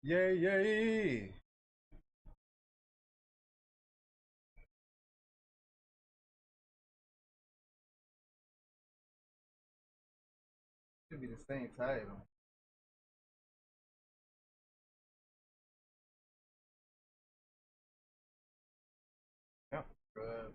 Yay, yay. Should be the same title. Yeah. Good.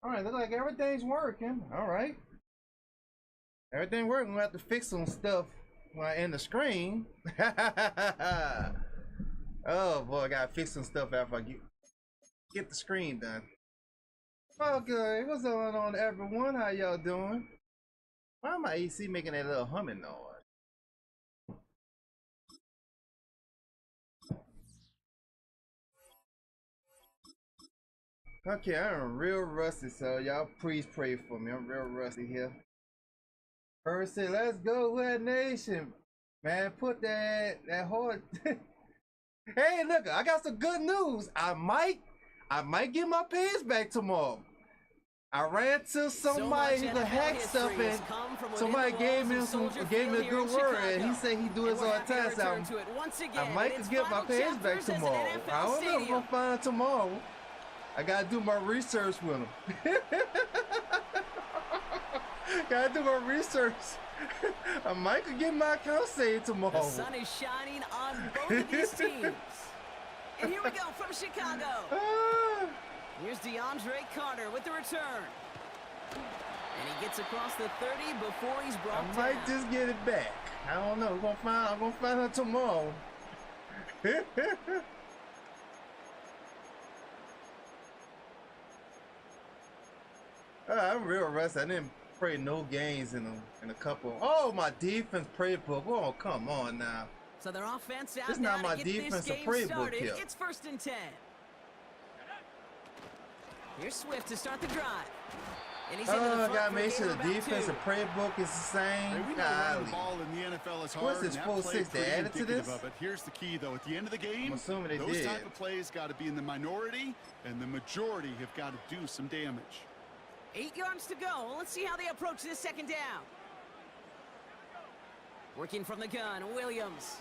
All right, look like everything's working. All right. Everything working. We have to fix some stuff in the screen. Oh boy, I gotta fix some stuff after I get the screen done. Okay, what's going on, everyone? How y'all doing? Why am my AC making that little humming noise? Okay, I'm real rusty, so y'all please pray for me. I'm real rusty here. First say, let's go, Dat Nation. Man, put that hard. Hey, look, I got some good news. I might get my pants back tomorrow. I ran to somebody who could hack stuff, and somebody gave me a good word, and he said he do this all the time. So I might get my pants back tomorrow. I don't know if I'm gonna find it tomorrow. I gotta do my research with him. Gotta do my research. I might get my account saved tomorrow. The sun is shining on both of these teams. And here we go from Chicago. Here's DeAndre Carter with the return. And he gets across the 30 before he's brought down. I might just get it back. I don't know. I'm gonna find out tomorrow. I'm real rusty. I didn't play no games in a couple. Oh, my defense playbook. Oh, come on now. So their offense out. This is not my defensive playbook here. It's 1st and 10. Here's Swift to start the drive. And he's into the gotta make sure the defensive playbook is the same. The ball in the NFL is hard. What's this 4-6? They added to this? But here's the key, though. At the end of the game, I'm assuming they those did. type of plays got to be in the minority, and the majority have got to do some damage. 8 yards to go. Let's see how they approach this 2nd down. Working from the gun, Williams.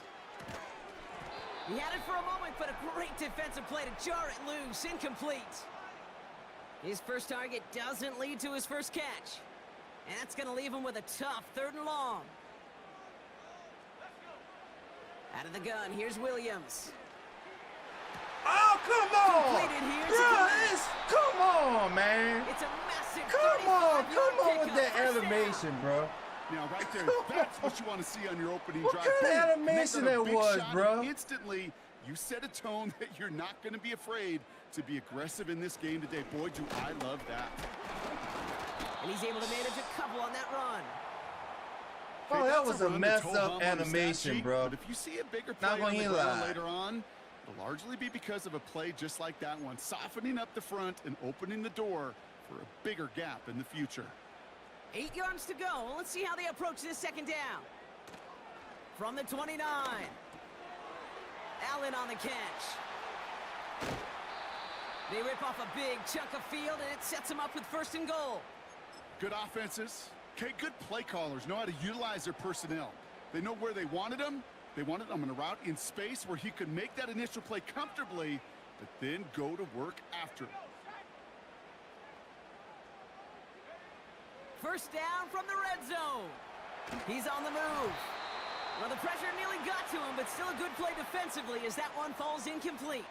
He had it for a moment, but a great defensive play to jar it loose. Incomplete. His first target doesn't lead to his first catch. And that's going to leave him with a tough 3rd and long. Out of the gun, here's Williams. Oh, come on! Completed here. Bro, come on, man. It's a massive Come on with that animation, bro. Now, right there, that's what you want to see on your opening drive. What kind of animation that was, bro? Instantly, you set a tone that you're not going to be afraid to be aggressive in this game today. Boy, do I love that. And he's able to manage a couple on that run. Oh, that was a messed up animation, bro. But if you see a bigger play on the ground later on, it'll largely be because of a play just like that one, softening up the front and opening the door for a bigger gap in the future. 8 yards to go. Let's see how they approach this 2nd down. From the 29. Allen on the catch. They rip off a big chunk of field, and it sets them up with 1st and goal. Good offenses. Okay, good play callers know how to utilize their personnel. They know where they wanted them, They wanted him on a route in space where he could make that initial play comfortably, but then go to work after. First down from the red zone. He's on the move. Well, the pressure nearly got to him, but still a good play defensively as that one falls incomplete.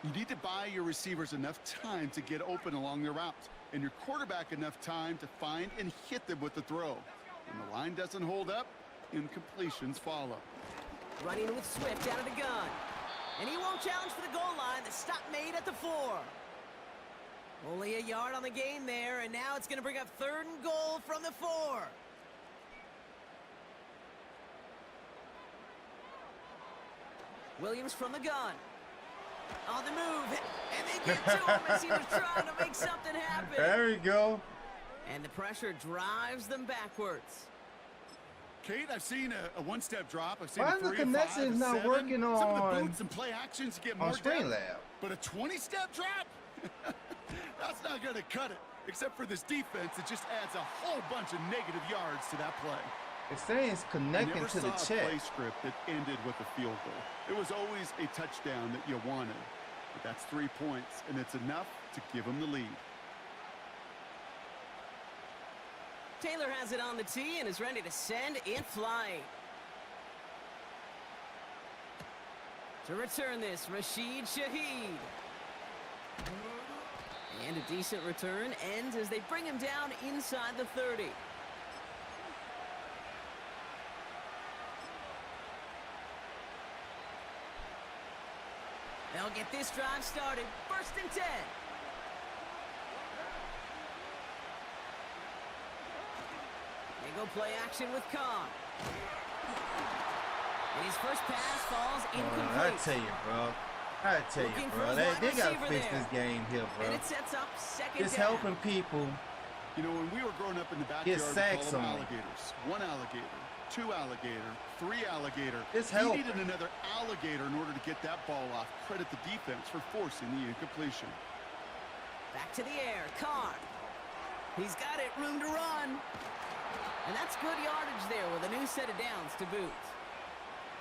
You need to buy your receivers enough time to get open along their route, and your quarterback enough time to find and hit them with the throw. When the line doesn't hold up, incompletions follow. Running with Swift out of the gun. And he won't challenge for the goal line. The stop made at the 4. Only a yard on the game there, and now it's going to bring up 3rd and goal from the 4. Williams from the gun. On the move, and they get to him as he was trying to make something happen. There you go. And the pressure drives them backwards. Kate, I've seen a one-step drop. I've seen Why a 3, the connection is not 7. working Some of the on boots and play actions get more on depth. Streamlab? But a 20-step drop? That's not going to cut it. Except for this defense, it just adds a whole bunch of negative yards to that play. It's saying it's connecting to the Never saw a check. play script that ended with a field goal. It was always a touchdown that you wanted. But that's 3 points, and it's enough to give them the lead. Taylor has it on the tee and is ready to send it flying. To return this, Rashid Shaheed. And a decent return ends as they bring him down inside the 30. They'll get this drive started. 1st and 10. They go play action with Khan. And his first pass falls incomplete. I tell you, bro. I tell you, bro. They got to fix this game here, bro. And it sets up 2nd It's down. helping people. You know, when we were growing up in the backyard, we sacks called them on. alligators. 1 alligator, 2 alligator, 3 alligator. It's he helping. needed another alligator in order to get that ball off. Credit the defense for forcing the incompletion. Back to the air, Carr. He's got it, room to run. And that's good yardage there with a new set of downs to boot.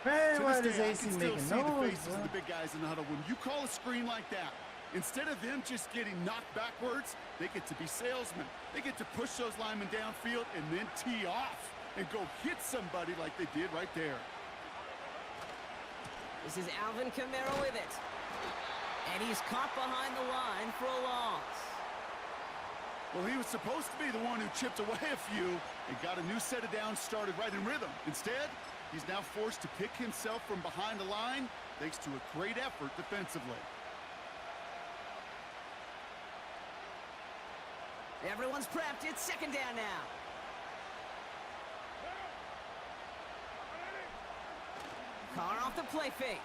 Man, To why this does day, I AC can still making see the noise, faces bro? of the big guys in the huddle. When you call a screen like that, instead of them just getting knocked backwards, they get to be salesmen. They get to push those linemen downfield and then tee off and go hit somebody like they did right there. This is Alvin Kamara with it. And he's caught behind the line for a loss. Well, he was supposed to be the one who chipped away a few and got a new set of downs started right in rhythm. Instead, he's now forced to pick himself from behind the line thanks to a great effort defensively. Everyone's prepped. It's 2nd down now. Carr off the play fake.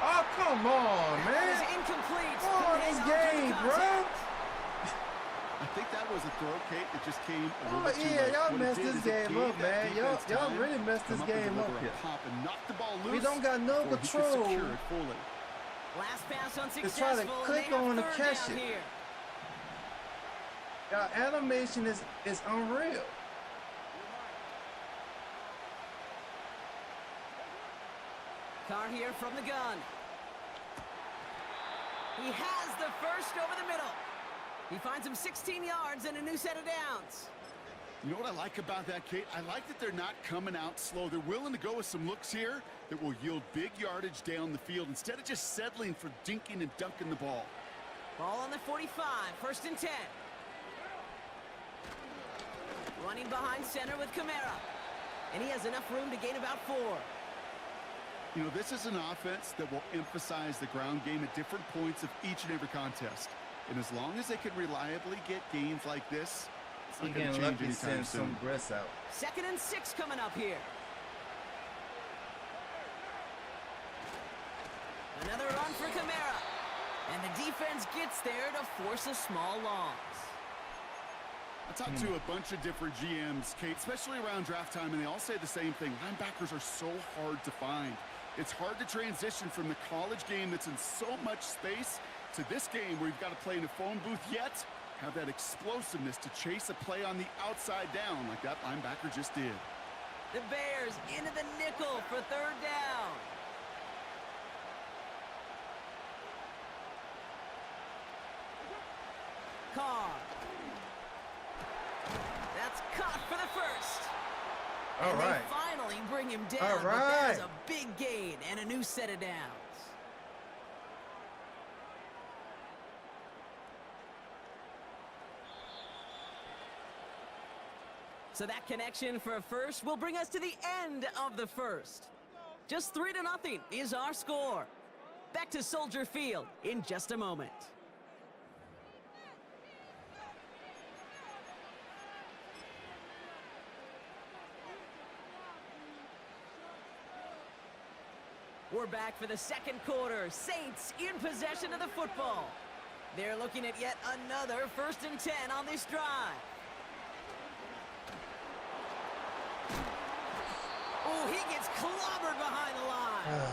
Oh, come on, That was man. incomplete. Come on, Couldn't this hang on to the game, bro. contact. I think that was a throw, Kate, that just came a little Oh, bit too yeah, late. y'all What it messed did this is it game gave up, that man. Y'all defense time really messed to this come game and up deliver a here. pop and knock the ball loose. We don't got no before he could control secure it fully. Last pass try to unsuccessful. click and they have on and 3rd catch down it. here. Y'all animation is unreal. Carr here from the gun. He has the first over the middle. He finds him 16 yards and a new set of downs. You know what I like about that, Kate? I like that they're not coming out slow. They're willing to go with some looks here that will yield big yardage down the field instead of just settling for dinking and dunking the ball. Ball on the 45, 1st and 10. Running behind center with Kamara. And he has enough room to gain about 4. You know, this is an offense that will emphasize the ground game at different points of each and every contest. And as long as they can reliably get gains like this, it's He not going to getting change lucky anytime send some soon. breasts out. 2nd and 6 coming up here. Another run for Kamara. And the defense gets there to force a small loss. I talked to a bunch of different GMs, Kate, especially around draft time, and they all say the same thing. Linebackers are so hard to find. It's hard to transition from the college game that's in so much space to this game where you've got to play in a phone booth, yet have that explosiveness to chase a play on the outside down like that linebacker just did. The Bears into the nickel for third down. Carr. That's caught for the first. All and right. They finally bring him down. All But that is right. a big gain and a new set of downs. So that connection for a first will bring us to the end of the first. Just 3-0 is our score. Back to Soldier Field in just a moment. We're back for the second quarter. Saints in possession of the football. They're looking at yet another 1st and 10 on this drive. Oh, he gets clobbered behind the line.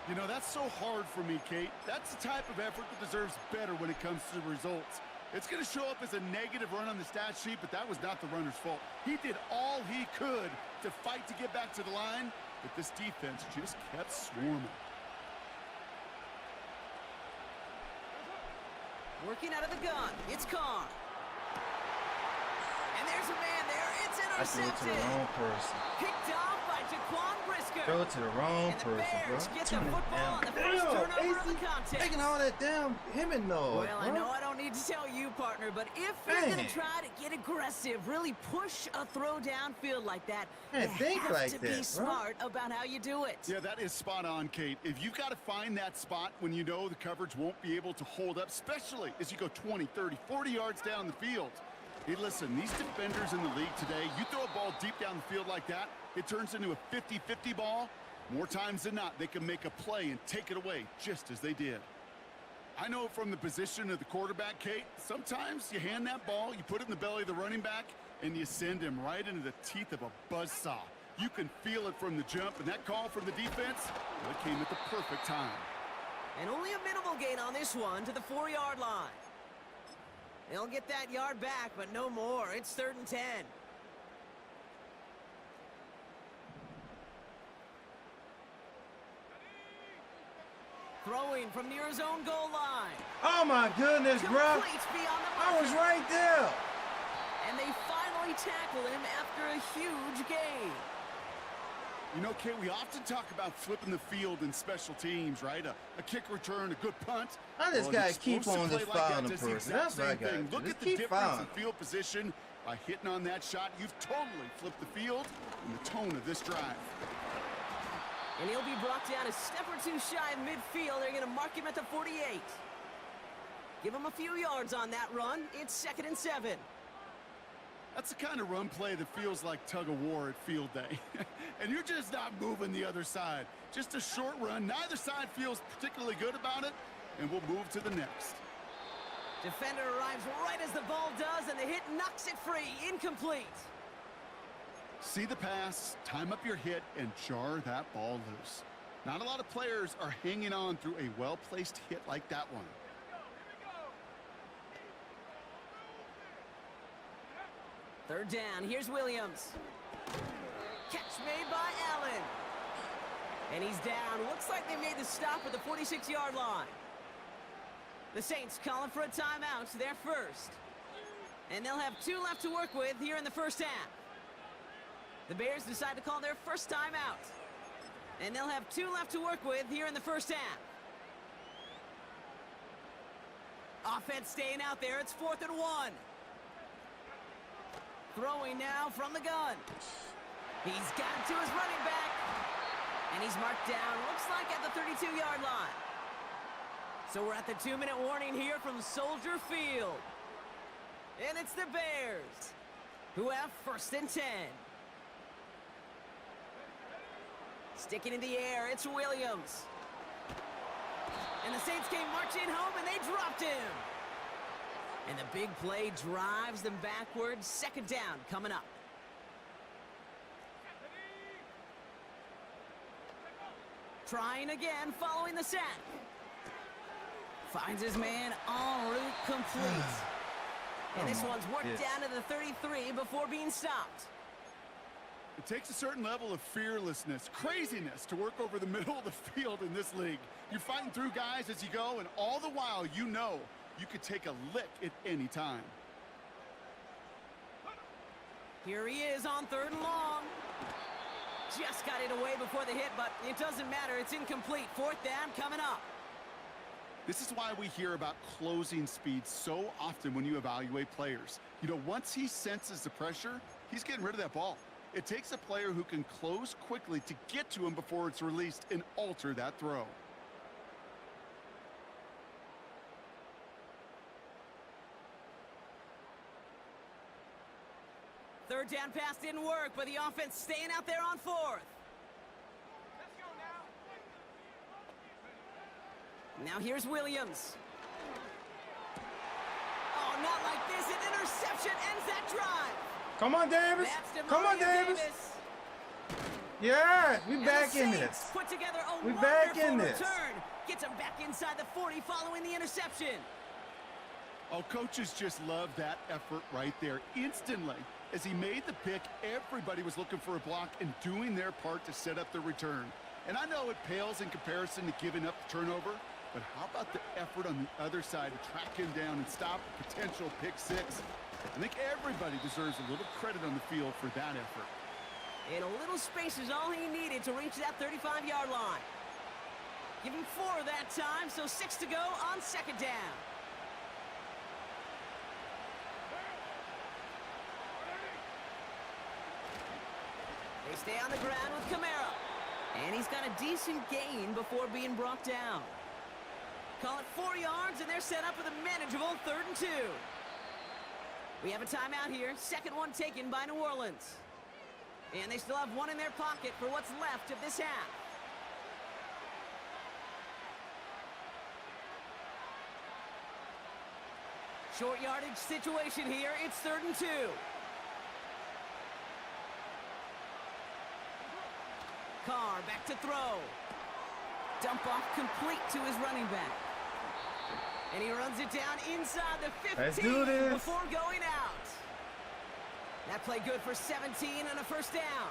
You know, that's so hard for me, Kate. That's the type of effort that deserves better when it comes to the results. It's going to show up as a negative run on the stat sheet, but that was not the runner's fault. He did all he could to fight to get back to the line, but this defense just kept swarming. Working out of the gun, it's Carr. And there's a man there. It's I threw it to the intercepted. wrong person. Picked off by Jaquan Brisker. Throw it to the wrong And the person, bro. Bears get the football on the first turnover of the contest. Taking all that damn hemming noise, Well, I know I don't need to tell you, partner, but if you're going Man. to try to get aggressive, really push a throw downfield like that, Man, you think have like to that, be bro. smart about how you do it. Yeah, that is spot on, Kate. If you've got to find that spot when you know the coverage won't be able to hold up, especially as you go 20, 30, 40 yards down the field. Hey, listen, these defenders in the league today, you throw a ball deep down the field like that, it turns into a 50-50 ball. More times than not, they can make a play and take it away, just as they did. I know from the position of the quarterback, Kate, sometimes you hand that ball, you put it in the belly of the running back, and you send him right into the teeth of a buzzsaw. You can feel it from the jump, and that call from the defense, well, it came at the perfect time. And only a minimal gain on this one to the 4-yard line. They'll get that yard back, but no more. It's 3rd and 10. Throwing from near his own goal line. Oh my goodness, bro. Completes beyond the I was marker. right there. And they finally tackle him after a huge gain. You know, Kate, we often talk about flipping the field in special teams, right? A kick return, a good punt. I just Well, an gotta keep explosive on play just like that fouling the does person. exact That's what I same gotta thing. do. Look Just at the keep difference fouling. in field position. By hitting on that shot, you've totally flipped the field and the tone of this drive. And he'll be brought down a step or two shy of midfield. They're going to mark him at the 48. Give him a few yards on that run. It's 2nd and 7. That's the kind of run play that feels like tug-of-war at field day. And you're just not moving the other side. Just a short run. Neither side feels particularly good about it, and we'll move to the next. Defender arrives right as the ball does, and the hit knocks it free. Incomplete. See the pass, time up your hit, and jar that ball loose. Not a lot of players are hanging on through a well-placed hit like that one. Third down. Here's Williams. Catch made by Allen. And he's down. Looks like they made the stop at the 46-yard line. The Saints calling for a timeout. They're first. And they'll have 2 left to work with here in the first half. The Bears decide to call their first timeout. And they'll have 2 left to work with here in the first half. Offense staying out there. It's 4th and 1. Throwing now from the gun. He's gotten to his running back. And he's marked down, looks like at the 32-yard line. So we're at the 2-minute warning here from Soldier Field. And it's the Bears who have 1st and 10. Sticking in the air, it's Williams. And the Saints came marching home, and they dropped him. And the big play drives them backwards. 2nd down coming up. Trying again, following the sack. Finds his man en route complete. And this one's worked down to the 33 before being stopped. It takes a certain level of fearlessness, craziness to work over the middle of the field in this league. You're fighting through guys as you go, and all the while you know you could take a lick at any time. Here he is on 3rd and long. Just got it away before the hit, but it doesn't matter. It's incomplete. 4th down coming up. This is why we hear about closing speed so often when you evaluate players. You know, once he senses the pressure, he's getting rid of that ball. It takes a player who can close quickly to get to him before it's released and alter that throw. Third down pass didn't work, but the offense staying out there on 4th. Now here's Williams. Oh, not like this. An interception ends that drive. Come on, Davis. Come on, Davis. Yeah, we back in this. Put together a we back in this. Return. Gets him back inside the 40 following the interception. Oh, coaches just love that effort right there. Instantly, as he made the pick, everybody was looking for a block and doing their part to set up the return. And I know it pales in comparison to giving up the turnover, but how about the effort on the other side to track him down and stop a potential pick 6? I think everybody deserves a little credit on the field for that effort. And a little space is all he needed to reach that 35-yard line. Give him 4 that time, so 6 to go on 2nd down. They stay on the ground with Kamara. And he's got a decent gain before being brought down. Call it 4 yards, and they're set up with a manageable 3rd and 2. We have a timeout here. 2nd one taken by New Orleans. And they still have 1 in their pocket for what's left of this half. Short yardage situation here. It's 3rd and 2. Carr back to throw. Dump off complete to his running back. And he runs it down inside the 15 Let's do this. Before going out. That play good for 17 and a 1st down.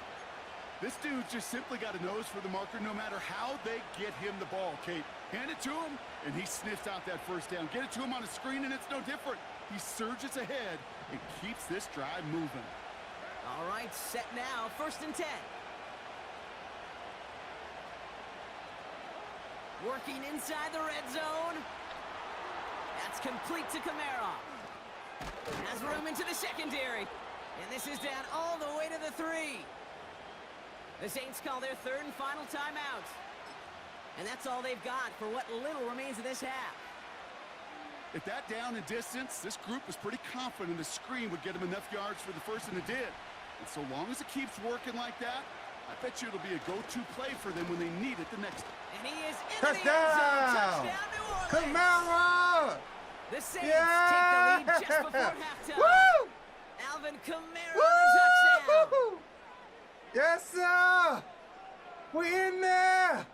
This dude just simply got a nose for the marker no matter how they get him the ball, Kate. Hand it to him, and he sniffs out that 1st down. Get it to him on a screen, and it's no different. He surges ahead and keeps this drive moving. All right, set now. 1st and 10. Working inside the red zone. That's complete to Kamara. Has room into the secondary. And this is down all the way to the 3. The Saints call their 3rd and final timeout. And that's all they've got for what little remains of this half. At that down and distance, this group was pretty confident the screen would get them enough yards for the 1st, and it did. And so long as it keeps working like that, I bet you it'll be a go-to play for them when they need it the next time. And he is in Touchdown! the end zone. Touchdown, New Orleans! Kamara! The Saints take the lead just before halftime. Woo! Alvin Kamara Woo! on the touchdown. Yes, sir! We're in there!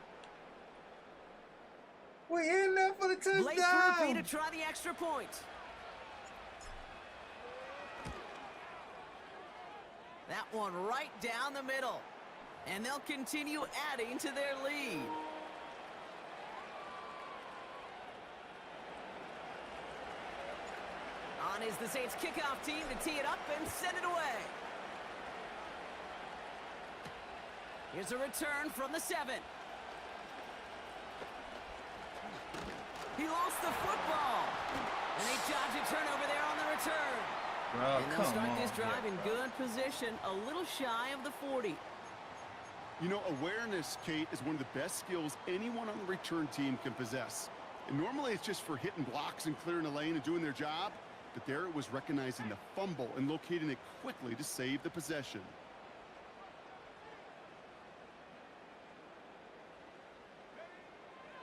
We're in there for the Blake touchdown! Rupi to try the extra point. That one right down the middle. And they'll continue adding to their lead. On is the Saints kickoff team to tee it up and send it away. Here's a return from the 7. He lost the football. And they dodge a turnover there on the return. Bro, And they'll start this drive in good position, a little shy of the 40. You know, awareness, Kate, is one of the best skills anyone on the return team can possess. And normally it's just for hitting blocks and clearing a lane and doing their job. But there it was recognizing the fumble and locating it quickly to save the possession.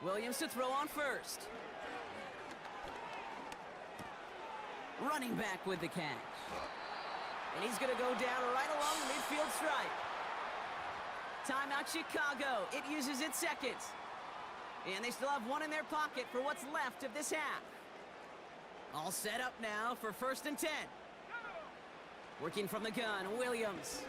Williams to throw on 1st. Running back with the catch. And he's going to go down right along the midfield stripe. Timeout Chicago. It uses its 2nd. And they still have 1 in their pocket for what's left of this half. All set up now for 1st and 10. Working from the gun, Williams.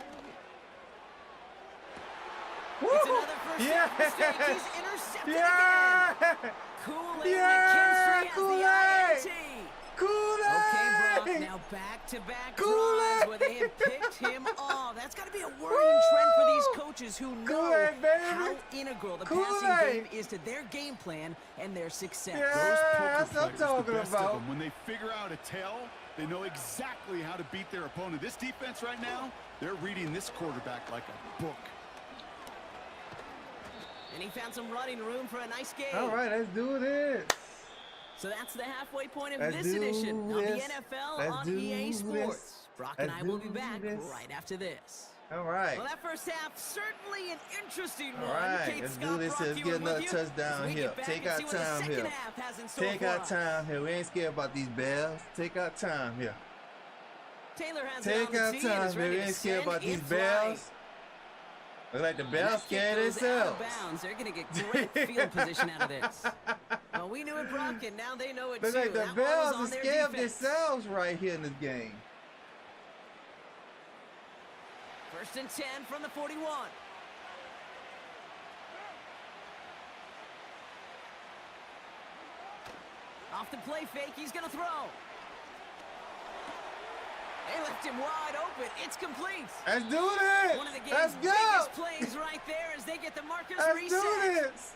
It's another first Yeah. down mistake. He's intercepted Yeah. again. Kool-Aid Yeah. McKinstry has Kool-Aid. the INT. Kool-Aid. Okay, Brock, now back-to-back Kool-Aid. drives where they have picked him off. That's got to be a worrying trend for these coaches who know Kool-Aid, baby. how integral the Kool-Aid. passing game is to their game plan and their success. Yeah. Those poker That's what I'm players, the talking best about. of them, when they figure out a tell, they know exactly how to beat their opponent. This defense right now, they're reading this quarterback like a book. And he found some running room for a nice game. All right, let's do this. So that's the halfway point of Let's this do edition of the this. NFL Let's on do EA this. Sports. Brock and Let's I will be do back this. right after this. All right. Well, that first half, certainly an interesting All one. right, Kate let's Scott do this. Brock Let's here get with another you touchdown as we here. get back Take and our see what the time second here. half has in store Take for our us. time here. We ain't scared about these bells. Take our time here. Taylor has Take it on our the tee and time is here. ready We to ain't scared send about these it flying. bells. Look like the And bells that kick scared goes out of themselves. bounds. They're going to get great field position out of this. Well, we knew it, Brock, and now they know it Look too. like the That one bells was are on their scared of defense. themselves right here in this game. 1st and 10 from the 41. Off the play fake, he's going to throw. They left him wide open. It's complete. Let's do this. One of the Let's game's go. biggest plays right there as they get the markers Let's reset. do this.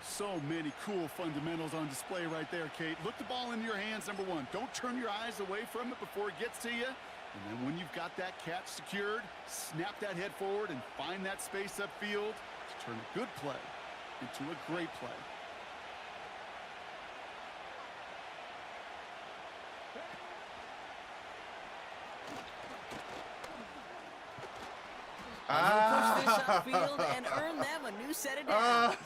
So many cool fundamentals on display right there, Kate. Look the ball into your hands, number one. Don't turn your eyes away from it before it gets to you. And then when you've got that catch secured, snap that head forward and find that space upfield to turn a good play into a great play. Push this upfield and earn them a new set of downs.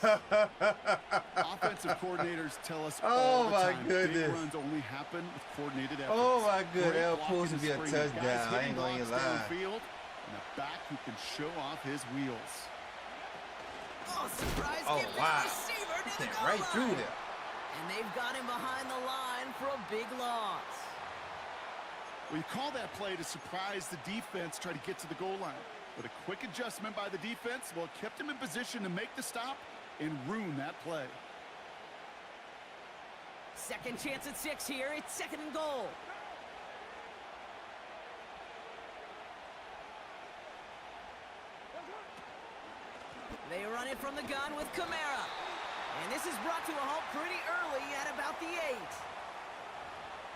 Offensive coordinators tell us Oh, all the my time goodness. big runs only happen with coordinated efforts. Oh, my goodness. Great That was blocking supposed to be a and screening. touchdown. Guys I hitting ain't gonna blocks lie. downfield, and a back who can show off his wheels. Oh, surprise Oh, gift to wow. the receiver to the Sent goal right line. through there. And they've got him behind the line for a big loss. Well, you call that play to surprise the defense, try to get to the goal line. But a quick adjustment by the defense, well, it kept him in position to make the stop and ruin that play. Second chance at 6 here. It's 2nd and goal. They run it from the gun with Kamara. And this is brought to a halt pretty early at about the 8.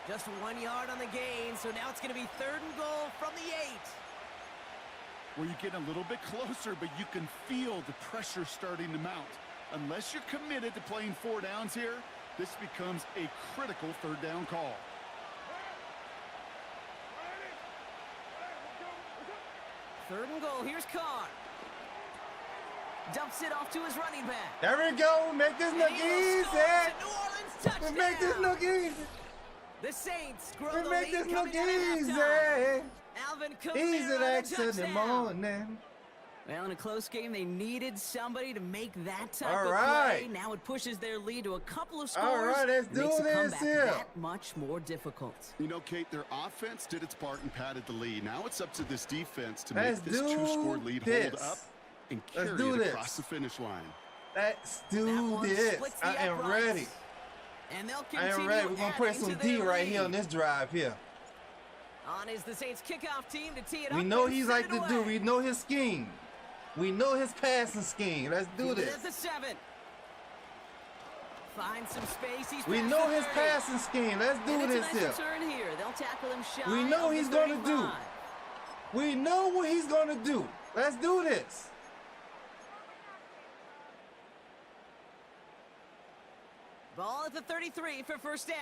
Just 1 yard on the gain, so now it's going to be 3rd and goal from the 8. Where you get a little bit closer, but you can feel the pressure starting to mount. Unless you're committed to playing 4 downs here, this becomes a critical 3rd down call. Third and goal. Here's Carr. Dumps it off to his running back. There we go. Make this look And he will easy. score. It's a New Orleans touchdown. We make this look easy. The Saints grow We the make lead this look coming out at easy. halftime. Alvin Kamara, Easy the like Sunday touchdown. morning. Well, in a close game, they needed somebody to make that type All of right. play. Now it pushes their lead to a couple of scores. All right, let's and makes do the this comeback here. that much more difficult. You know, Kate, their offense did its part and padded the lead. Now it's up to this defense to Let's make this do 2-score lead this. hold up and Let's carry do it this. across the finish line. Let's That do one this. splits the I am uprights. ready. And they'll I continue am ready. We're going to put adding some to D their right here lead. on this drive here. On is the Saints kickoff team to tee it up. We know and he's send like it to do. away. We know his scheme. We know his passing scheme. Let's do Field it this. at the 7. Find some space. He's We past know the his 30. passing scheme. Let's do And it's this a nice here. return here. They'll tackle him shy We know of the he's gonna do. 35. We know what he's going to do. Let's do this. Ball at the 33 for first down.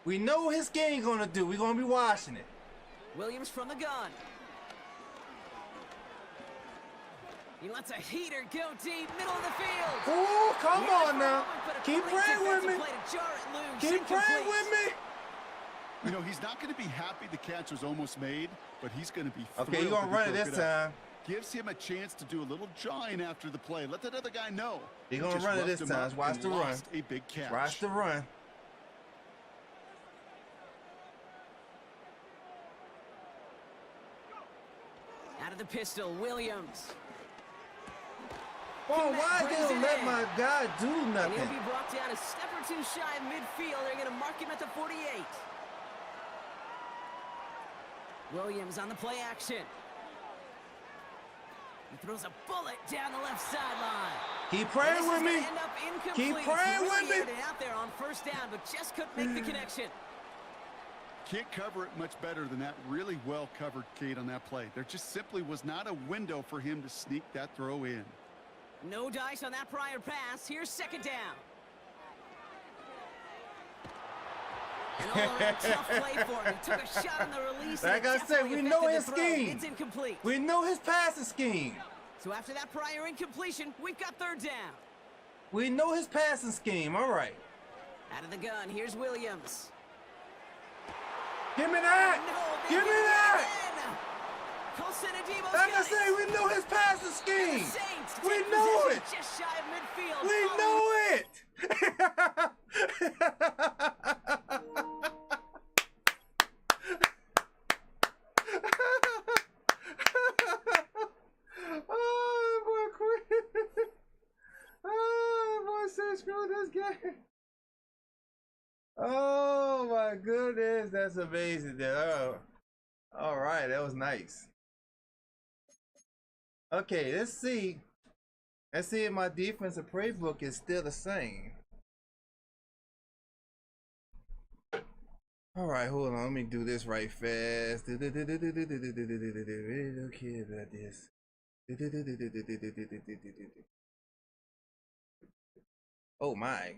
We know what his game going to do. We're going to be watching it. Williams from the gun. He lets a heater go deep, middle of the field. Ooh, come He had it on for a now. moment, but a Keep great praying with defensive me. play to jar it loose. Keep praying Incomplete. with me. You know, he's not going to be happy the catch was almost made, but he's going to be Okay, thrilled you're going that to run he it broke this up. time. Gives him a chance to do a little jawing after the play. Let that other guy know. He gonna just run it roughed this him time. up Watch and the run. lost a big catch. Watch the run. Out of the pistol, Williams. Oh, why they don't let my guy do And nothing? he'll be brought down a step or two shy of midfield. They're going to mark him at the 48. Williams on the play action. He throws a bullet down the left sideline. Keep praying with me. Keep praying with me. Out there on first down, but just couldn't make the connection. Can't cover it much better than that. Really well covered, Kate, on that play. There just simply was not a window for him to sneak that throw in. No dice on that prior pass. Here's second down. And all around tough play for him. He took a shot on the release. Like I said, we know his scheme. It's incomplete. We know his passing scheme. So after that prior incompletion, we've got third down. We know his passing scheme. All right. Out of the gun, here's Williams. Give me that. No, Give me that. Like I say, we know his passing scheme. We know it. Just shy of midfield. We know it. Oh, boy, quit. Oh, boy, said screw this game. Oh, my goodness. That's amazing. Oh. All right, that was nice. Okay, let's see. Let's see if my defensive playbook is still the same. All right, hold on. Let me do this right fast. Okay about this. Oh my.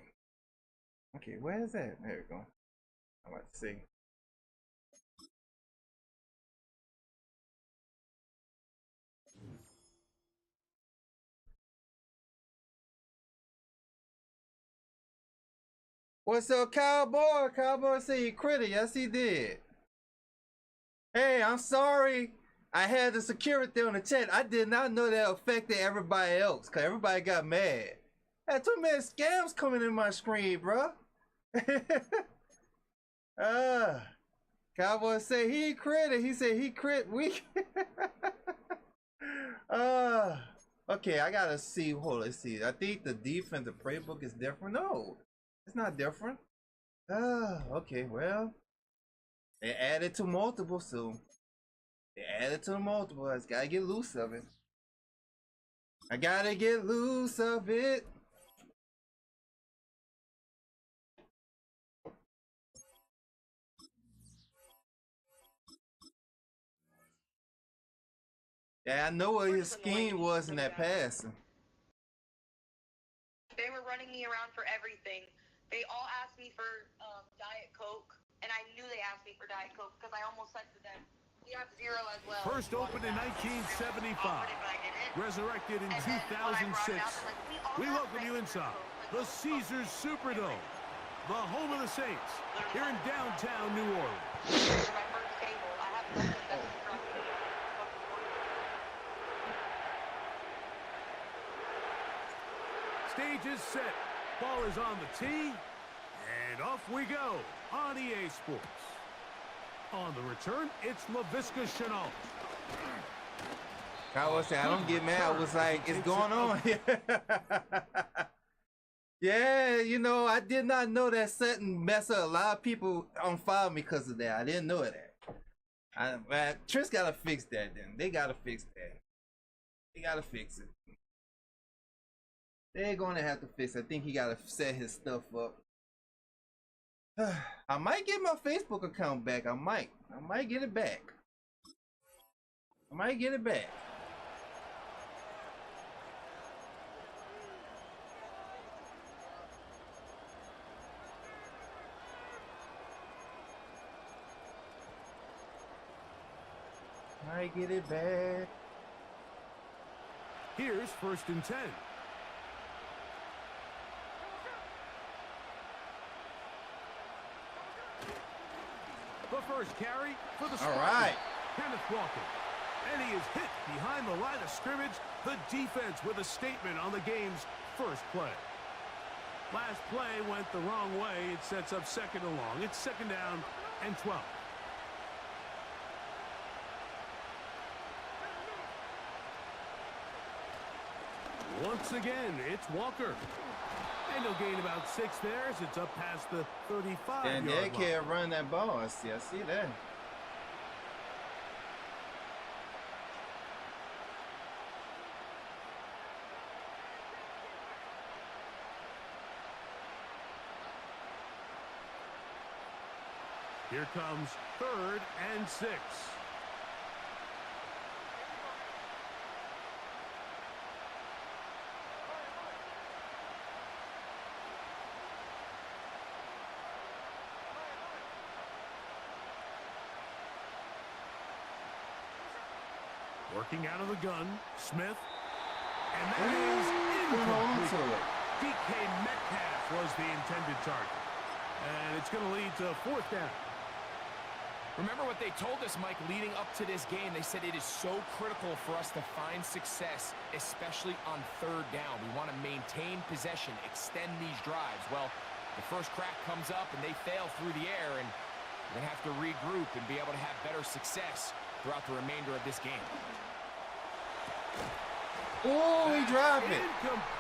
Okay, where is that? There we go. I'm about to see. What's up, Cowboy? Cowboy said he critted. Yes, he did. Hey, I'm sorry. I had the security on the chat. I did not know that affected everybody else, because everybody got mad. I had too many scams coming in my screen, bro. Cowboy said he critted. He said he crit weak. Okay, I gotta see. Hold on, let's see. I think the defensive playbook is different. No. It's not different. Okay, well, they added to multiple, so they added to the multiple. I just gotta get loose of it. I gotta get loose of it. Yeah, I know what his scheme was in that passing. They were running me around for everything. They all asked me for Diet Coke, and I knew they asked me for Diet Coke because I almost said to them, we have zero as well. First opened in 1975, resurrected in 2006. We welcome you inside the Caesars Superdome, the home of the Saints, here in downtown New Orleans. Stage is set. Ball is on the tee. And off we go on EA Sports. On the return, it's LaVisca Chenault. I was saying, I don't get mad. I was like, it's going on. Yeah, you know, I did not know that setting messed up a lot of people on fire because of that. I didn't know that. Trish gotta fix that then. They gotta fix that. They gotta fix it. They're gonna have to fix it. I think he gotta set his stuff up. I might get my Facebook account back. I might get it back. I might get it back. Might get it back. Here's 1st and 10. The first carry for the Spartans. All right. Kenneth Walker. And he is hit behind the line of scrimmage. The defense with a statement on the game's first play. Last play went the wrong way. It sets up 2nd and long. It's 2nd down and 12. Once again, it's Walker. And he'll gain about 6 there as it's up past the 35-yard line. And they can't run that ball. I see that. Here comes 3rd and 6. Working out of the gun, Smith. And that is incomplete. DK Metcalf was the intended target. And it's going to lead to 4th down. Remember what they told us, Mike, leading up to this game. They said it is so critical for us to find success, especially on 3rd down. We want to maintain possession, extend these drives. Well, the first crack comes up and they fail through the air, and we're going to have to regroup and be able to have better success throughout the remainder of this game. Oh, he dropped it.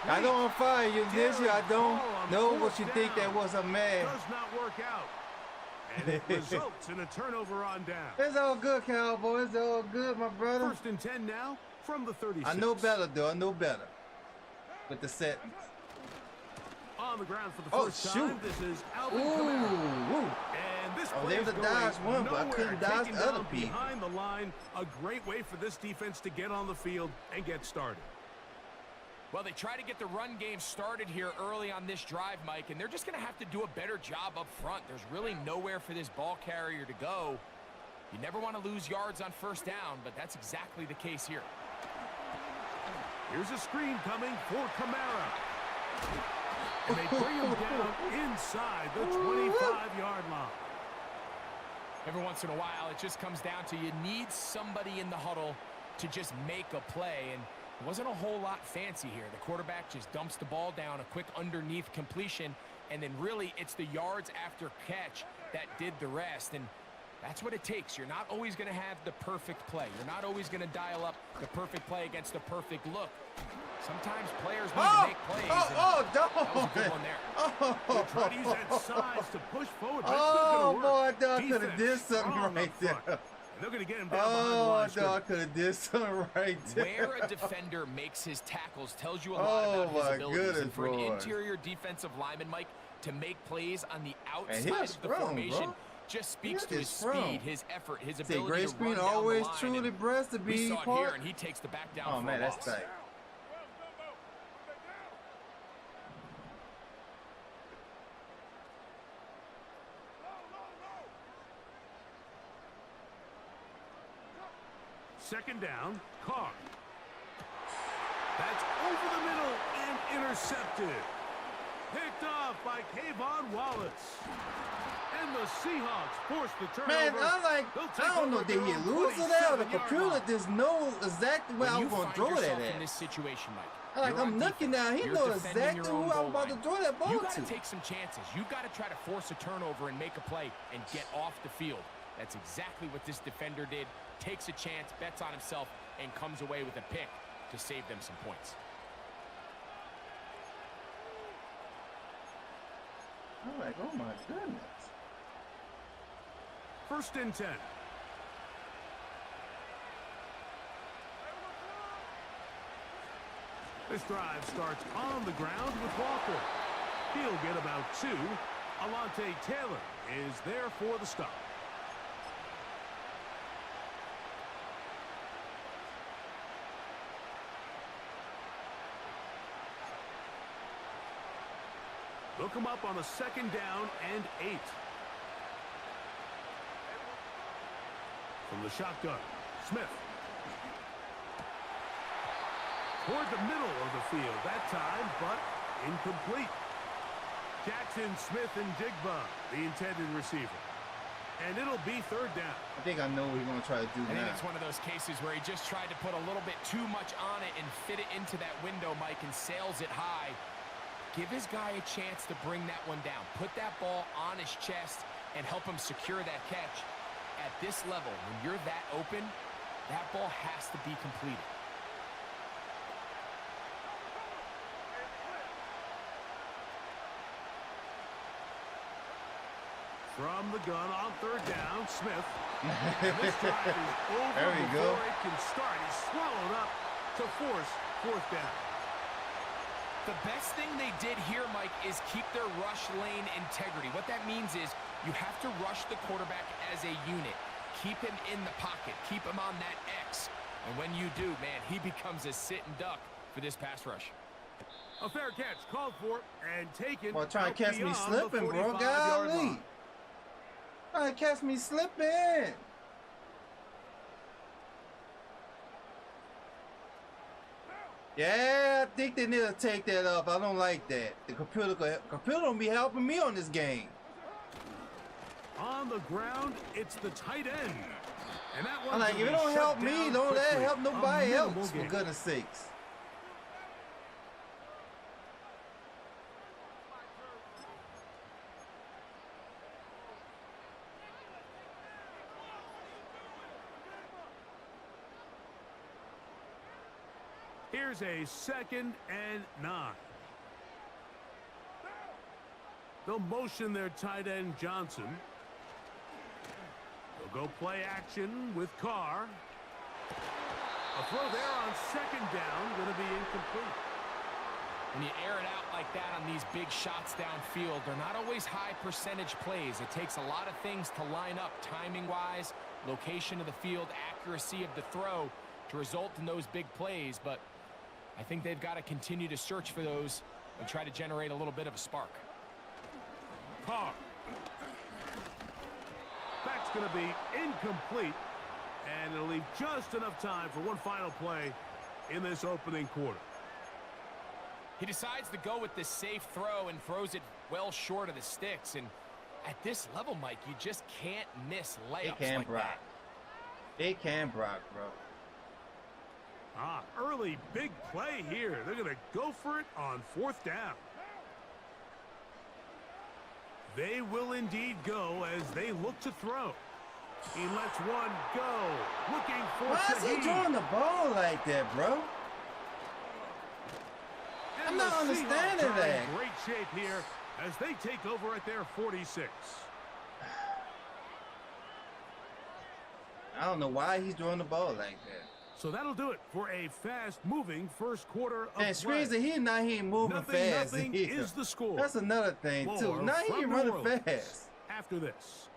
I don't want to fire you this year. I don't know what you think that was. A man. Does not work out. And it results in a turnover on down. It's all good, Cowboys. It's all good, my brother. 1st and 10 now from the 36. I know better, though. I know better. With the set. On the ground for the first time, this is Alvin Ooh. Kamara. And this play able to dodge one, but I couldn't dodge taking the other down people. Behind the line, a great way for this defense to get on the field and get started. Well, they try to get the run game started here early on this drive, Mike, and they're just going to have to do a better job up front. There's really nowhere for this ball carrier to go. You never want to lose yards on 1st down, but that's exactly the case here. Here's a screen coming for Kamara. And they bring him down inside the 25-yard line. Every once in a while, it just comes down to you need somebody in the huddle to just make a play, and it wasn't a whole lot fancy here. The quarterback just dumps the ball down, a quick underneath completion, and then really it's the yards after catch that did the rest, and that's what it takes. You're not always going to have the perfect play. You're not always going to dial up the perfect play against the perfect look. Sometimes players need to make plays. Don't. That was a good one there. They're trying to use that size to push forward, but Oh, it's not boy, I going to thought I work. could have did something Strong right up there. front. And they're going to get him down behind the Oh, line I of thought I scrimmage. could have did something right there. Where a defender makes his tackles tells you a lot about his my abilities. goodness, And for an Lord. interior defensive lineman, Mike, to make plays on the And he outside was of the strong, formation bro. just speaks He to his is strong. speed, his effort, his Say, ability great to screen run down always the line. truly And breast to we be saw it part. here, and he takes the back down Oh, for man, a that's loss. tight. Second down, Carr. That's over the middle and intercepted. Picked off by Kayvon Wallace. And the Seahawks force the Man, turnover. I don't know, did he lose it there? The computer just knows exactly where I was going to throw that in at. this situation, Mike, Like, you're I'm on looking defense. down, he You're knows defending exactly your own who I was goal about to line. throw that ball You got to. to take some chances. You've got to try to force a turnover and make a play and get off the field. That's exactly what this defender did. Takes a chance, bets on himself, and comes away with a pick to save them some points. I'm like, oh my goodness. 1st and 10. This drive starts on the ground with Walker. He'll get about 2. Alante Taylor is there for the stop. They'll come up on a 2nd down and 8. From the shotgun, Smith. Toward the middle of the field that time, but incomplete. Jackson, Smith, and Jigba, the intended receiver. And it'll be 3rd down. I think I know what he's going to try to do I think now. it's one of those cases where he just tried to put a little bit too much on it and fit it into that window, Mike, and sails it high. Give his guy a chance to bring that one down. Put that ball on his chest and help him secure that catch. At this level, when you're that open, that ball has to be completed. From the gun on third down, Smith. And this drive is over There we before go. it can start. He's swallowed up to force fourth down. The best thing they did here, Mike, is keep their rush lane integrity. What that means is you have to rush the quarterback as a unit. Keep him in the pocket. Keep him on that X. And when you do, man, he becomes a sit and duck for this pass rush. A fair catch called for and taken. Boy, trying to out catch me beyond slipping, the bro. 45-yard Golly. line. Trying to catch me slipping. Yeah, I think they need to take that up. I don't like that. The computer don't be helping me on this game. On the ground, it's the tight end. And that I'm one's like, gonna if it be don't shut help me, down don't let it quickly. help A nobody minimal else, for gain. goodness sakes. Here's a 2nd and 9. They'll motion their tight end Johnson. They'll go play action with Carr. A throw there on 2nd down, going to be incomplete. When you air it out like that on these big shots downfield, they're not always high percentage plays. It takes a lot of things to line up timing-wise, location of the field, accuracy of the throw to result in those big plays. But I think they've got to continue to search for those and try to generate a little bit of a spark. Carr. That's going to be incomplete. And it'll leave just enough time for one final play in this opening quarter. He decides to go with this safe throw and throws it well short of the sticks. And at this level, Mike, you just can't miss layups They can like block. that. They can block, bro. Early big play here. They're going to go for it on 4th down. They will indeed go as they look to throw. He lets one go. Looking for Why is he Shaheed. throwing the ball like that, bro? And I'm not the understanding Seahawks are that. in great shape here as they take over at their 46. I don't know why he's throwing the ball like that. So that'll do it for a fast-moving first quarter of And it's crazy play. he ain't moving fast. Nothing either. is the score. That's another thing, too. More Now he from ain't New running Orleans fast. After this.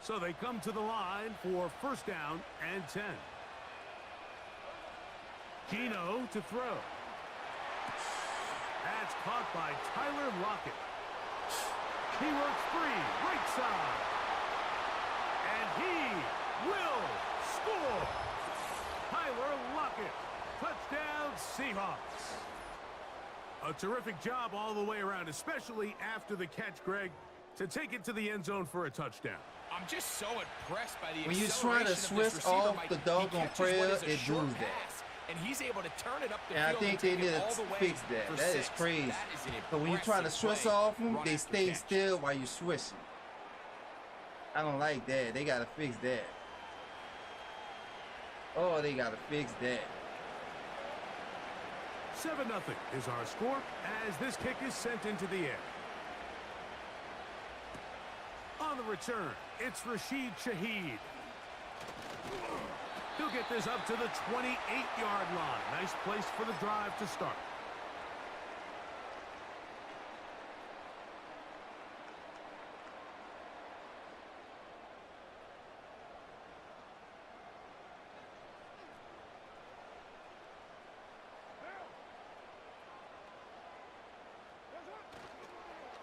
So they come to the line for 1st down and 10. Gino to throw. That's caught by Tyler Lockett. He works free, right side. And he will score. Tyler Lockett. Touchdown, Seahawks. A terrific job all the way around, especially after the catch, Greg, to take it to the end zone for a touchdown. I'm just so impressed by the When you try to acceleration of this switch receiver, off Mike. the He doggone catches what prayer, is a it short does that. pass, and he's able to turn it up the And I field think and they take need it to all the way fix that. for That is 6. crazy. That is an So when you're trying to impressive switch play, off them, run they after stay catch. still while you switching. I don't like that. They gotta fix that. Oh, they gotta fix that. 7-0 is our score as this kick is sent into the air. On the return, it's Rashid Shaheed. He'll get this up to the 28-yard line. Nice place for the drive to start.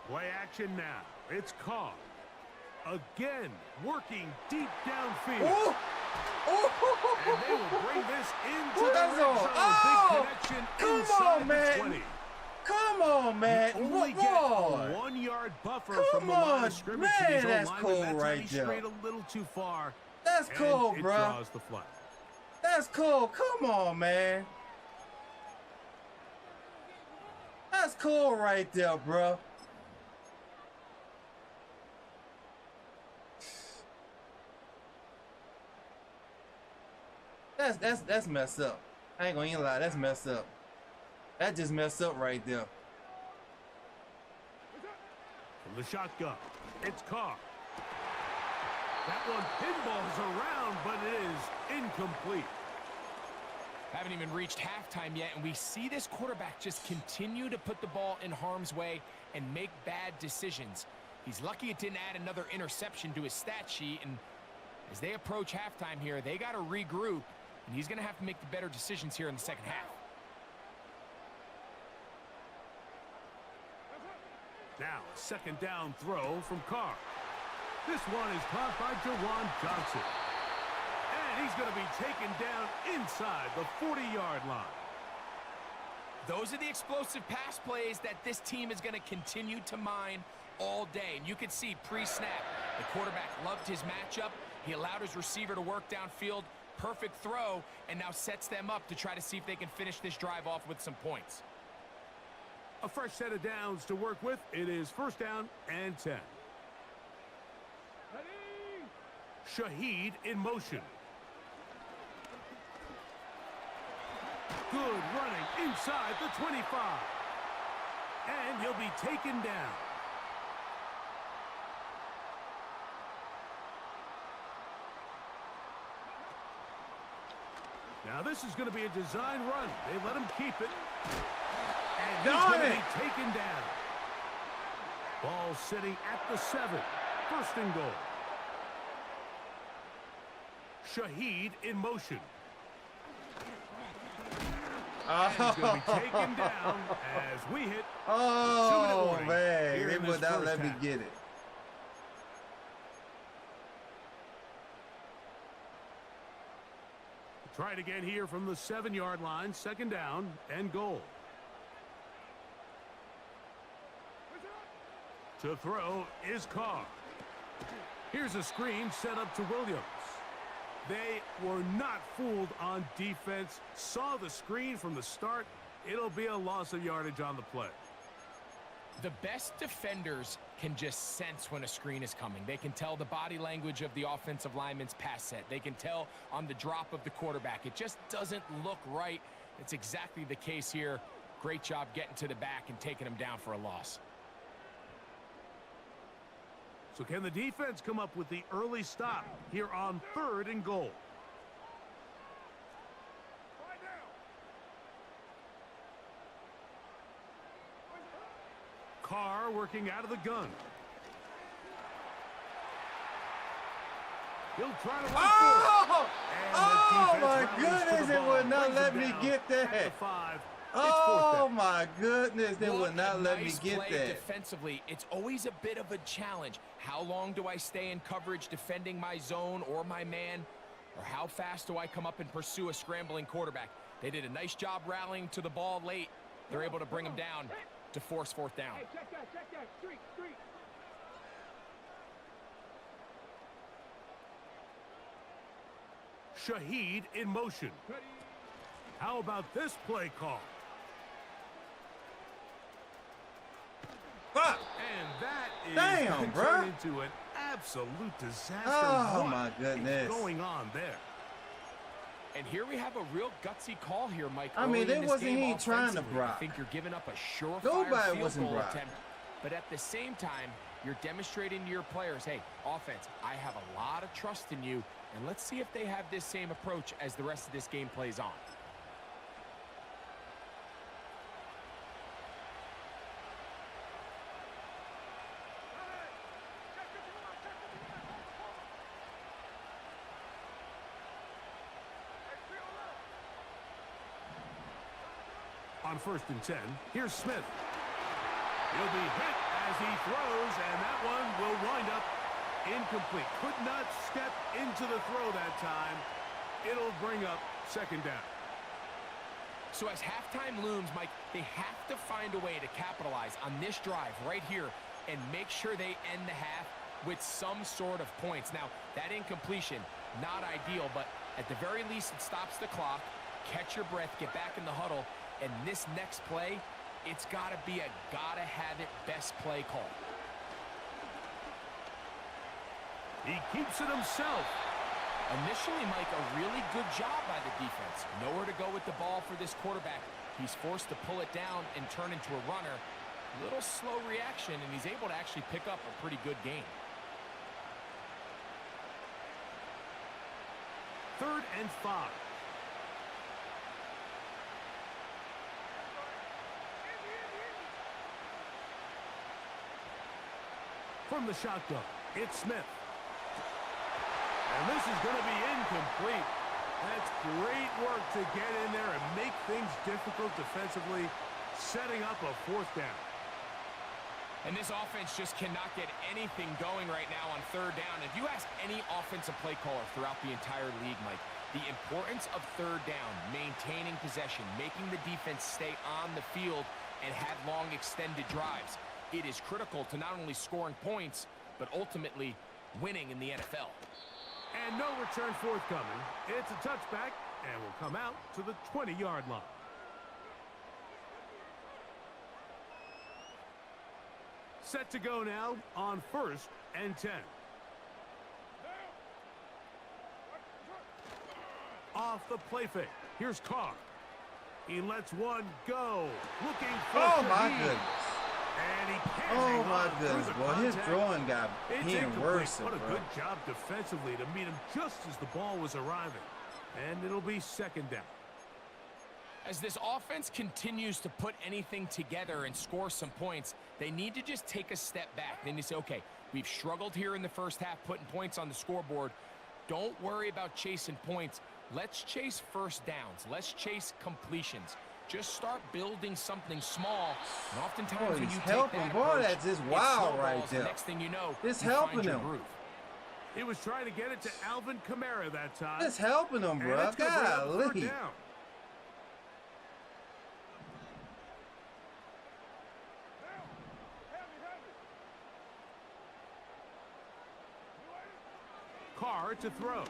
Play action now. It's Carr. Again, working deep downfield. Oh! And they will bring this into What the that's red on? zone. Oh! Big connection Come inside on, the man. 20. Come on, man. You only get a 1-yard buffer from the line of scrimmage. Man, that's cold right He's there. strayed a little too far. That's cold, it bro. draws the flag. That's cool. Come on, man. That's cool right there, bro. That's messed up. I ain't gonna even lie. That's messed up. That just messed up right there. From the shotgun, it's Carr. That one pinballs around, but it is incomplete. Haven't even reached halftime yet, and we see this quarterback just continue to put the ball in harm's way and make bad decisions. He's lucky it didn't add another interception to his stat sheet, and as they approach halftime here, they got to regroup, and he's going to have to make the better decisions here in the second half. Now, a second down throw from Carr. This one is caught by Jawan Johnson. And he's going to be taken down inside the 40-yard line. Those are the explosive pass plays that this team is going to continue to mine all day. And you can see pre-snap, the quarterback loved his matchup. He allowed his receiver to work downfield. Perfect throw, and now sets them up to try to see if they can finish this drive off with some points. A fresh set of downs to work with. It is first down and 10. Shaheed in motion. Good running inside the 25. And he'll be taken down. Now this is going to be a design run. They let him keep it. And he's going to be taken down. Ball sitting at the 7. First and goal. Shaheed in motion. And he's going to be taken down as we hit. Oh, man. They would not let me get it. Try it again here from the 7-yard line. Second down and goal. To throw is Carr. Here's a screen set up to Williams. They were not fooled on defense. Saw the screen from the start. It'll be a loss of yardage on the play. The best defenders can just sense when a screen is coming. They can tell the body language of the offensive lineman's pass set. They can tell on the drop of the quarterback. It just doesn't look right. It's exactly the case here. Great job getting to the back and taking him down for a loss. So can the defense come up with the early stop here on 3rd and goal? Carr working out of the gun. He'll try to run Oh! Oh my goodness, it would not let me get that. Oh my goodness, they would not let me get that. Defensively, it's always a bit of a challenge. How long do I stay in coverage defending my zone or my man? Or how fast do I come up and pursue a scrambling quarterback? They did a nice job rallying to the ball late. They're able to bring him down to force 4th down. Hey, check that. Street. Shaheed in motion. How about this play call? Fuck! And that is Damn, bro. turned into an absolute disaster. Oh, What my goodness. is going on there? And here we have a real gutsy call here, Mike. I mean, early in they this wasn't game even trying to offensively. I block. think you're giving up a surefire Nobody field wasn't goal blocking. attempt. But at the same time, you're demonstrating to your players, hey, offense, I have a lot of trust in you, and let's see if they have this same approach as the rest of this game plays on. On 1st and 10, here's Smith. He'll be hit as he throws, and that one will wind up incomplete. Could not step into the throw that time. It'll bring up 2nd down. So as halftime looms, Mike, they have to find a way to capitalize on this drive right here and make sure they end the half with some sort of points. Now, that incompletion, not ideal, but at the very least, it stops the clock. Catch your breath, get back in the huddle, and this next play, it's got to be a gotta-have-it best play call. He keeps it himself. Initially, Mike, a really good job by the defense. Nowhere to go with the ball for this quarterback. He's forced to pull it down and turn into a runner. Little slow reaction, and he's able to actually pick up a pretty good gain. 3rd and 5. From the shotgun, it's Smith. And this is going to be incomplete. That's great work to get in there and make things difficult defensively, setting up a 4th down. And this offense just cannot get anything going right now on 3rd down. If you ask any offensive play caller throughout the entire league, Mike, the importance of 3rd down, maintaining possession, making the defense stay on the field and have long extended drives, it is critical to not only scoring points, but ultimately winning in the NFL. And no return forthcoming. It's a touchback and will come out to the 20-yard line. Set to go now on 1st and 10. Off the play fake. Here's Carr. He lets one go. Looking for Oh, my Shaheed. goodness. And he can't Oh, hang my on through goodness. the Well, his contact. throwing got It's even incomplete. worse, What a bro. good job defensively to meet him just as the ball was arriving. And it'll be 2nd down. As this offense continues to put anything together and score some points, they need to just take a step back. They need to say, okay, we've struggled here in the first half putting points on the scoreboard. Don't worry about chasing points. Let's chase first downs. Let's chase completions. Just start building something small. And oftentimes Oh, when he's you helping. take that Boy, approach, that's just it wild right snowballs. there. The next thing you know, It's you helping find your him. groove. He was trying to get it to Alvin Kamara that time. It's helping him, And bro. that's gonna bring up 3rd Golly. down. Carr to throw.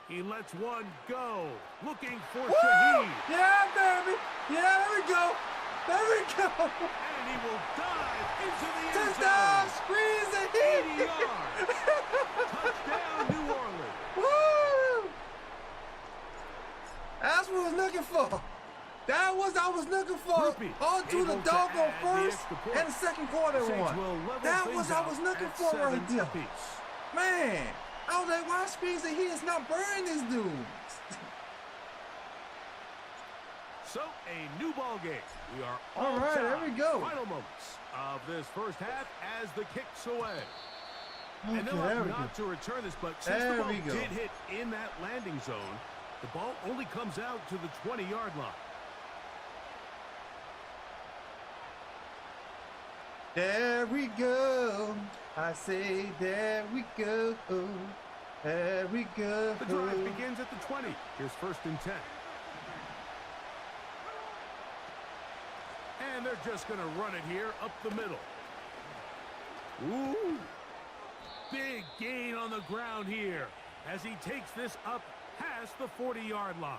He lets one go. Looking for Woo! Shaheed. Yeah, baby. Yeah, there we go. There we go. And he will dive into the end Touchdown. zone. Squeeze it. 80 yards. Touchdown, New Orleans. Woo! That's what I was looking for. That was I was looking for. Groupie On to the able to doggone add the first extra point. and the second quarter Saints one. will level That things was I out was looking at for 7 right there. apiece. Man, I was like, why Squeeze it here? It's not burning this dude. So, a new ball game. We are All right, there we tied. go. Final moments of this first half as the kick's away. Okay, And they'll there have we go. not to return this, but since There the ball we go. did hit in that landing zone, the ball only comes out to the 20-yard line. There we go. I say there we go. There we go. The drive begins at the 20. Here's 1st and 10. And they're just going to run it here up the middle. Ooh. Big gain on the ground here as he takes this up past the 40-yard line.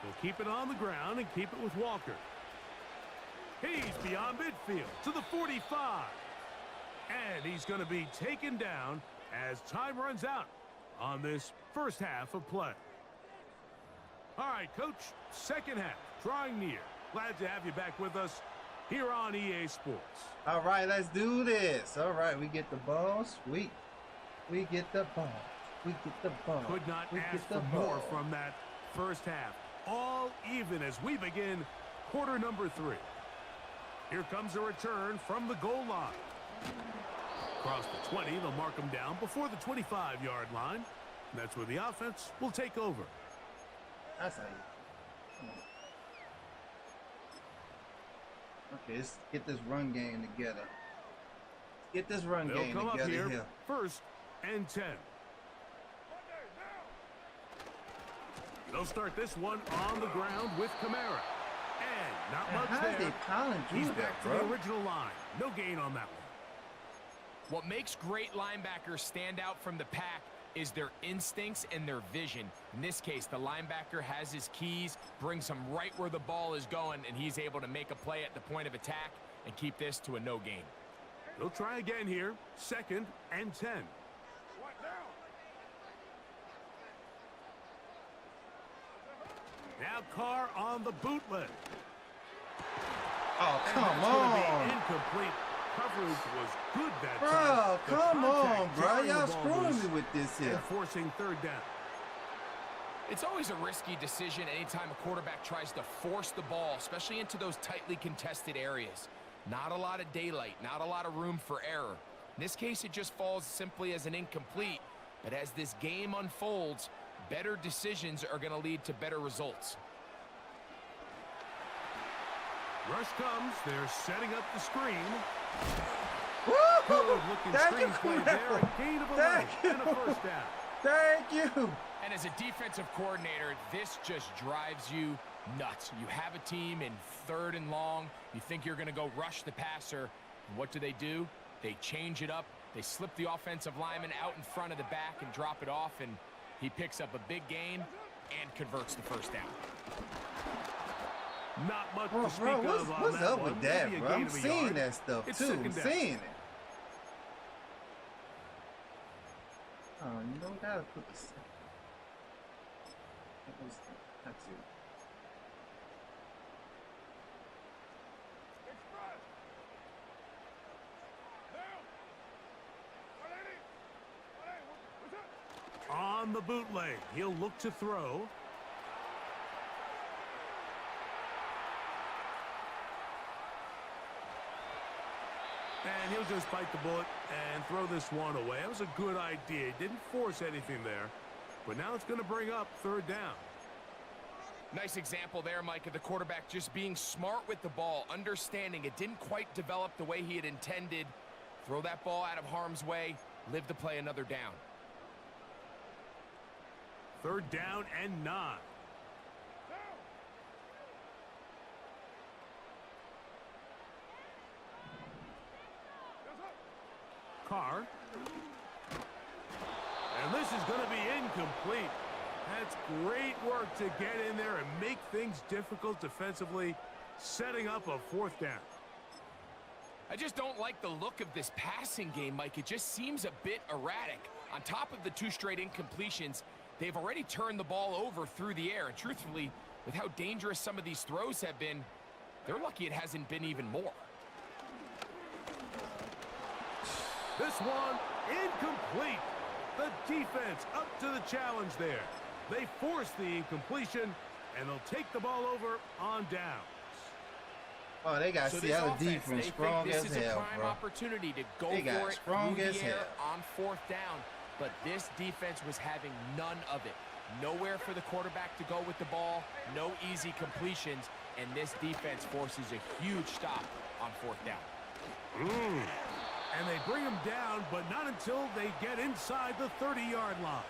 He'll keep it on the ground and keep it with Walker. He's beyond midfield to the 45. And he's going to be taken down as time runs out on this first half of play. All right, Coach, second half, drawing near. Glad to have you back with us here on EA Sports. All right, let's do this. All right, we get the ball. Sweet. We get the ball. We get the ball. Could not we ask get for the more ball. from that first half. All even as we begin quarter number 3. Here comes a return from the goal line. Across the 20, they'll mark him down before the 25-yard line. And that's where the offense will take over. That's how you. Come on. Okay, let's get this run game together. Get this run They'll game come up together here, here. 1st and 10. They'll start this one on the ground with Kamara. And not Man, much how there. did Colin do He's that, back to bro? the original line. No gain on that one. What makes great linebackers stand out from the pack is their instincts and their vision. In this case, the linebacker has his keys, brings him right where the ball is going, and he's able to make a play at the point of attack and keep this to a no gain. They'll try again here, 2nd and 10. Now Carr on the bootleg. Oh, And come that's gonna be on. incomplete. Coverage was good that Bro, time. The come on, contact bro. jarring the Y'all ball screwing loose me with this here. and forcing 3rd down. It's always a risky decision anytime a quarterback tries to force the ball, especially into those tightly contested areas. Not a lot of daylight, not a lot of room for error. In this case, it just falls simply as an incomplete. But as this game unfolds, better decisions are going to lead to better results. Rush comes. They're setting up the screen. Woo! Good-looking Thank you, screenplay there. A gain of 11 Thank and a you. 1st down. Thank you. And as a defensive coordinator, this just drives you nuts. You have a team in 3rd and long. You think you're going to go rush the passer. And what do? They change it up. They slip the offensive lineman out in front of the back and drop it off, and he picks up a big gain and converts the 1st down. Not much Bro, to speak of on what's that up one. with that, Maybe a bro? gain I'm of a seeing yard. that stuff, It's too. 2nd I'm down. seeing it. Oh, you don't gotta put this. That's it. On the bootleg, he'll look to throw. And he'll just bite the bullet and throw this one away. That was a good idea. Didn't force anything there. But now it's going to bring up 3rd down. Nice example there, Mike, of the quarterback just being smart with the ball, understanding it didn't quite develop the way he had intended. Throw that ball out of harm's way, live to play another down. 3rd down and 9. Carr. And this is going to be incomplete. That's great work to get in there and make things difficult defensively, setting up a 4th down. I just don't like the look of this passing game, Mike. It just seems a bit erratic. On top of the 2 straight incompletions, they've already turned the ball over through the air. And truthfully, with how dangerous some of these throws have been, they're lucky it hasn't been even more. This one incomplete. The defense up to the challenge there. They force the incompletion, and they'll take the ball over on downs. Oh, they got So Seattle this offense, defense they strong think as this is a hell, prime bro. opportunity to go They got for it strong through as the air hell. on 4th down. But this defense was having none of it. Nowhere for the quarterback to go with the ball, no easy completions, and this defense forces a huge stop on 4th down. And they bring him down, but not until they get inside the 30-yard line.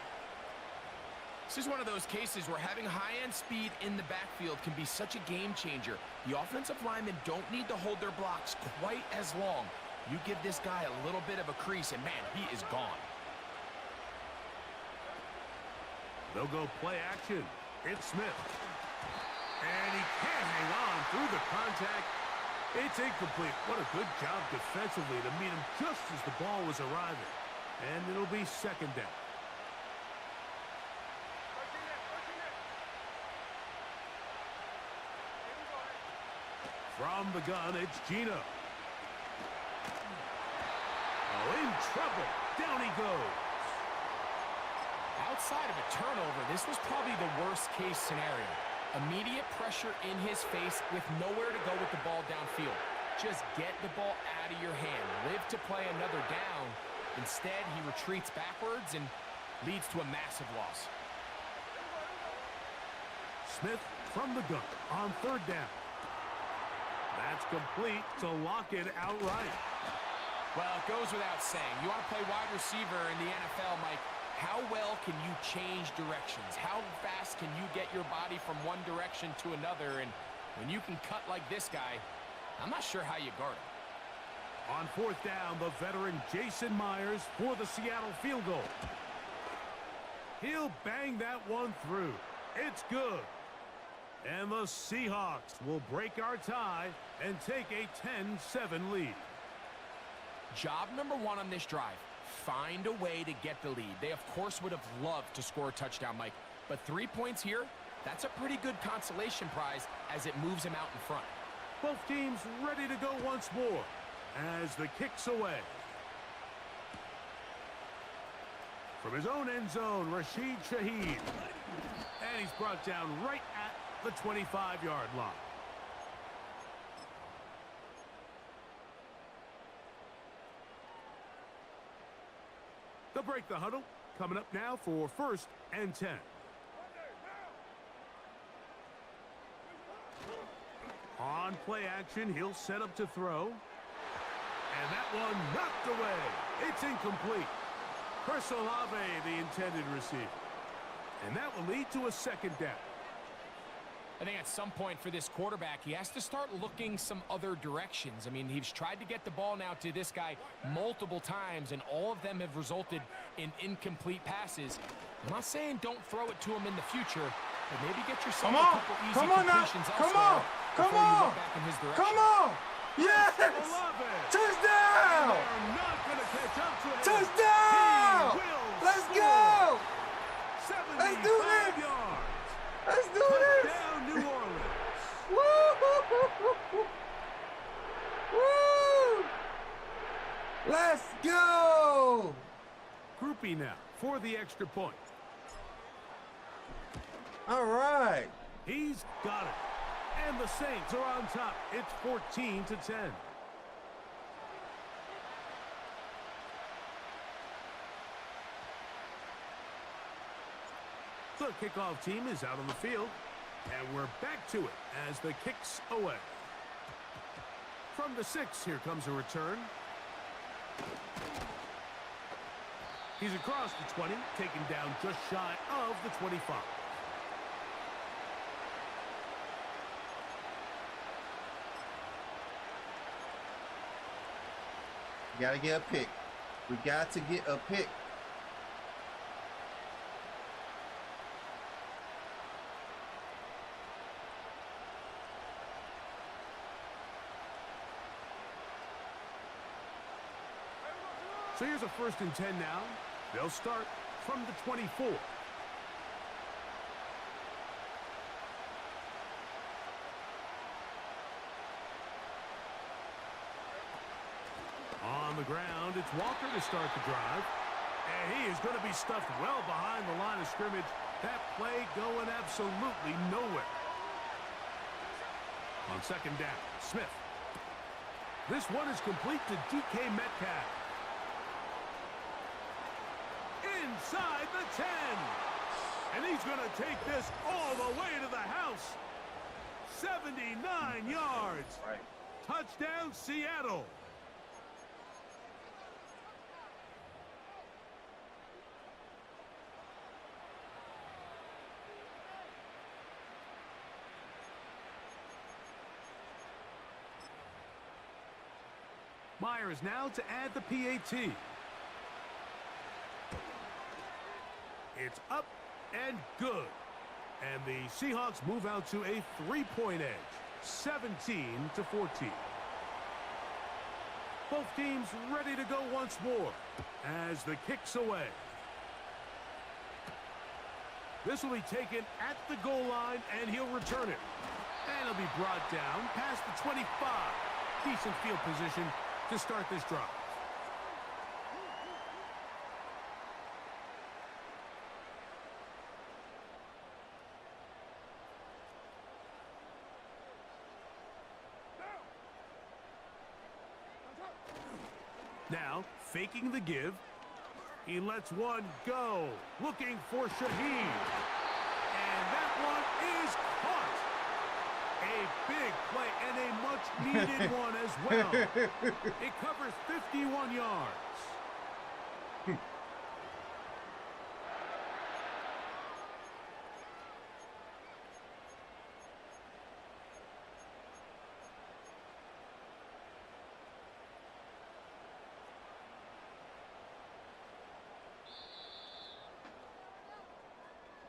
This is one of those cases where having high-end speed in the backfield can be such a game changer. The offensive linemen don't need to hold their blocks quite as long. You give this guy a little bit of a crease, and man, he is gone. They'll go play action. It's Smith. And he can't hang on through the contact. It's incomplete. What a good job defensively to meet him just as the ball was arriving. And it'll be 2nd down. From the gun, it's Gino. Oh, in trouble. Down he goes. Outside of a turnover, this was probably the worst-case scenario. Immediate pressure in his face with nowhere to go with the ball downfield. Just get the ball out of your hand. Live to play another down. Instead, he retreats backwards and leads to a massive loss. Smith from the gun on 3rd down. That's complete to lock it outright. Well, it goes without saying. You want to play wide receiver in the NFL, Mike. How well can you change directions? How fast can you get your body from one direction to another? And when you can cut like this guy, I'm not sure how you guard him. On fourth down, the veteran Jason Myers for the Seattle field goal. He'll bang that one through. It's good. And the Seahawks will break our tie and take a 10-7 lead. Job number one on this drive, find a way to get the lead. They, of course, would have loved to score a touchdown, Mike. But 3 points here, that's a pretty good consolation prize as it moves them out in front. Both teams ready to go once more as the kick's away. From his own end zone, Rashid Shaheed. And he's brought down right at the 25-yard line. They'll break the huddle. Coming up now for 1st and 10. On play action, he'll set up to throw. And that one knocked away. It's incomplete. Chris Olave, the intended receiver. And that will lead to a 2nd down. I think at some point for this quarterback, he has to start looking some other directions. I mean, he's tried to get the ball now to this guy multiple times, and all of them have resulted in incomplete passes. I'm not saying don't throw it to him in the future, but maybe get yourself a couple easy completions elsewhere before you look back in his direction. Come on! Yes! Olave. Touchdown! They're not going to catch up to him. Touchdown! He will Let's score. go! 75 Let's do this! yards. Let's do this! Touchdown, New Orleans. Woo! Woo! Let's go! Groupie now for the extra point. All right. He's got it. And the Saints are on top. It's 14-10. The kickoff team is out on the field. And we're back to it as the kick's away. From the 6, here comes a return. He's across the 20, taken down just shy of the 25. We gotta get a pick. We got to get a pick. So here's a 1st and 10 now. They'll start from the 24. On the ground, it's Walker to start the drive. And he is going to be stuffed well behind the line of scrimmage. That play going absolutely nowhere. On 2nd down, Smith. This one is complete to DK Metcalf. Inside the 10. And he's going to take this all the way to the house. 79 yards. Right. Touchdown, Seattle. Myers now to add the PAT. It's up and good. And the Seahawks move out to a 3-point edge, 17-14. Both teams ready to go once more as the kick's away. This will be taken at the goal line, and he'll return it. And it'll be brought down past the 25. Decent field position to start this drive. Now, faking the give. He lets one go. Looking for Shaheed. And that one is caught. A big play and a much-needed one as well. It covers 51 yards.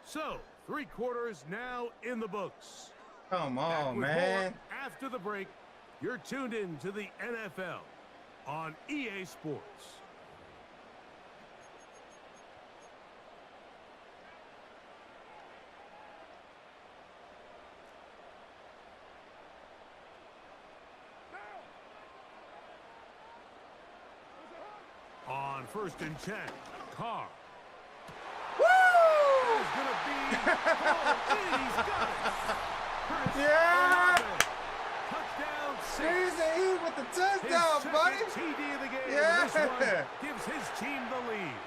So, 3 quarters now in the books. Come Back on, with man. more after the break, you're tuned in to the NFL on EA Sports. On 1st and 10, Carr. Is going to be he's got it. Chris Yeah. Olave. Touchdown 6. Easy with the His touchdown, second buddy. TD of the game. Yeah. This one gives his team the lead.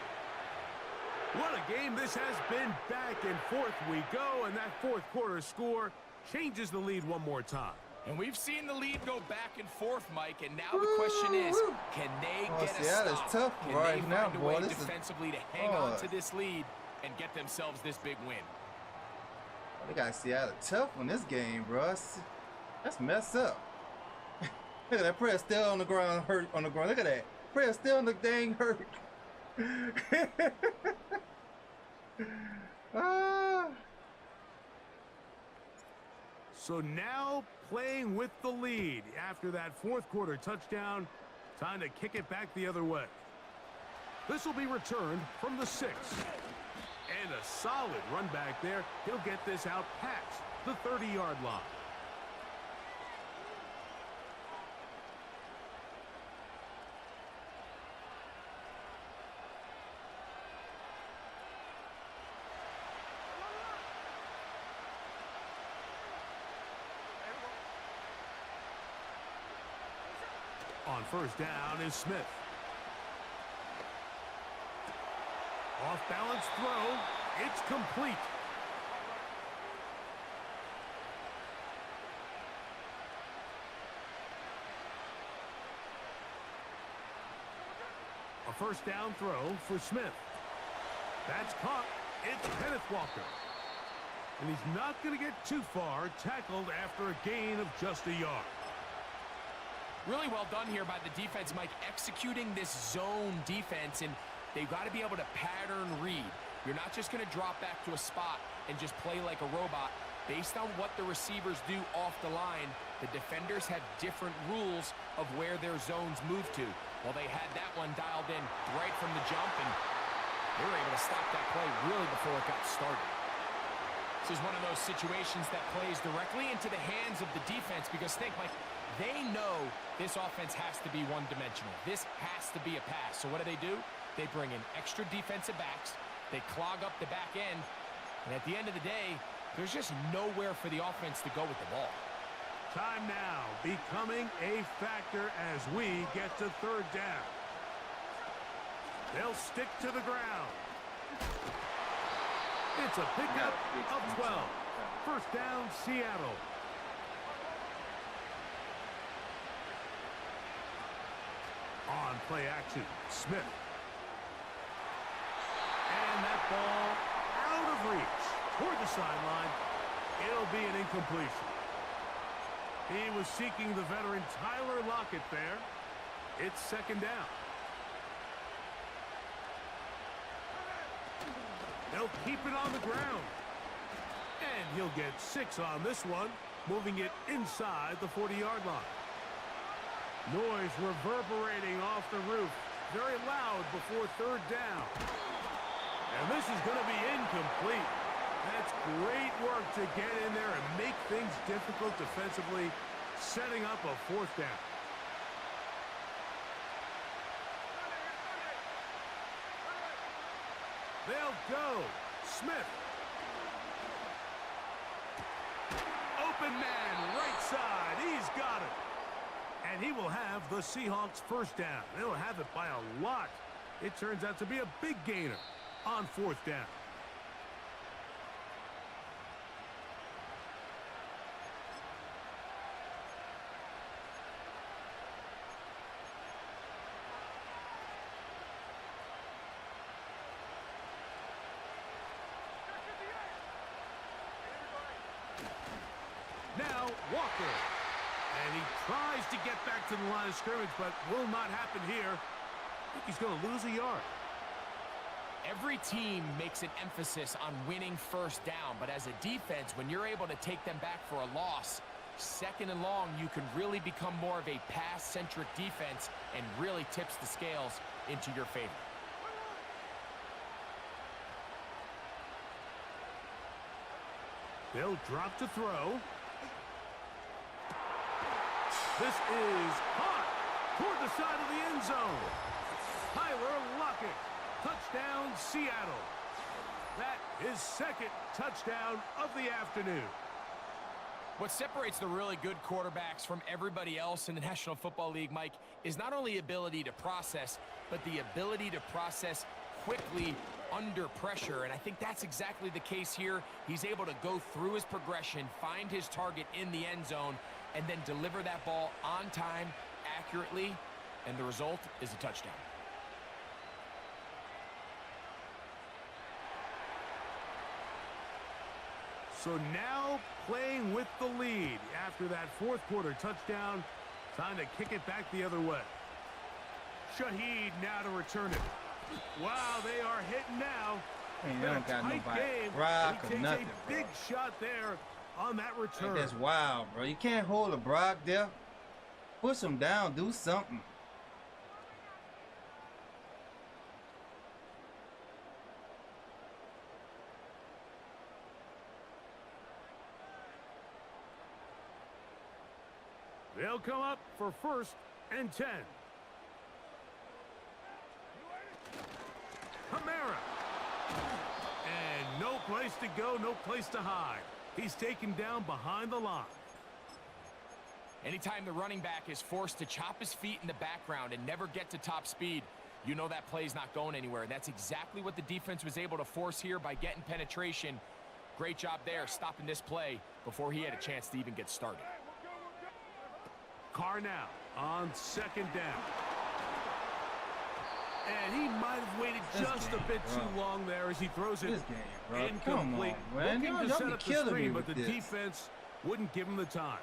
What a game this has been. Back and forth we go, and that 4th quarter score changes the lead one more time. And we've seen the lead go back and forth, Mike, and now the question is, can they get a Seattle's stop? tough Can right they now, find a boy. way This is defensively to hang on to this lead and get themselves this big win? They got Seattle tough on this game, bro. That's messed up. Look at that prayer still on the ground, hurt on the ground. Look at that prayer still on the dang hurt. Ah. So now playing with the lead after that 4th quarter touchdown, time to kick it back the other way. This will be returned from the 6. And a solid run back there. He'll get this out past the 30-yard line. On 1st down is Smith. Off balance throw. It's complete. A 1st down throw for Smith. That's caught. It's Kenneth Walker. And he's not going to get too far, tackled after a gain of just a yard. Really well done here by the defense, Mike, executing this zone defense, and they've got to be able to pattern read. You're not just going to drop back to a spot and just play like a robot. Based on what the receivers do off the line, the defenders have different rules of where their zones move to. Well, they had that one dialed in right from the jump, and they were able to stop that play really before it got started. This is one of those situations that plays directly into the hands of the defense, because think, Mike, they know this offense has to be one-dimensional. This has to be a pass. So what do? They bring in extra defensive backs. They clog up the back end. And at the end of the day, there's just nowhere for the offense to go with the ball. Time now becoming a factor as we get to 3rd down. They'll stick to the ground. It's a pickup of 12. 1st down, Seattle. On play action, Smith. And that ball out of reach toward the sideline. It'll be an incompletion. He was seeking the veteran Tyler Lockett there. It's 2nd down. They'll keep it on the ground. And he'll get 6 on this one, moving it inside the 40-yard line. Noise reverberating off the roof. Very loud before 3rd down. And this is going to be incomplete. That's great work to get in there and make things difficult defensively, setting up a 4th down. They'll go. Smith. Open man, right side. He's got it. And he will have the Seahawks 1st down. They'll have it by a lot. It turns out to be a big gainer on 4th down. Now Walker. And he tries to get back to the line of scrimmage, but will not happen here. I think he's going to lose a yard. Every team makes an emphasis on winning first down, but as a defense, when you're able to take them back for a loss, second and long, you can really become more of a pass-centric defense and really tips the scales into your favor. They'll drop to throw. This is hot toward the side of the end zone. Tyler Lockett, touchdown Seattle. That is second touchdown of the afternoon. What separates the really good quarterbacks from everybody else in the National Football League, Mike, is not only ability to process, but the ability to process quickly under pressure. And I think that's exactly the case here. He's able to go through his progression, find his target in the end zone, and then deliver that ball on time, accurately, and the result is a touchdown. So now playing with the lead after that fourth quarter touchdown. Time to kick it back the other way. Shaheed now to return it. Wow, they are hitting now. Man, they don't got Tight nobody game. Brock He or takes nothing, a big bro. shot there on that return. Like, that's wild, bro. You can't hold a Brock there. Push him down. Do something. They'll come up for 1st and 10. Kamara. And no place to go, no place to hide. He's taken down behind the line. Anytime the running back is forced to chop his feet in the background and never get to top speed, you know that play's not going anywhere. And that's exactly what the defense was able to force here by getting penetration. Great job there, stopping this play before he had a chance to even get started. Carr now on 2nd down. And he might have waited just a bit too long there as he throws it This game, bro. Come incomplete. on, man. Looking to Y'all set be up the killing me screen, with but the this. defense wouldn't give him the time.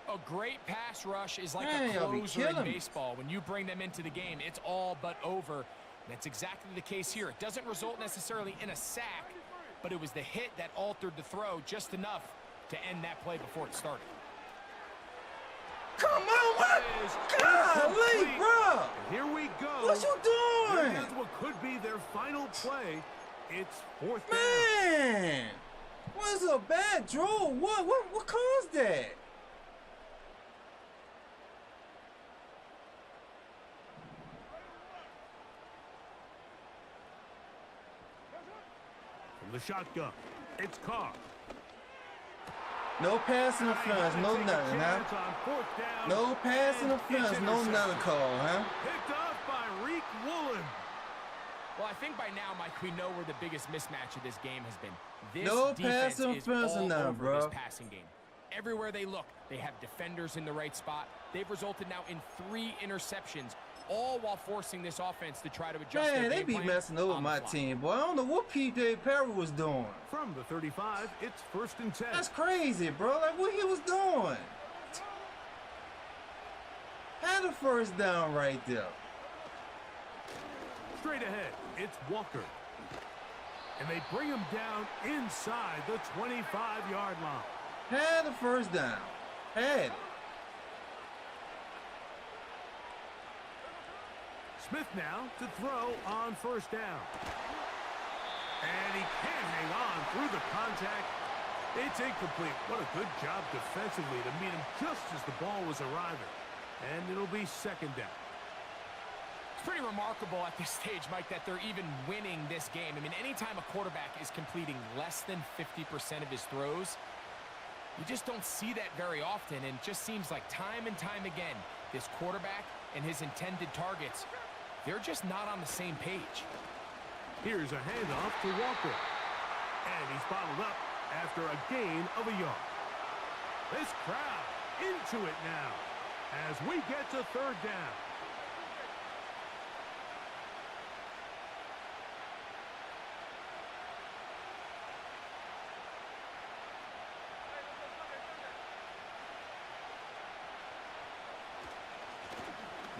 A great pass rush is like Man, a y'all be closer in killing me. baseball. When you bring them into the game, it's all but over. That's exactly the case here. It doesn't result necessarily in a sack, but it was the hit that altered the throw just enough to end that play before it started. Come on, what? Is Golly, incomplete. bro. And here we go. What you doing? Here's what could be their final play. It's 4th down. Man. What's a bad draw? What caused that? From the shotgun, it's Carr. No pass interference, no nothing, huh? No pass interference, no nothing call, huh? Picked off by Reek Woolen. Well, I think by now, Mike, we know where the biggest mismatch of this game has been. This No defense pass is interference or all nothing, over bro. this passing game. Everywhere they look, they have defenders in the right spot. They've resulted now in 3 interceptions, all while forcing this offense to try to adjust Man, their they game be plan messing over on the my fly. team, boy. I don't know what P.J. Perry was doing. From the 35, it's 1st and 10. That's crazy, bro. Like, what he was doing? Had a first down right there. Straight ahead, it's Walker. And they bring him down inside the 25-yard line. Had a first down. Had it. Smith now to throw on 1st down. And he can't hang on through the contact. It's incomplete. What a good job defensively to meet him just as the ball was arriving. And it'll be 2nd down. It's pretty remarkable at this stage, Mike, that they're even winning this game. I mean, anytime a quarterback is completing less than 50% of his throws, you just don't see that very often. And it just seems like time and time again, this quarterback and his intended targets, they're just not on the same page. Here's a handoff to Walker. And he's bottled up after a gain of a yard. This crowd into it now as we get to 3rd down.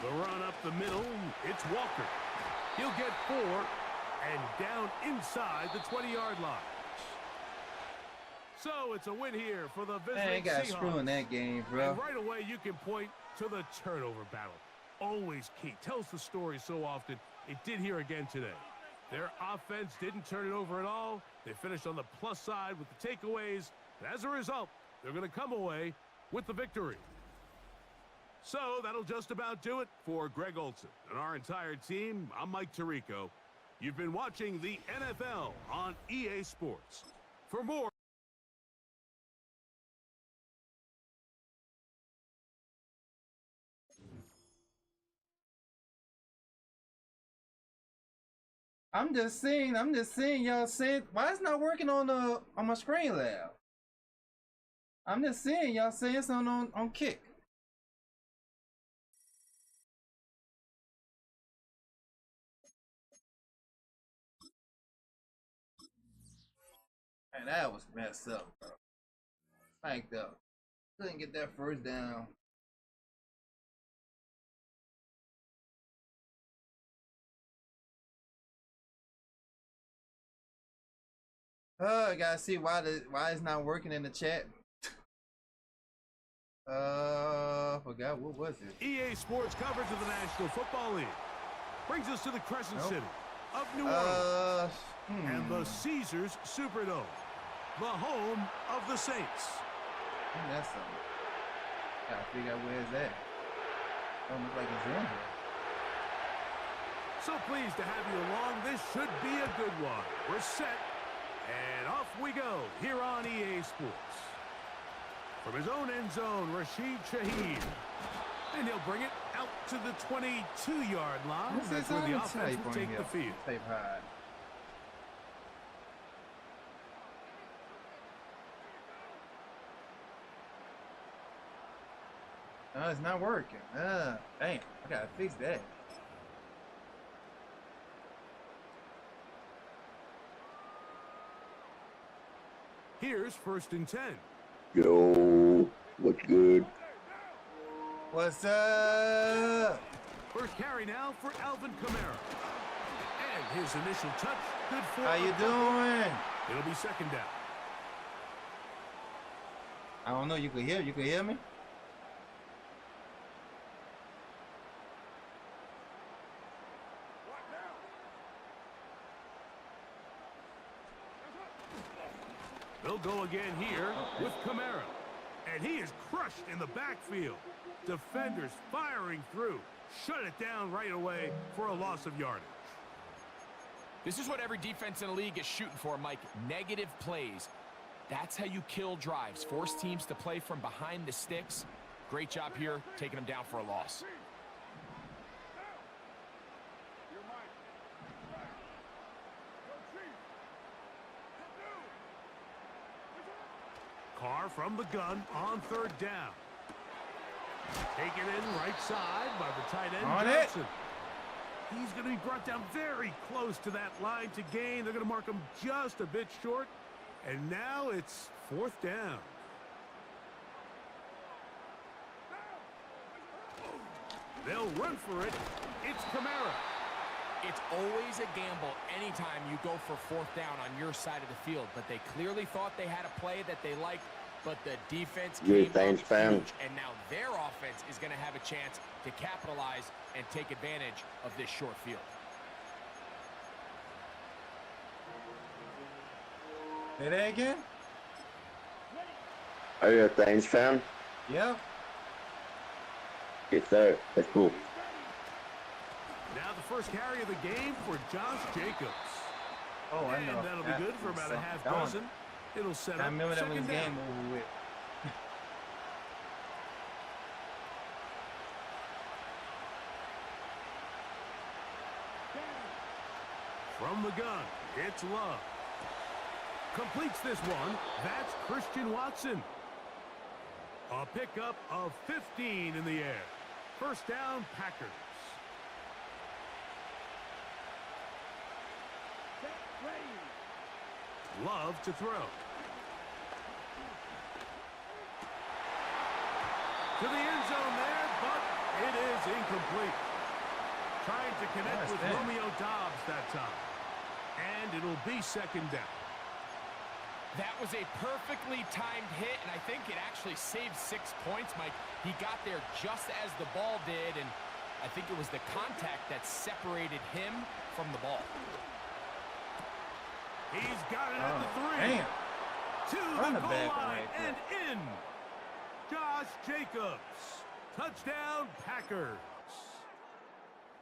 The run up the middle, it's Walker. He'll get 4 and down inside the 20-yard line. So it's a win here for the visiting got Seahawks. screwed in that game, bro. And right away you can point to the turnover battle. Always key. Tells the story so often. It did here again today. Their offense didn't turn it over at all. They finished on the plus side with the takeaways. And as a result, they're going to come away with the victory. So that'll just about do it for Greg Olson and our entire team. I'm Mike Tirico. You've been watching the NFL on EA Sports. For more. I'm just seeing y'all saying why it's not working on my screen lab. I'm just seeing y'all saying something on Kick. Man, that was messed up, bro. Like that. Couldn't get that first down. I gotta see why it's not working in the chat. Forgot what was it? EA Sports coverage of the National Football League brings us to the Crescent City of New Orleans and the Caesars Superdome, the home of the Saints. That's something. Gotta figure out where it's at. Don't look like it's in here. So pleased to have you along. This should be a good one. We're set, and off we go here on EA Sports. From his own end zone, Rashid Shaheed. And he'll bring it out to the 22-yard line. That's where the offense will take the field. Tape high. No, it's not working. Damn, I gotta fix that. Here's 1st and 10. Yo, what's good? What's up? First carry now for Alvin Kamara. And his initial touch, good for How you doing? It'll be 2nd down. I don't know. You can hear me? They'll go again here with Kamara. And he is crushed in the backfield. Defenders firing through. Shut it down right away for a loss of yardage. This is what every defense in the league is shooting for, Mike. Negative plays. That's how you kill drives. Force teams to play from behind the sticks. Great job here, taking them down for a loss. Carr from the gun on 3rd down. Taken in right side by the tight end, On Johnson. He's going to be brought down very close to that line to gain. They're going to mark him just a bit short. And now it's 4th down. They'll run for it. It's Kamara. It's always a gamble anytime you go for 4th down on your side of the field, but they clearly thought they had a play that they liked, but the defense came up huge, and now their offense is going to have a chance to capitalize and take advantage of this short field. Say that again? Are you a Titans fan? Yeah. Yes, sir. That's cool. Now the first carry of the game for Josh Jacobs. Oh, I know. And that'll be good for about a half dozen. It'll set up I remember that when the 2nd game down. over with. From the gun, it's Love. Completes this one. That's Christian Watson. A pickup of 15 in the air. 1st down, Packers. Love to throw. To the end zone there, but it is is incomplete. Trying to connect with Romeo Dobbs that time. And it'll be second down. That was a perfectly timed hit, and I think it actually saved 6 points, Mike. He got there just as the ball did, and I think it was the contact that separated him from the ball. He's got it at the 3. Damn. To the goal line and in. Josh Jacobs. Touchdown, Packers.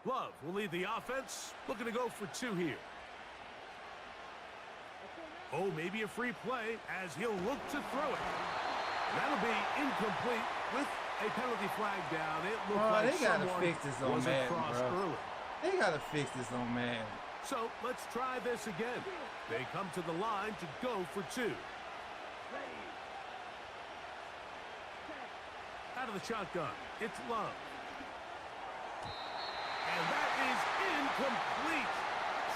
Love will lead the offense. Looking to go for 2 here. Oh, maybe a free play as he'll look to throw it. That'll be incomplete with a penalty flag down. It looked like they gotta someone fix this on was Madden, across bro. early. They gotta fix this on Madden. So let's try this again. They come to the line to go for 2. Out of the shotgun, it's Love. And that is incomplete.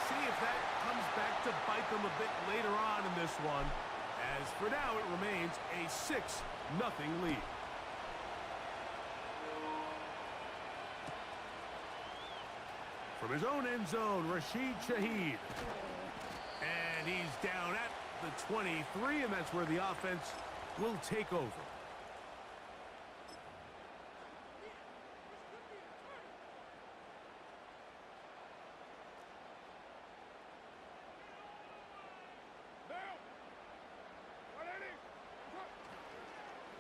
See if that comes back to bite them a bit later on in this one. As for now, it remains a 6-0 lead. From his own end zone, Rashid Shaheed. And he's down at the 23, and that's where the offense will take over.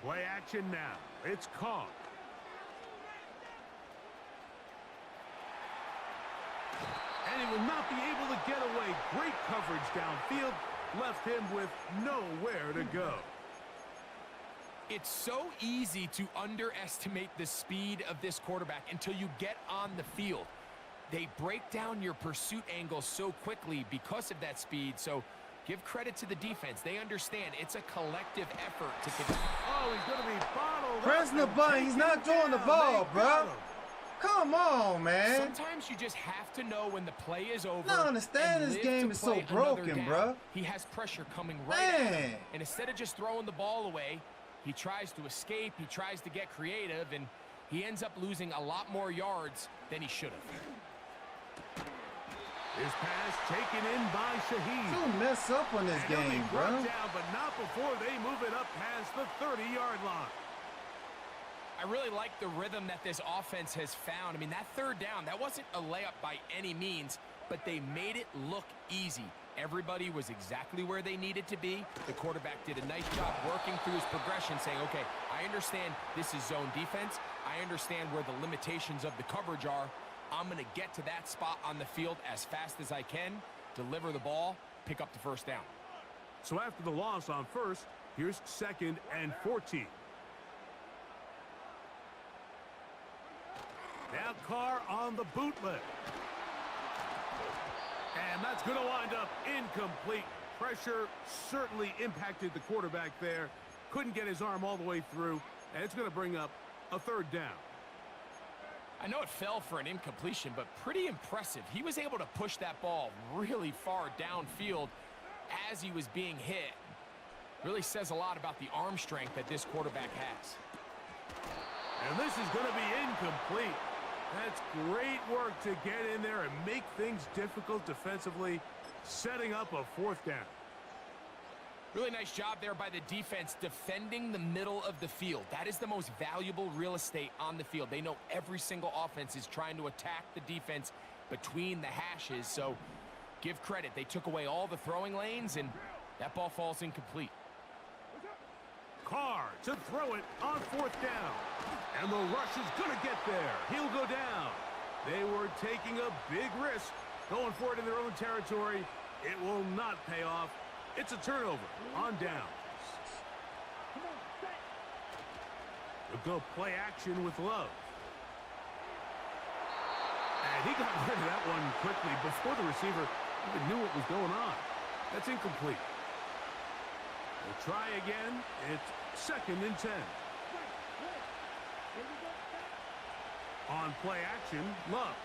Play action now. It's Kong. And he will not be able to get away. Great coverage downfield. Left him with nowhere to go. It's so easy to underestimate the speed of this quarterback until you get on the field. They break down your pursuit angle so quickly because of that speed. So give credit to the defense. They understand it's a collective effort to get. Oh, he's going to be bottled up. Pressing the button. He's not throwing the ball, bro. Come on, man. Sometimes you just have to know when the play is over. I understand this game is so broken, bro. He has pressure coming right at him. And instead of just throwing the ball away, he tries to escape, he tries to get creative, and he ends up losing a lot more yards than he should have. His pass taken in by Shaheed. You mess up on this game, bro. Down, but not before they move it up past the 30-yard line. I really like the rhythm that this offense has found. I mean, that third down, that wasn't a layup by any means, but they made it look easy. Everybody was exactly where they needed to be. The quarterback did a nice job working through his progression, saying, okay, I understand this is zone defense. I understand where the limitations of the coverage are. I'm going to get to that spot on the field as fast as I can, deliver the ball, pick up the first down. So after the loss on first, here's 2nd and 14. Now Carr on the bootleg. And that's going to wind up incomplete. Pressure certainly impacted the quarterback there. Couldn't get his arm all the way through. And it's going to bring up a 3rd down. I know it fell for an incompletion, but pretty impressive. He was able to push that ball really far downfield as he was being hit. Really says a lot about the arm strength that this quarterback has. And this is going to be incomplete. That's great work to get in there and make things difficult defensively, setting up a 4th down. Really nice job there by the defense defending the middle of the field. That is the most valuable real estate on the field. They know every single offense is trying to attack the defense between the hashes, so give credit. They took away all the throwing lanes, and that ball falls incomplete. Carr to throw it on 4th down. And the rush is going to get there. He'll go down. They were taking a big risk, going for it in their own territory. It will not pay off. It's a turnover on down. They'll go play action with Love. And he got rid of that one quickly before the receiver even knew what was going on. That's incomplete. We'll try again. It's 2nd and 10. On play action, Love.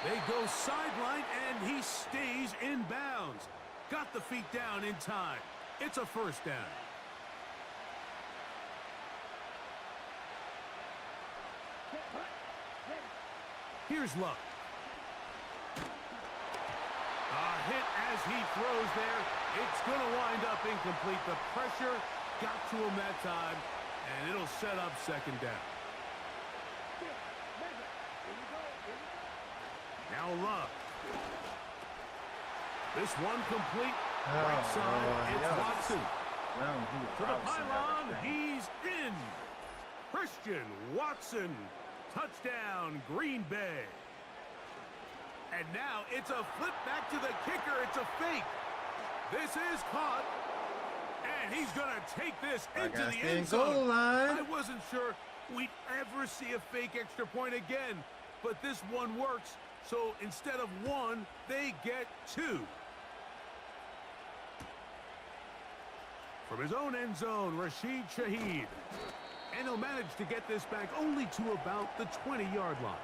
They go sideline, and he stays in bounds. Got the feet down in time. It's a 1st down. Here's Love. A hit as he throws there. It's going to wind up incomplete. The pressure got to him that time, and it'll set up second down. Now Love. This one complete. Right side, it's Watson. To the pylon, he's in. Christian Watson. Touchdown, Green Bay. And now it's a flip back to the kicker. It's a fake. This is caught. And he's going to take this into the end zone. I wasn't sure we'd ever see a fake extra point again. But this one works. So instead of one, they get two. From his own end zone, Rashid Shaheed. And he'll manage to get this back only to about the 20-yard line.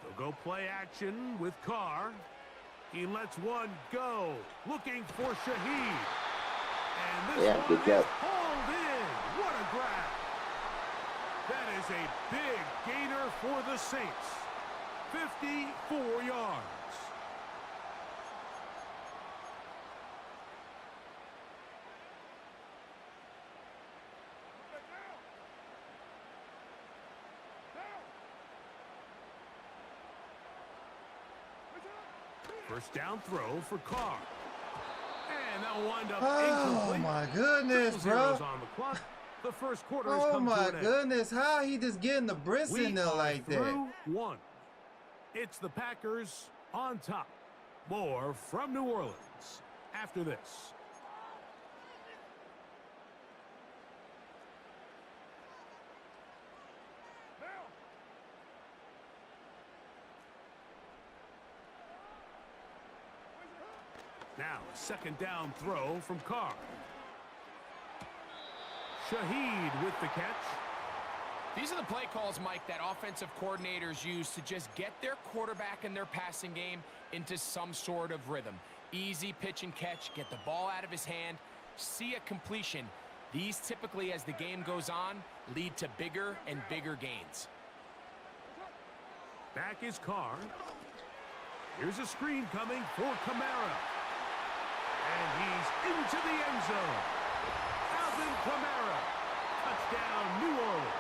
They'll go play action with Carr. He lets one go, looking for Shaheed. And this one is hauled in. What a grab. That is a big gainer for the Saints. 54 yards. First down throw for Carr. And that'll wind up incomplete. Oh my goodness, bro. On the clock. The first quarter has come to an end. Oh my goodness, how he just getting the bricks in there like that? One. It's the Packers on top. More from New Orleans after this. Now, a second down throw from Carr. Shaheed with the catch. These are the play calls, Mike, that offensive coordinators use to just get their quarterback and their passing game into some sort of rhythm. Easy pitch and catch, get the ball out of his hand, see a completion. These typically, as the game goes on, lead to bigger and bigger gains. Back is Carr. Here's a screen coming for Kamara. And he's into the end zone. Alvin Kamara. Touchdown, New Orleans.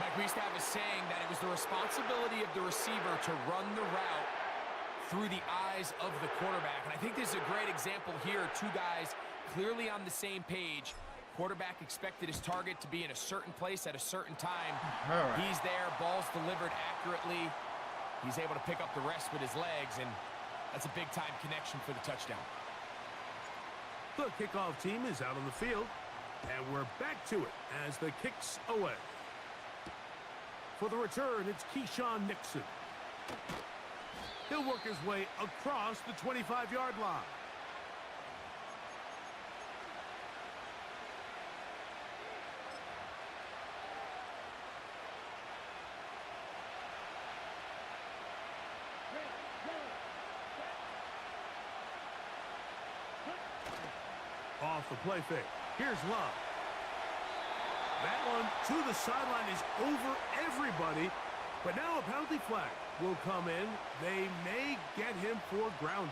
Mike, we used to have a saying that it was the responsibility of the receiver to run the route through the eyes of the quarterback. And I think this is a great example here. Two guys clearly on the same page. Quarterback expected his target to be in a certain place at a certain time. He's there, ball's delivered accurately. He's able to pick up the rest with his legs, and that's a big-time connection for the touchdown. The kickoff team is out on the field, and we're back to it as the kick's away. For the return, it's Keyshawn Nixon. He'll work his way across the 25-yard line. Off the play fake. Here's Love. That one to the sideline is over everybody. But now a penalty flag will come in. They may get him for grounding.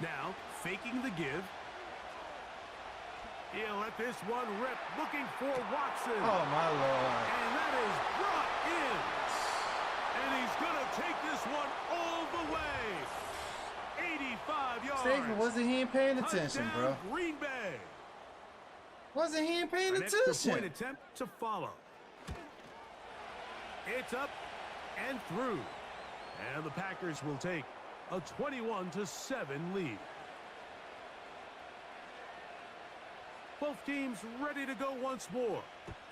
Now, faking the give. He'll let this one rip, looking for Watson. Oh, my Lord. And that is brought in. And he's going to take this one all the way. 85 yards. Safety, wasn't he paying attention, bro? Green Bay. Wasn't he paying attention? Extra point attempt to follow. It's up and through. And the Packers will take a 21-7 lead. Both teams ready to go once more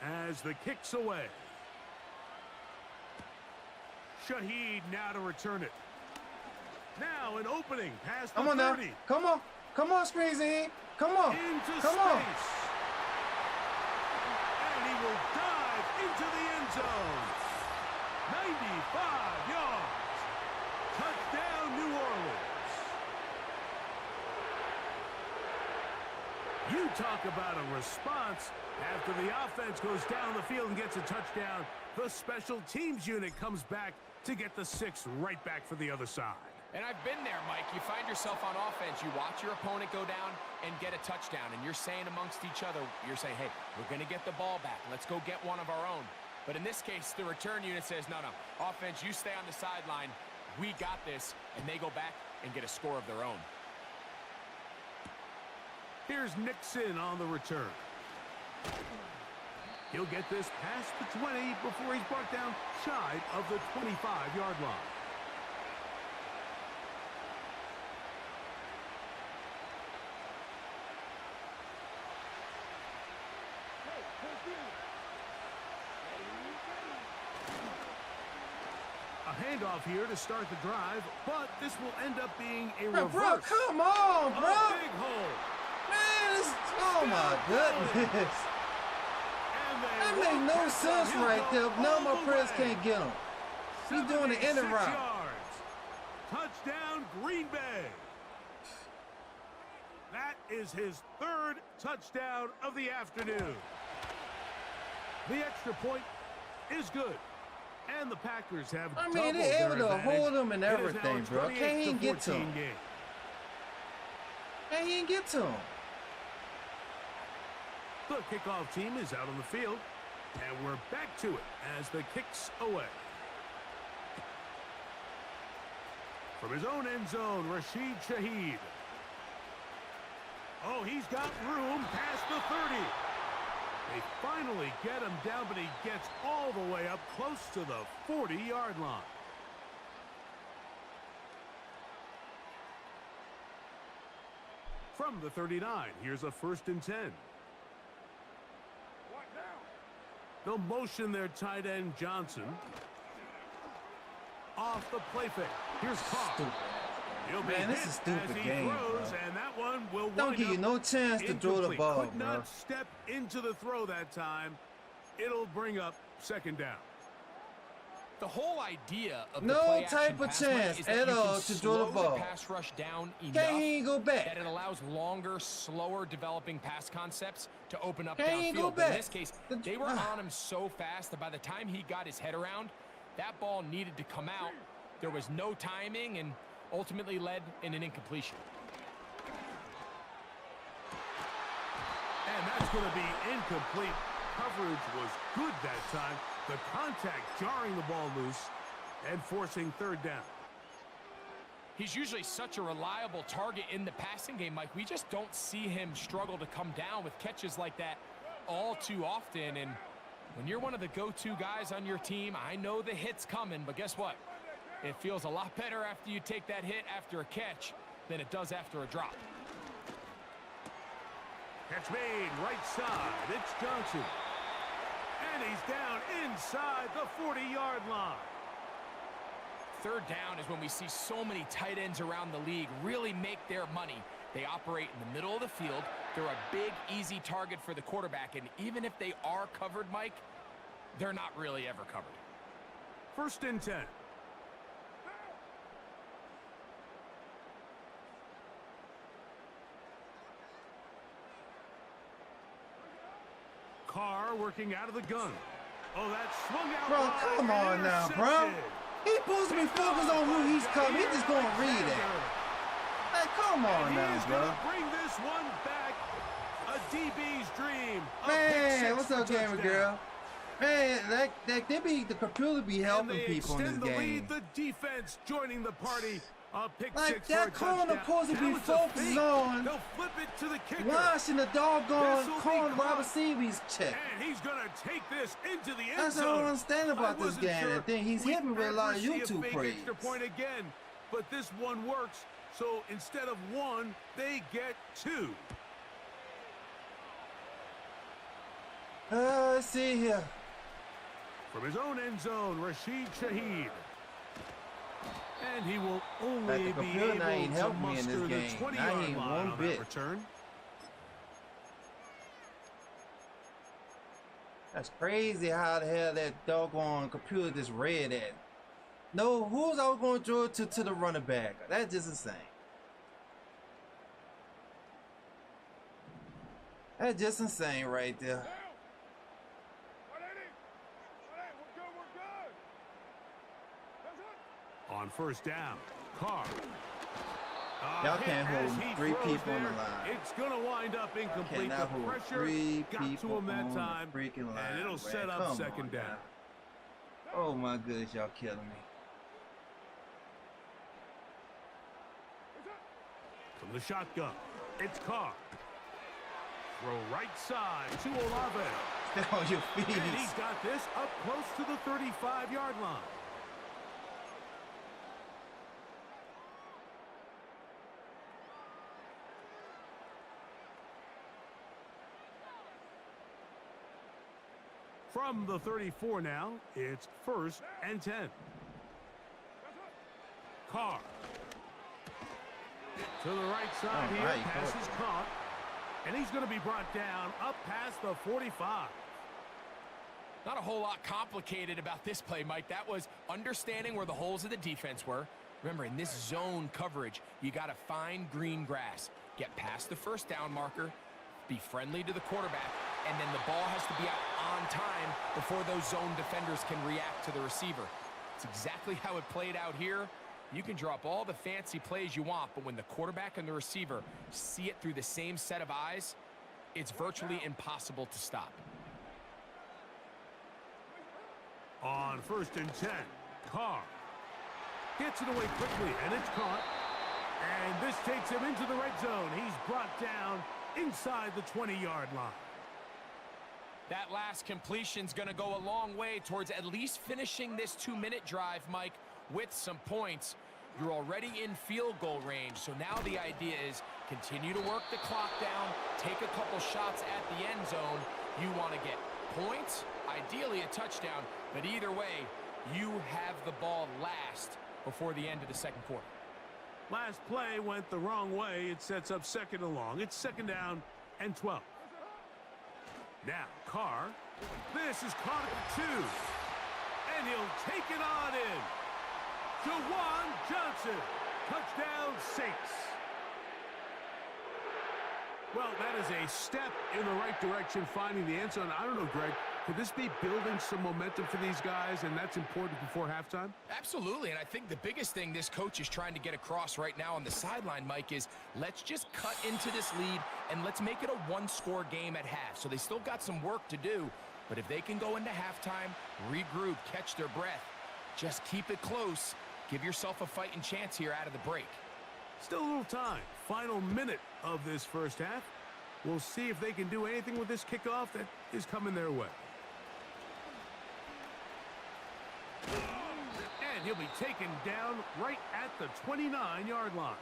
as the kick's away. Shaheed now to return it. Now an opening past the Come on now. 30. Come on. Come on, Screens in. Come on. Into Come space. on. And he will dive into the end zone. 95 yards. Touchdown, New Orleans. You talk about a response. After the offense goes down the field and gets a touchdown, the special teams unit comes back to get the 6 right back for the other side. And I've been there, Mike. You find yourself on offense, you watch your opponent go down and get a touchdown, and you're saying amongst each other, you're saying, hey, we're going to get the ball back. Let's go get one of our own. But in this case, the return unit says, no, offense, you stay on the sideline. We got this, and they go back and get a score of their own. Here's Nixon on the return. He'll get this past the 20 before he's brought down shy of the 25-yard line. A handoff here to start the drive, but this will end up being a reverse. Bro, come on, bro. A big hole. Man, oh my goodness. That made no sense right there. Now my press can't get him. He's doing the end route. Touchdown, Green Bay. That is his 3rd touchdown of the afternoon. The extra point is good. And the Packers have I mean, they're able to hold him and everything, bro. Can't even get to him. Can't even get to him. The kickoff team is out on the field. And we're back to it as the kick's away. From his own end zone, Rashid Shaheed. Oh, he's got room past the 30. They finally get him down, but he gets all the way up close to the 40-yard line. From the 39, here's a 1st and 10. They'll motion their tight end, Johnson. Off the play fake. Here's Cobb. Man, this is a stupid game, bro. And that one will don't give you no chance to throw the ball, Could bro. not step into the throw that time. It'll bring up 2nd down. The whole idea of the no play type of chance at all to throw the ball. Pass rush down enough can't he go back? that it allows longer, slower developing pass concepts to open up can't he go downfield. back? But in this case, they were on him so fast that by the time he got his head around, that ball needed to come out. There was no timing and ultimately led in an incompletion. And that's going to be incomplete. Coverage was good that time. The contact jarring the ball loose and forcing 3rd down. He's usually such a reliable target in the passing game, Mike. We just don't see him struggle to come down with catches like that all too often. And when you're one of the go-to guys on your team, I know the hit's coming, but guess what? It feels a lot better after you take that hit after a catch than it does after a drop. Catch made, right side. It's Johnson. And he's down inside the 40-yard line. 3rd down is when we see so many tight ends around the league really make their money. They operate in the middle of the field. They're a big, easy target for the quarterback. And even if they are covered, Mike, they're not really ever covered. 1st and 10. Carr working out of the gun. Oh, that swung out. Bro, come on now, bro. He's supposed to be focused on who he's coming. He's just going to read it. Hey, come on now, He's bro. going to bring this one back. A DB's dream. Man, what's up, gamer girl? Man, the computer be helping people in this the game. lead, the defense joining the party. A pick Like six that for a corner touchdown. supposed to be Now it's a focused fake. on They'll flip it to the kicker. washing the doggone This'll be corner caught. wide receiver's check. And he's going to take this into the end That's zone. what I don't understand about I this wasn't game. sure I think he's we'd hitting me with a lot of ever see YouTube a fake praise. extra point again, but this one works. So instead of 1, they get 2. Let's see here. From his own end zone, Rashid Shaheed. And he will only Like the be computer able ain't to helping me in muster this the game. 20-yard Not even line one on bit. that return. That's crazy how the hell that doggone computer just read that. No, who's I was going to throw it to the running back? That's just insane. That's just insane right there. On first down, Carr. Y'all can't hold As he three throws people on the there, line. It's going to wind up incomplete. Cannot The hold pressure three got to people him that on time, the freaking line. and it'll man. set up Come second on, down. now. Oh my goodness, y'all killing me. From the shotgun, it's Carr. Throw right side to Olave. Stay on your feet. And he's got this up close to the 35-yard line. From the 34 now, it's 1st and 10. Carr. To the right side Oh, here, right. pass is caught. And he's going to be brought down up past the 45. Not a whole lot complicated about this play, Mike. That was understanding where the holes of the defense were. Remember, in this zone coverage, you got to find green grass. Get past the first down marker, be friendly to the quarterback, and then the ball has to be out on time before those zone defenders can react to the receiver. It's exactly how it played out here. You can drop all the fancy plays you want, but when the quarterback and the receiver see it through the same set of eyes, it's virtually impossible to stop. On 1st and 10, Carr gets it away quickly, and it's caught. And this takes him into the red zone. He's brought down inside the 20-yard line. That last completion's going to go a long way towards at least finishing this 2-minute drive, Mike, with some points. You're already in field goal range, so now the idea is continue to work the clock down, take a couple shots at the end zone. You want to get points, ideally a touchdown, but either way, you have the ball last before the end of the second quarter. Last play went the wrong way. It sets up 2nd and long. It's 2nd down and 12. Now, Carr. This is caught at the 2. And he'll take it on in. Jawan Johnson. Touchdown, Saints. Well, that is a step in the right direction, finding the end zone. I don't know, Greg. Could this be building some momentum for these guys, and that's important before halftime? Absolutely, and I think the biggest thing this coach is trying to get across right now on the sideline, Mike, is let's just cut into this lead and let's make it a one-score game at half. So they still got some work to do, but if they can go into halftime, regroup, catch their breath, just keep it close, give yourself a fighting chance here out of the break. Still a little time. Final minute of this first half. We'll see if they can do anything with this kickoff that is coming their way. And he'll be taken down right at the 29-yard line.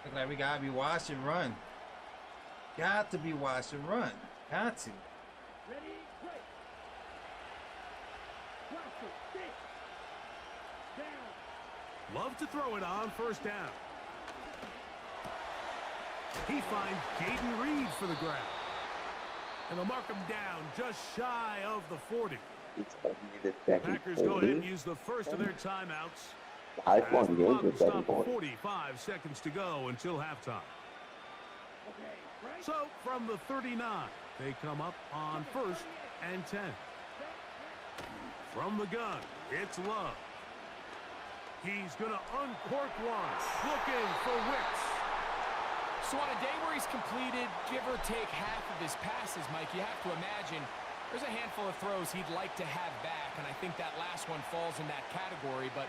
Look like we gotta be watch and run. Got to be watch and run. Got to. Ready, break. Love to throw it on first down. He finds Jaden Reed for the grab. And they'll mark him down just shy of the 40. It's only the second Packers go ahead and 40. use the first of their timeouts. I've As won the games clock with will second stop 40. 45 seconds to go until halftime. So from the 39, they come up on 1st and 10. From the gun, it's Love. He's going to uncork one, looking for Wicks. So on a day where he's completed, give or take half of his passes, Mike, you have to imagine there's a handful of throws he'd like to have back, and I think that last one falls in that category. But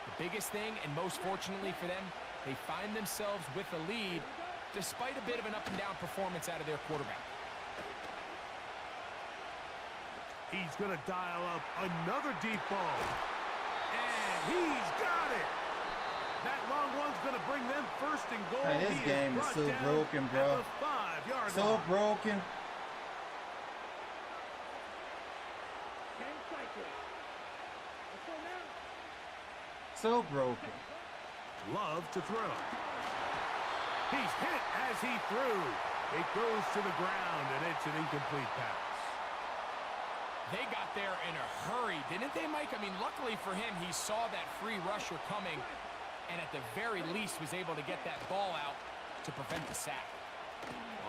the biggest thing, and most fortunately for them, they find themselves with a lead despite a bit of an up-and-down performance out of their quarterback. He's going to dial up another deep ball. And he's got it. That long one's going to bring them first and goal. Man, this game is so broken, bro. 5-yard So line. broken. So broken. Love to throw. He's hit as he threw. It goes to the ground, and it's an incomplete pass. They got there in a hurry, didn't they, Mike? I mean, luckily for him, he saw that free rusher coming, and at the very least was able to get that ball out to prevent the sack.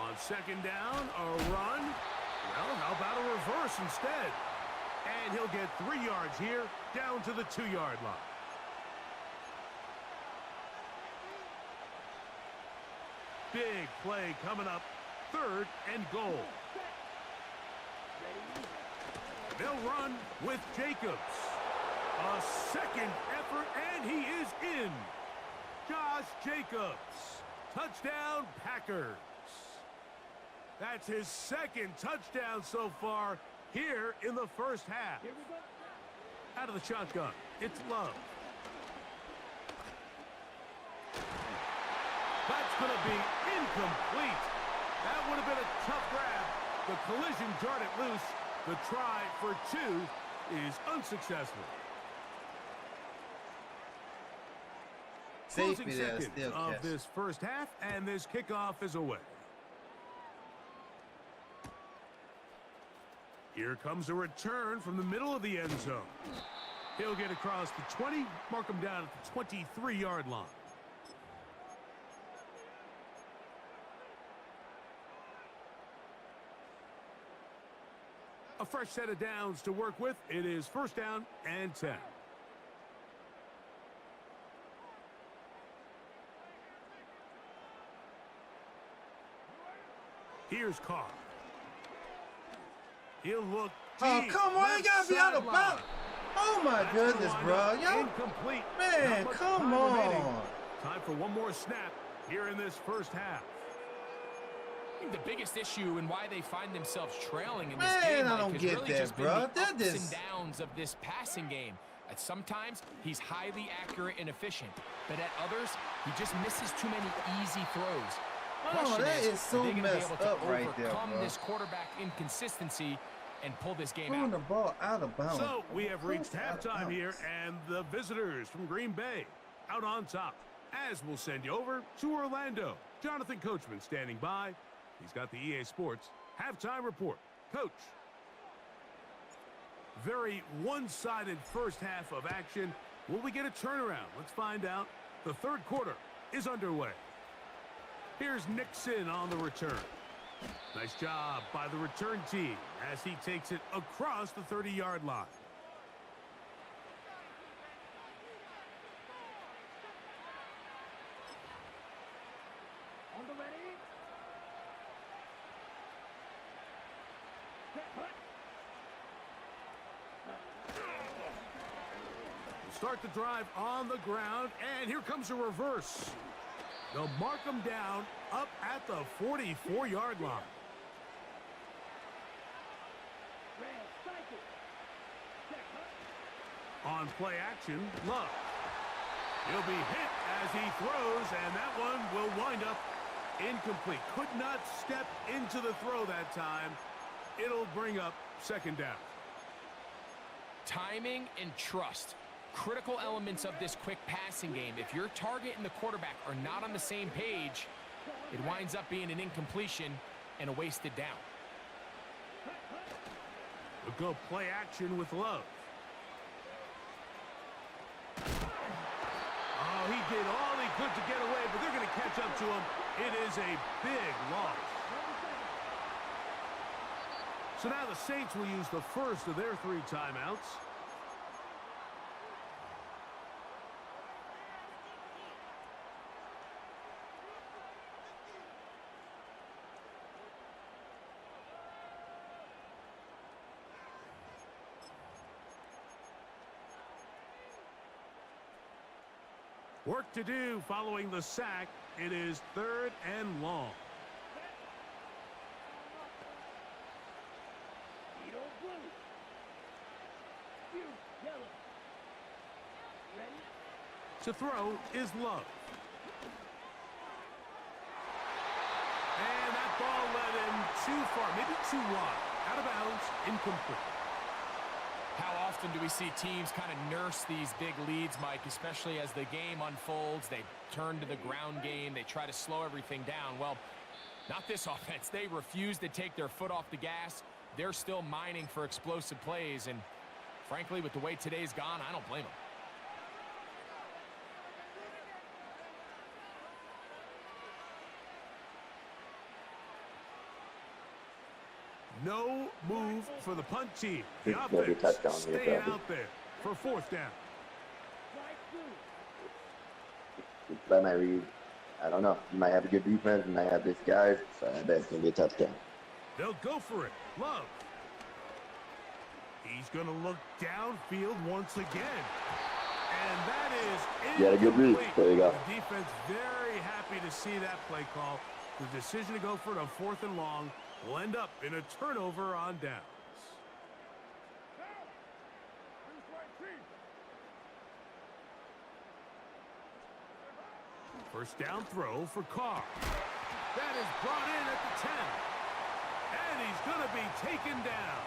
On second down, a run. Well, how about a reverse instead? And he'll get 3 yards here, down to the 2-yard line. Big play coming up, 3rd and goal. They'll run with Jacobs. A second effort, and he is in. Josh Jacobs. Touchdown, Packers. That's his 2nd touchdown so far here in the first half. Out of the shotgun, it's Love. That's going to be incomplete. That would have been a tough grab. The collision jarred it loose. The try for 2 is unsuccessful. Closing Safety there, seconds still of catch. this first half, and this kickoff is away. Here comes a return from the middle of the end zone. He'll get across the 20, mark him down at the 23-yard line. A fresh set of downs to work with. It is 1st down and 10. Here's Carr. He'll look deep. Oh, come on. You got to be out of bounds. Oh, my goodness, bro. Yo, Incomplete. man, Not much come time remaining. on. Time for one more snap here in this first half. I think the biggest issue and why they find themselves trailing in this Man, game, I Mike, don't has get really that, just been bro. the That ups is- and downs of this passing game. Sometimes he's highly accurate and efficient, but at others, he just misses too many easy throws. Oh, Question that is so are they gonna be messed able to up right there, overcome bro. this quarterback inconsistency and pull this game Throwing out? the ball out of bounds. So we have reached Out of halftime bounds. here, and the visitors from Green Bay out on top. As we'll send you over to Orlando. Jonathan Coachman standing by. He's got the EA Sports halftime report. Coach. Very one-sided first half of action. Will we get a turnaround? Let's find out. The 3rd quarter is underway. Here's Nixon on the return. Nice job by the return team as he takes it across the 30-yard line. Start the drive on the ground, and here comes a reverse. They'll mark him down up at the 44-yard line. On play action, Love. He'll be hit as he throws, and that one will wind up incomplete. Could not step into the throw that time. It'll bring up 2nd down. Timing and trust. Critical elements of this quick passing game. If your target and the quarterback are not on the same page, it winds up being an incompletion and a wasted down. We'll go play action with Love. Oh, he did all he could to get away, but they're going to catch up to him. It is a big loss. So now the Saints will use the first of their 3 timeouts. Work to do following the sack. It is 3rd and long. To throw is Love. too far, maybe too wide. Out of bounds, incomplete. How often do we see teams kind of nurse these big leads, Mike, especially as the game unfolds? They turn to the ground game. They try to slow everything down. Well, not this offense. They refuse to take their foot off the gas. They're still mining for explosive plays. And frankly, with the way today's gone, I don't blame them. No move for the punt team. This The is gonna be a offense touchdown here, staying probably. out there for 4th down. By my read, I don't know. You might have a good defense, you might have this guy, so I bet it's gonna be a touchdown. They'll go for it. Love. He's going to look downfield once again. And that is You had a good read. incomplete. There you go. The defense very happy to see that play call. The decision to go for it on 4th and long will end up in a turnover on downs. First down throw for Carr. That is brought in at the 10. And he's going to be taken down.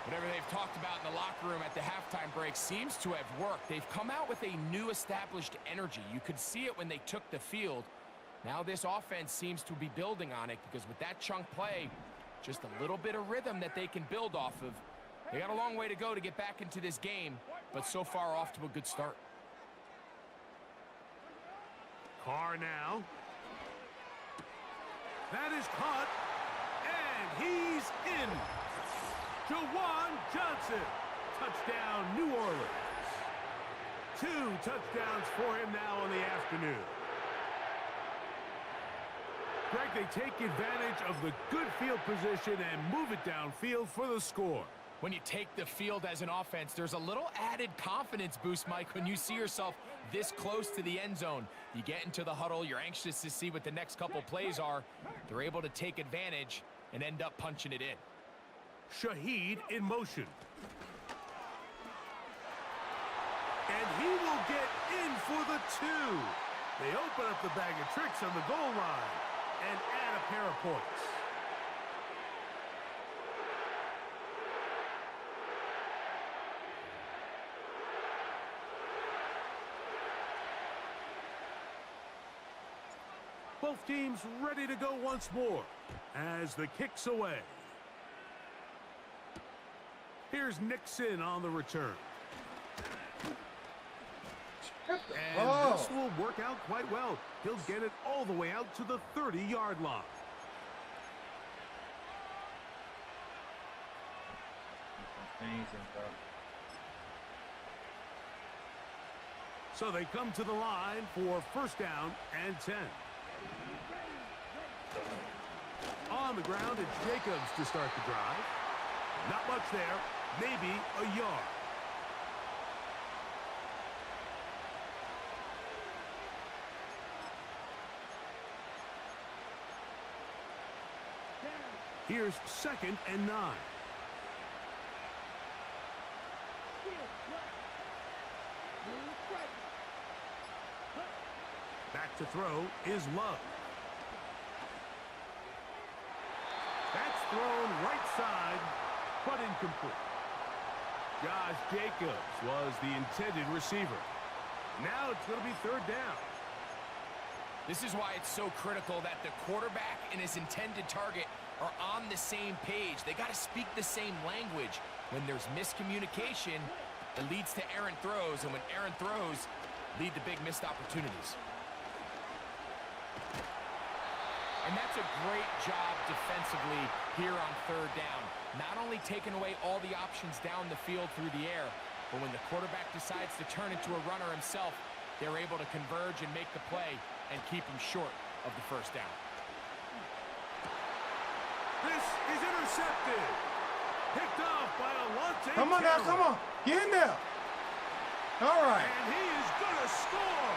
Whatever they've talked about in the locker room at the halftime break seems to have worked. They've come out with a new established energy. You could see it when they took the field. Now this offense seems to be building on it because with that chunk play, just a little bit of rhythm that they can build off of. They got a long way to go to get back into this game, but so far off to a good start. Carr now. That is caught. And he's in. Jawan Johnson. Touchdown, New Orleans. 2 touchdowns for him now in the afternoon. Greg, they take advantage of the good field position and move it downfield for the score. When you take the field as an offense, there's a little added confidence boost, Mike, when you see yourself this close to the end zone. You get into the huddle, you're anxious to see what the next couple plays are. They're able to take advantage and end up punching it in. Shaheed in motion. And he will get in for the 2. They open up the bag of tricks on the goal line and add a pair of points. Both teams ready to go once more as the kick's away. Here's Nixon on the return. And this will work out quite well. He'll get it all the way out to the 30-yard line. So they come to the line for 1st down and 10. On the ground, it's Jacobs to start the drive. Not much there, maybe a yard. Here's 2nd and 9. Back to throw is Love. That's thrown right side, but incomplete. Josh Jacobs was the intended receiver. Now it's going to be 3rd down. This is why it's so critical that the quarterback and his intended target are on the same page. They got to speak the same language. When there's miscommunication, it leads to errant throws, and when errant throws lead to big missed opportunities. And that's a great job defensively here on 3rd down. Not only taking away all the options down the field through the air, but when the quarterback decides to turn into a runner himself, they're able to converge and make the play and keep him short of the 1st down. This is intercepted. Picked off by Alontae. Come on now, come on. Get in there. All right. And he is going to score.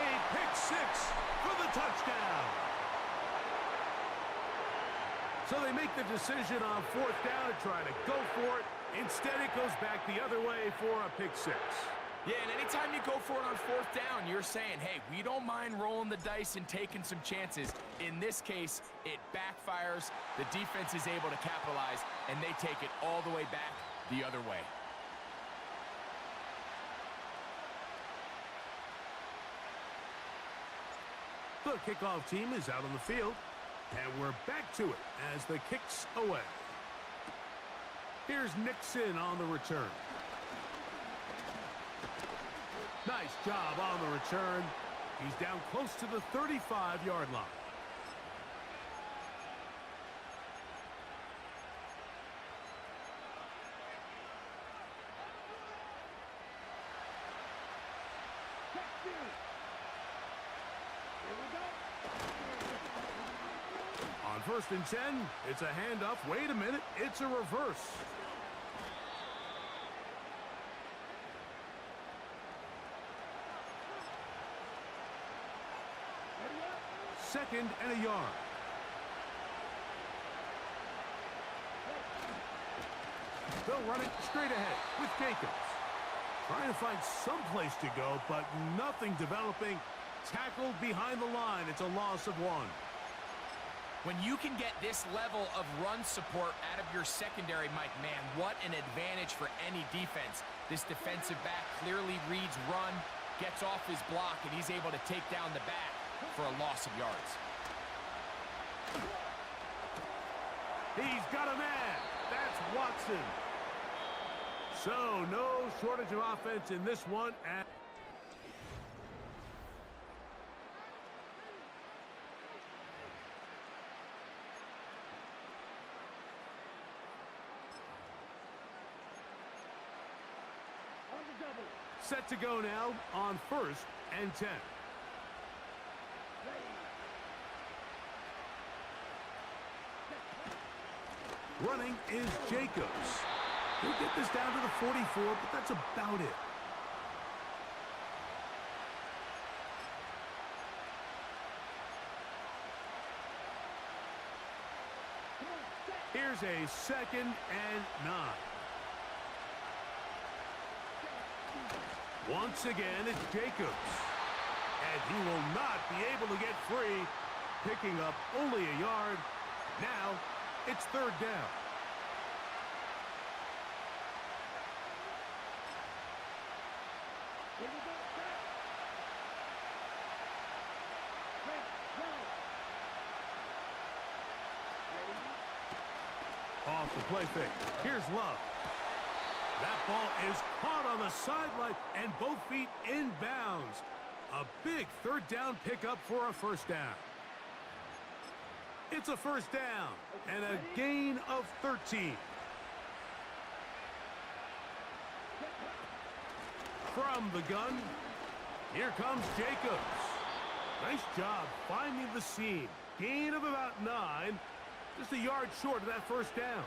A pick 6 for the touchdown. So they make the decision on 4th down to try to go for it. Instead, it goes back the other way for a pick 6. Yeah, and anytime you go for it on 4th down, you're saying, hey, we don't mind rolling the dice and taking some chances. In this case, it backfires. The defense is able to capitalize, and they take it all the way back the other way. The kickoff team is out on the field, and we're back to it as the kick's away. Here's Nixon on the return. Nice job on the return. He's down close to the 35-yard line. On 1st and 10, it's a handoff. Wait a minute, it's a reverse. Second and a yard. They'll run it straight ahead with Jacobs. Trying to find some place to go, but nothing developing. Tackled behind the line. It's a loss of 1. When you can get this level of run support out of your secondary, Mike, man, what an advantage for any defense. This defensive back clearly reads run, gets off his block, and he's able to take down the back for a loss of yards. He's got a man. That's Watson. So, no shortage of offense in this one. And set to go now on 1st and 10. Running is Jacobs. He'll get this down to the 44, but that's about it. Here's a 2nd and 9. Once again, it's Jacobs. And he will not be able to get free, picking up only a yard. Now, it's 3rd down. Off the play fake. Here's Love. That ball is caught on the sideline and both feet inbounds. A big 3rd down pickup for a 1st down. It's a 1st down and a gain of 13. From the gun, here comes Jacobs. Nice job finding the seam. Gain of about 9. Just a yard short of that 1st down.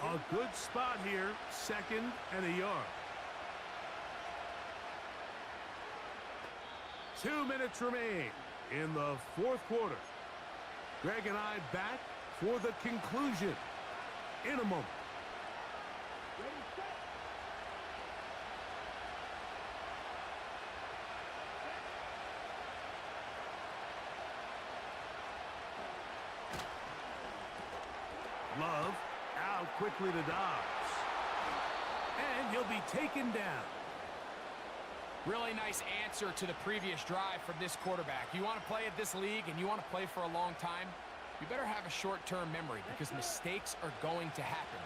A good spot here, 2nd and a yard. 2 minutes remain in the 4th quarter. Greg and I back for the conclusion in a moment. Love out quickly to Dobbs. And he'll be taken down. Really nice answer to the previous drive from this quarterback. You want to play at this league and you want to play for a long time, you better have a short-term memory because mistakes are going to happen.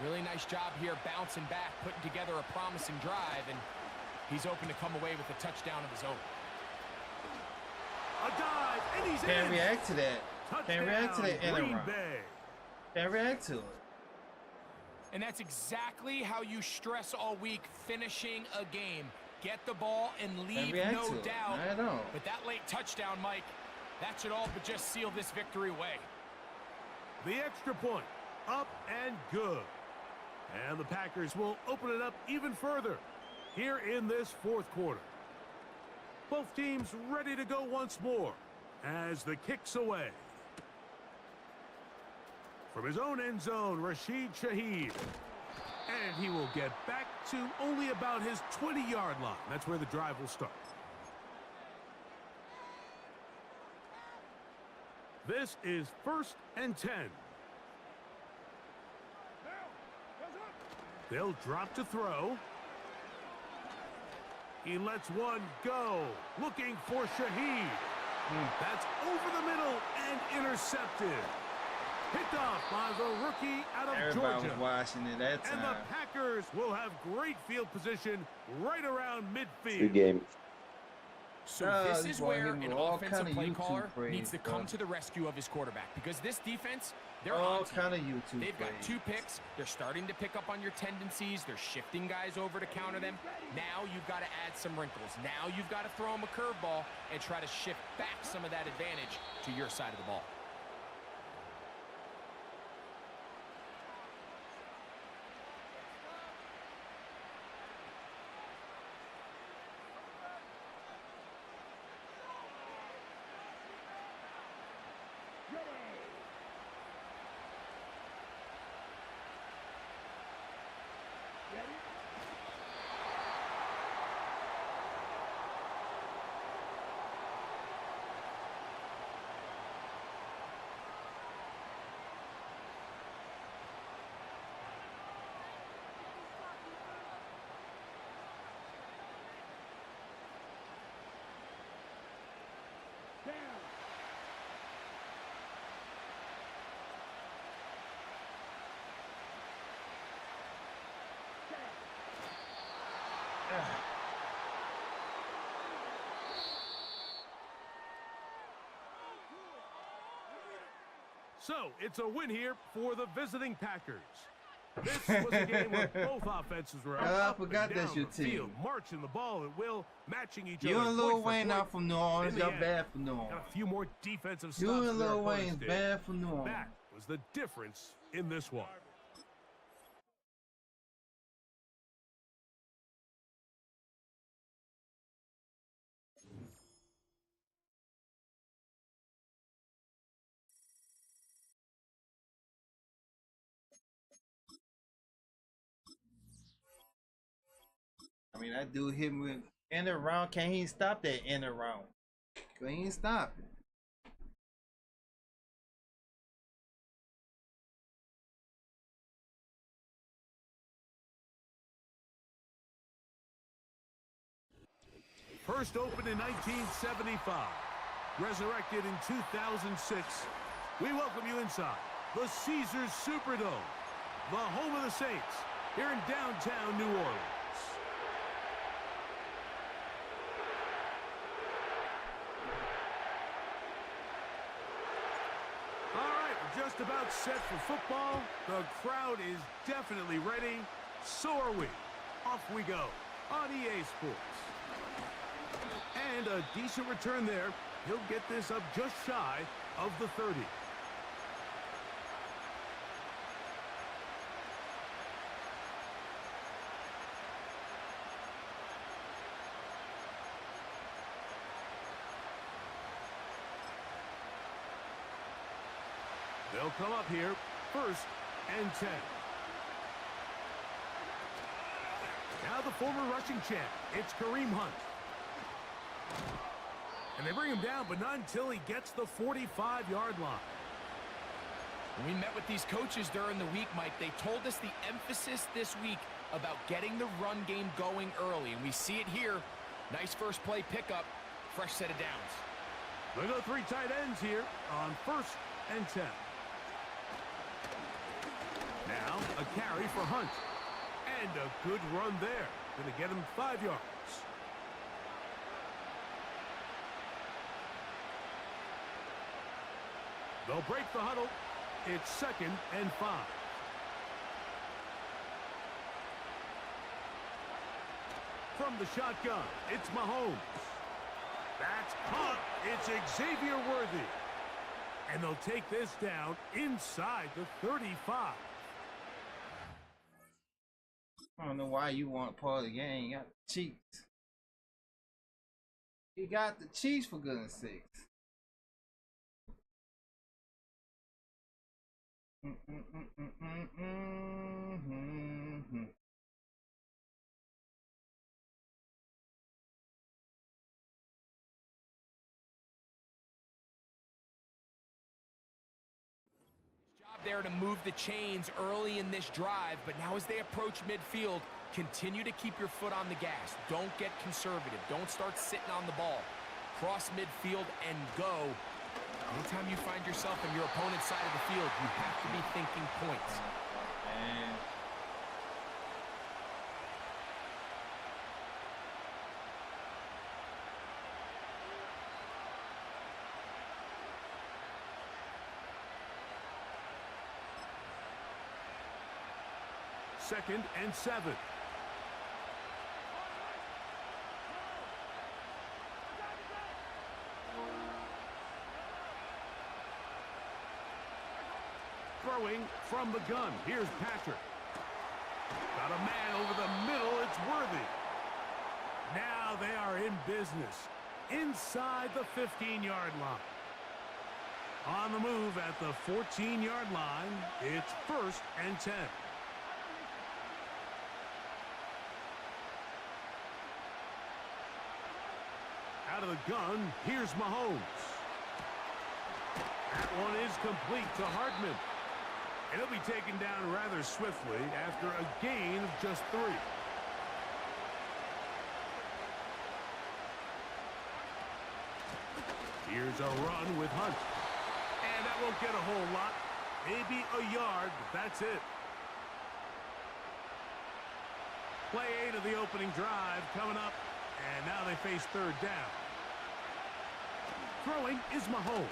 Really nice job here bouncing back, putting together a promising drive, and he's open to come away with a touchdown of his own. A dive, and he's Can't in. react to that. Can't react to that Touchdown, Green interim. Bay. Can't react to it. And that's exactly how you stress all week, finishing a game. Get the ball and leave, no doubt. I know. But that late touchdown, Mike, that should all but just seal this victory away. The extra point, up and good. And the Packers will open it up even further here in this 4th quarter. Both teams ready to go once more as the kick's away. From his own end zone, Rashid Shaheed. And he will get back to only about his 20-yard line. That's where the drive will start. This is 1st and 10. They'll drop to throw. He lets one go. Looking for Shaheed. That's over the middle and intercepted. Picked off by the rookie out of Everybody Georgia. was watching it that time. And the Packers will have great field position right around midfield. Good game. So These this is boys where give an me all offensive kinda play YouTube caller praise, needs to bro. come to the rescue of his quarterback, because this defense, they're All on to kind you. of YouTube. They've got praise. 2 picks. They're starting to pick up on your tendencies. They're shifting guys over to counter them. Now you've got to add some wrinkles. Now you've got to throw them a curveball and try to shift back some of that advantage to your side of the ball. So, it's a win here for the visiting Packers. This was a game where both offenses were I up forgot and that's down your the field, team. marching the ball at will, matching each You other. and Lil point for Wayne point. out from New Orleans. In the Y'all end, bad for New Got Orleans. a few more defensive stops You and than their Lil opponents Wayne's did. bad for New Orleans. That was the difference in this one. I mean, that dude hit me with end around. Can't he stop that end around? Can't he stop it? First opened in 1975, resurrected in 2006. We welcome you inside the Caesars Superdome, the home of the Saints, here in downtown New Orleans. All right, we're just about set for football. The crowd is definitely ready. So are we. Off we go on EA Sports. And a decent return there. He'll get this up just shy of the 30. They'll come up here, 1st and 10. Now the former rushing champ, it's Kareem Hunt. And they bring him down, but not until he gets the 45-yard line. When we met with these coaches during the week, Mike, they told us the emphasis this week about getting the run game going early. And we see it here. Nice first play pickup, fresh set of downs. They go 3 tight ends here on 1st and 10. Now a carry for Hunt. And a good run there. Going to get him 5 yards. They'll break the huddle. It's 2nd and 5. From the shotgun, it's Mahomes. That's caught. It's Xavier Worthy. And they'll take this down inside the 35. I don't know why you want part of the game. You got the Chiefs. You got the Chiefs, for goodness sakes. there to move the chains early in this drive, but now as they approach midfield, continue to keep your foot on the gas. Don't get conservative. Don't start sitting on the ball. Cross midfield and go. Anytime you find yourself on your opponent's side of the field, you have to be thinking points. Man. Second and 7. Throwing from the gun. Here's Patrick. Got a man over the middle. It's Worthy. Now they are in business. Inside the 15-yard line. On the move at the 14-yard line. It's 1st and 10. Out of the gun, here's Mahomes. That one is complete to Hartman. And he'll be taken down rather swiftly after a gain of just 3. Here's a run with Hunt. And that won't get a whole lot. Maybe a yard, but that's it. Play 8 of the opening drive coming up. And now they face 3rd down. Throwing is Mahomes.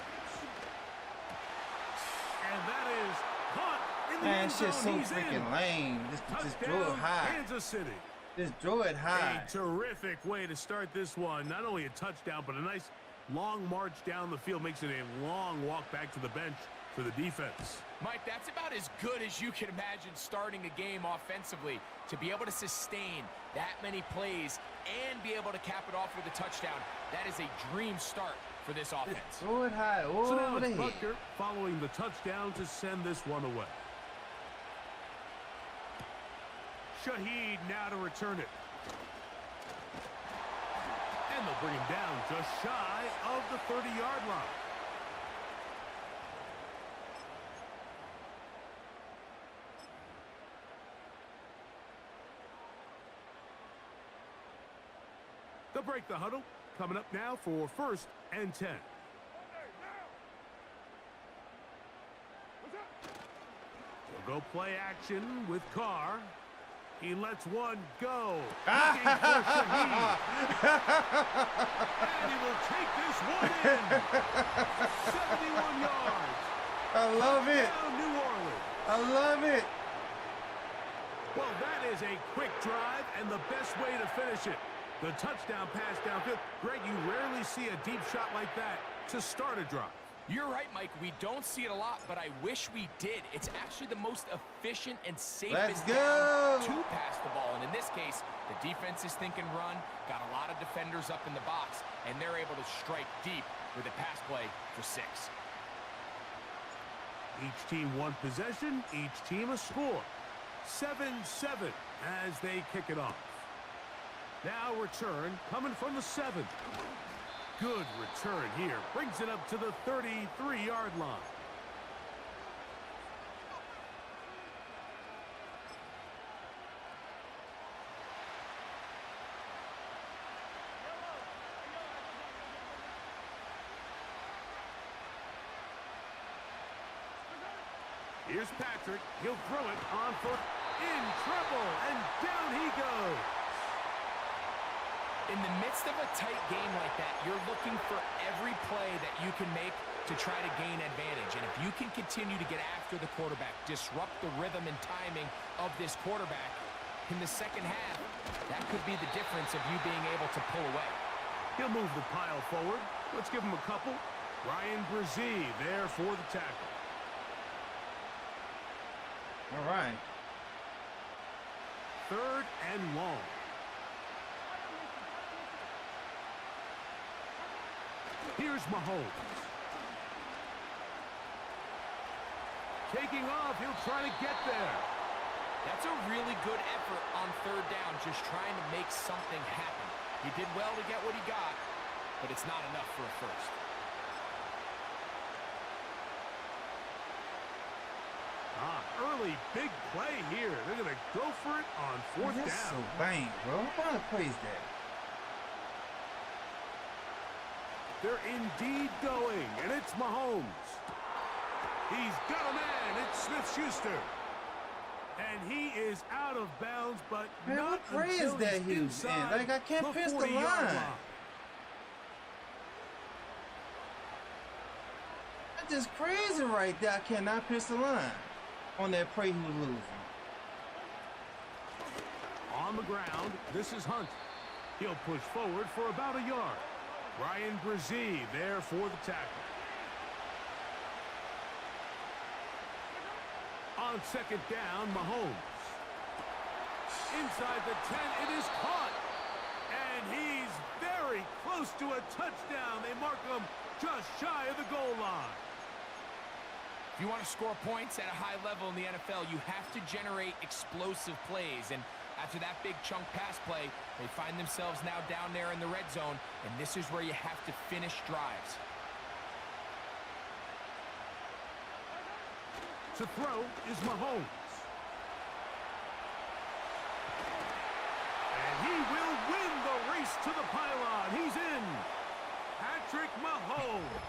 And that is caught in the Man, end shit's so zone. He's freaking in. lame. Just throw it Touchdown, high. Kansas City. Just throw it high. A terrific way to start this one. Not only a touchdown, but a nice long march down the field. Makes it a long walk back to the bench for the defense. Mike, that's about as good as you can imagine starting a game offensively. To be able to sustain that many plays and be able to cap it off with a touchdown, that is a dream start for this offense. Throw it high. So now Over the it's head. Butker following the touchdown to send this one away. Shaheed now to return it. And they'll bring him down just shy of the 30-yard line. They'll break the huddle. Coming up now for 1st and 10. They'll go play action with Carr. He lets one go. Looking for Shaheed. And he will take this one in. 71 yards. I love it. Down New Orleans. I love it. Well, that is a quick drive and the best way to finish it. The touchdown pass downfield. Greg, you rarely see a deep shot like that to start a drive. You're right, Mike. We don't see it a lot, but I wish we did. It's actually the most efficient and safest down to pass the ball. And in this case, the defense is thinking run, got a lot of defenders up in the box, and they're able to strike deep with a pass play for 6. Each team one possession, each team a score. 7-7 as they kick it off. Now return coming from the 7. Good return here. Brings it up to the 33-yard line. Here's Patrick. He'll throw it on foot. In trouble, and down he goes. In the midst of a tight game like that, you're looking for every play that you can make to try to gain advantage. And if you can continue to get after the quarterback, disrupt the rhythm and timing of this quarterback in the second half, that could be the difference of you being able to pull away. He'll move the pile forward. Let's give him a couple. Ryan Brzee there for the tackle. All right. 3rd and long. Here's Mahomes. Taking off, he'll try to get there. That's a really good effort on 3rd down, just trying to make something happen. He did well to get what he got, but it's not enough for a first. early big play here. They're going to go for it on fourth That's down. so bang, bro. What kind of play is that? They're indeed going, and it's Mahomes. He's got a man. It's Smith-Schuster. And he is out of bounds, but Man, not what play is until that he's he was in? inside Like, I can't pierce the 40-yard line. That's just crazy right there. I cannot pierce the line on that play he was losing. On the ground, this is Hunt. He'll push forward for about a yard. Ryan Brzee there for the tackle. On second down, Mahomes. Inside the 10, it is caught. And he's very close to a touchdown. They mark him just shy of the goal line. If you want to score points at a high level in the NFL, you have to generate explosive plays. And after that big chunk pass play, they find themselves now down there in the red zone, and this is where you have to finish drives. To throw is Mahomes. And he will win the race to the pylon. He's in. Patrick Mahomes.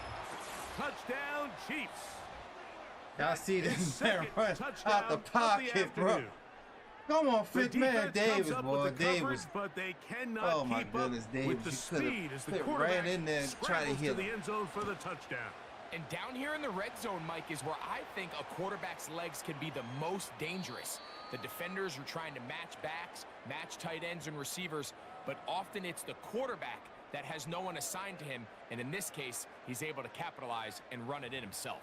Touchdown, Chiefs. Y'all see His this man second run touchdown out the of pocket, bro. afternoon. Come on, The Fitz, man, defense Davis, comes up boy, with the coverage, Davis. but they cannot Oh my keep goodness, up Davis, with the you speed as the could have quarterback ran in there and tried to scrambles hit the him. end zone for the touchdown. And down here in the red zone, Mike, is where I think a quarterback's legs can be the most dangerous. The defenders are trying to match backs, match tight ends and receivers, but often it's the quarterback that has no one assigned to him, and in this case, he's able to capitalize and run it in himself.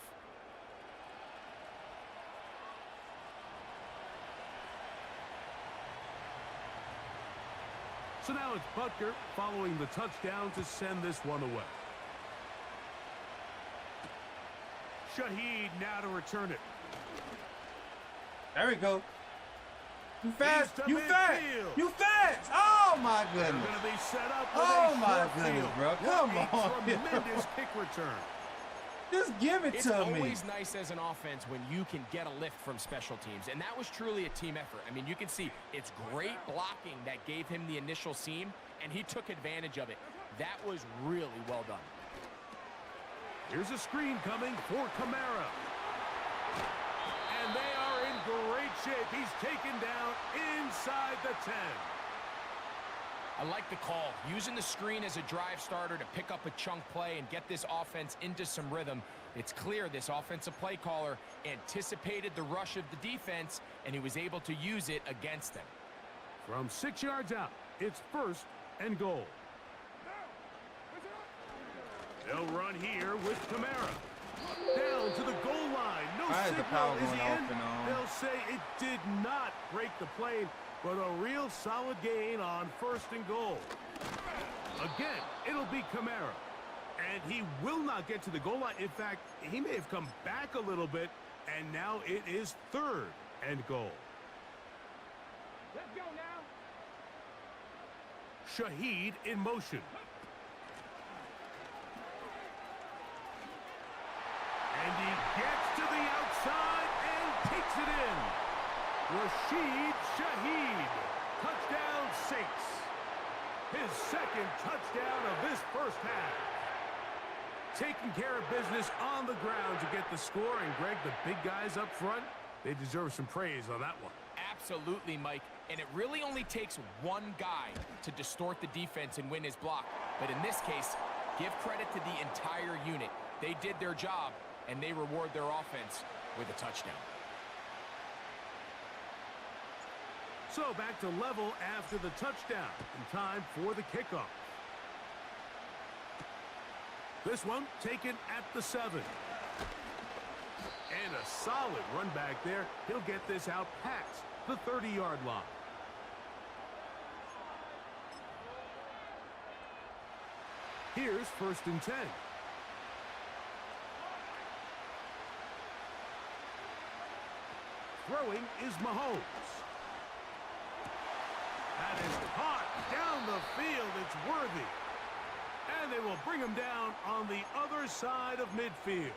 So now it's Butker following the touchdown to send this one away. Shaheed now to return it. There we go. You fast, He's to you fast, midfield. you fast. Oh my They're goodness. going to be set up with Oh a my short goodness, field. bro. What Come a on. tremendous kick return. Just give it It's to me. always nice as an offense when you can get a lift from special teams, and that was truly a team effort. I mean, you can see it's great blocking that gave him the initial seam, and he took advantage of it. That was really well done. Here's a screen coming for Kamara. And they are in great shape. He's taken down inside the 10. I like the call. Using the screen as a drive starter to pick up a chunk play and get this offense into some rhythm. It's clear this offensive play caller anticipated the rush of the defense, and he was able to use it against them. From 6 yards out, it's first and goal. They'll run here with Kamara. Down to the goal line. No Why is the signal. power Is going he off in? and on? They'll say it did not break the plane, but a real solid gain on first and goal. Again, it'll be Kamara. And he will not get to the goal line. In fact, he may have come back a little bit, and now it is third and goal. Let's go now. Shaheed in motion. And he gets to the outside and takes it in. Rashid Shaheed. Touchdown Saints. His second touchdown of this first half. Taking care of business on the ground to get the score. And Greg, the big guys up front, they deserve some praise on that one. Absolutely, Mike. And it really only takes one guy to distort the defense and win his block. But in this case, give credit to the entire unit. They did their job, and they reward their offense with a touchdown. So back to level after the touchdown. And time for the kickoff. This one taken at the 7. And a solid run back there. He'll get this out past the 30-yard line. Here's first and 10. Throwing is Mahomes. That is caught down the field. It's worthy. And they will bring him down on the other side of midfield.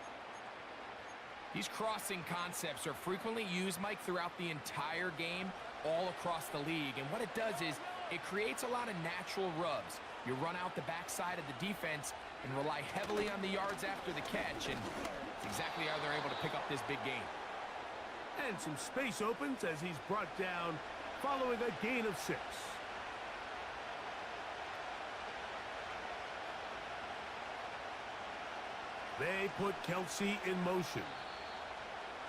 These crossing concepts are frequently used, Mike, throughout the entire game, all across the league. And what it does is it creates a lot of natural rubs. You run out the backside of the defense and rely heavily on the yards after the catch, and it's exactly how they're able to pick up this big gain. And some space opens as he's brought down following a gain of 6. They put Kelsey in motion.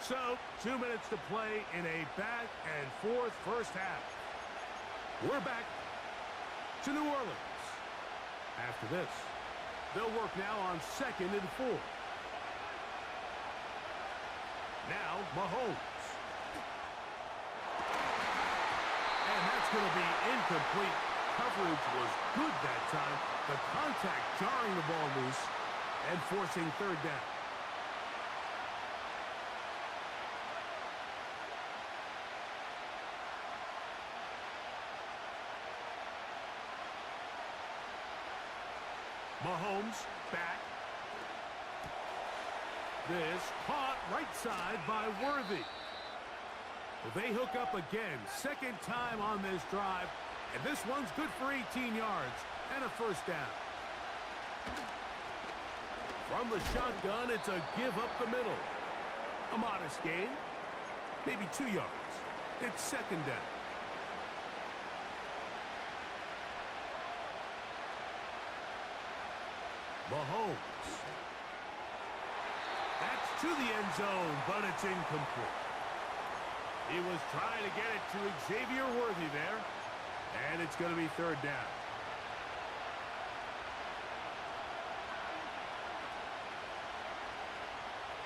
So, 2 minutes to play in a back-and-forth first half. We're back to New Orleans. After this, they'll work now on 2nd and 4. Now, Mahomes. And that's going to be incomplete. Coverage was good that time. The contact jarring the ball loose and forcing 3rd down. Mahomes back. This caught right side by Worthy. Well, they hook up again. 2nd time on this drive. And this one's good for 18 yards and a 1st down. From the shotgun, it's a give up the middle. A modest gain. Maybe 2 yards. It's 2nd down. Mahomes. That's to the end zone, but it's incomplete. He was trying to get it to Xavier Worthy there, and it's going to be 3rd down.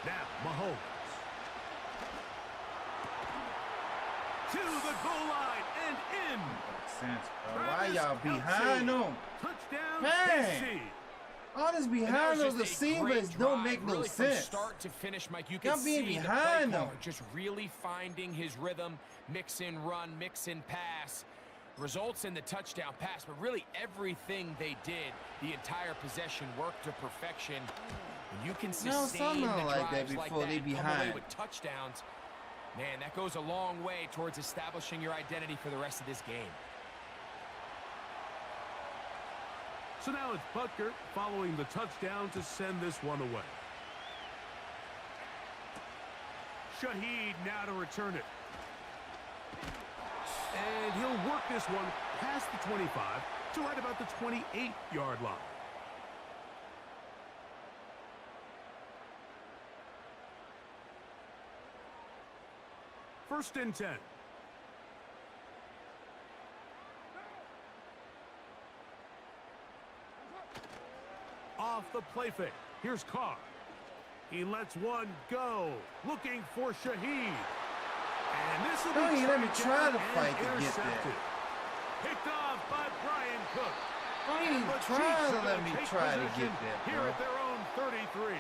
Now, Mahomes. To the goal line and in. Sense, bro. Why y'all behind them? Touchdown, Man. KC. All this behind those receivers don't make no really sense. From start to finish, Mike, you Y'all can being see behind the play them. caller just really finding his rhythm, mix in run, mix in pass. Results in the touchdown pass, but really everything they did, the entire possession worked to perfection. When you can sustain the something like that drives like before that they and come away behind. with touchdowns, man, that goes a long way towards establishing your identity for the rest of this game. So now it's Butker following the touchdown to send this one away. Shaheed now to return it. And he'll work this one past the 25 to right about the 28-yard line. First and 10. Off the play fake. Here's Carr. He lets one go. Looking for Shaheed. And this will be Don't even let me try to and fight to get intercepted. that. Picked off by Brian Cook. Don't even The try Chiefs to are let gonna me take try to possession get that, here bro. at their own 33.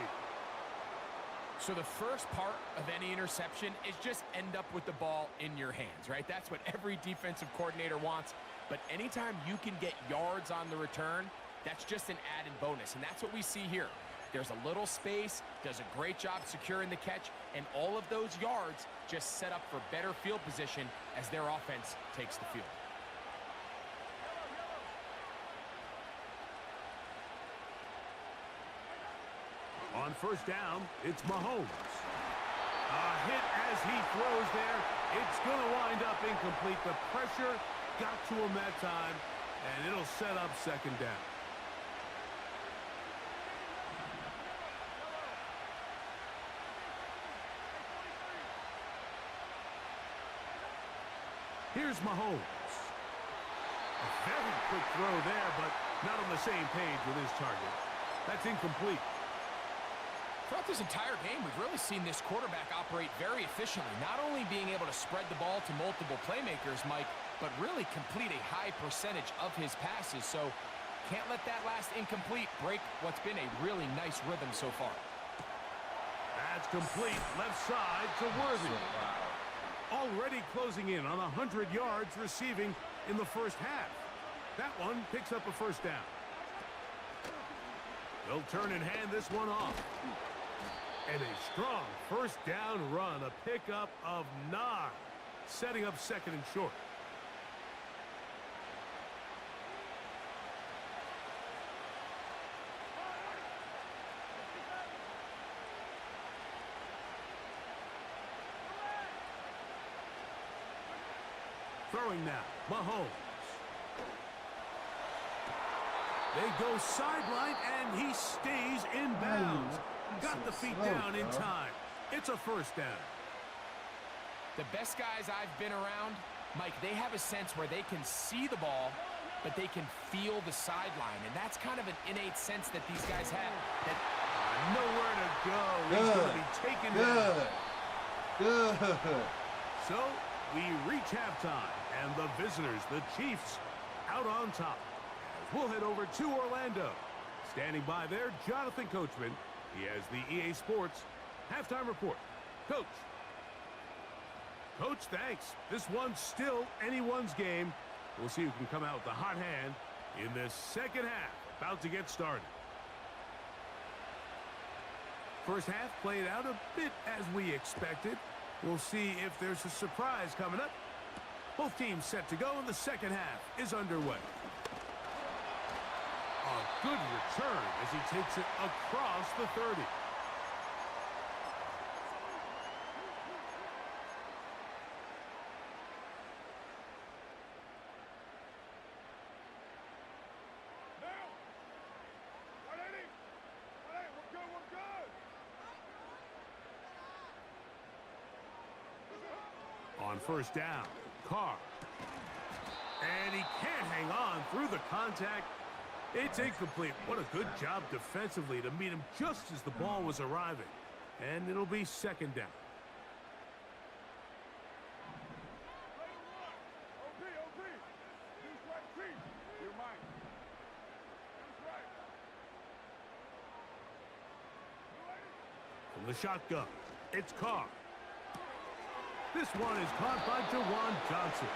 So the first part of any interception is just end up with the ball in your hands, right? That's what every defensive coordinator wants. But anytime you can get yards on the return, that's just an added bonus. And that's what we see here. There's a little space, does a great job securing the catch, and all of those yards just set up for better field position as their offense takes the field. On first down, it's Mahomes. A hit as he throws there. It's going to wind up incomplete. The pressure got to him that time, and it'll set up 2nd down. Here's Mahomes. A very quick throw there, but not on the same page with his target. That's incomplete. Throughout this entire game, we've really seen this quarterback operate very efficiently, not only being able to spread the ball to multiple playmakers, Mike, but really complete a high percentage of his passes. So can't let that last incomplete break what's been a really nice rhythm so far. That's complete. Left side to Worthy. Already closing in on 100 yards receiving in the first half. That one picks up a 1st down. They'll turn and hand this one off. And a strong first down run, a pickup of 9, setting up second and short. Throwing now, Mahomes. They go sideline, and he stays in bounds. Got the feet down in time. It's a first down. The best guys I've been around, Mike, they have a sense where they can see the ball, but they can feel the sideline. And that's kind of an innate sense that these guys have. That nowhere to go. He's going to be taken down. Good. So we reach halftime, and the visitors, the Chiefs, out on top. We'll head over to Orlando. Standing by there, Jonathan Coachman. He has the EA Sports halftime report. Coach. Coach, thanks. This one's still anyone's game. We'll see who can come out with the hot hand in this second half. About to get started. First half played out a bit as we expected. We'll see if there's a surprise coming up. Both teams set to go, and the second half is underway. A good return as he takes it across the 30. On first down, Carr. And he can't hang on through the contact. It's incomplete. What a good job defensively to meet him just as the ball was arriving. And it'll be second down. From the shotgun, it's Carr. This one is caught by Jawan Johnson.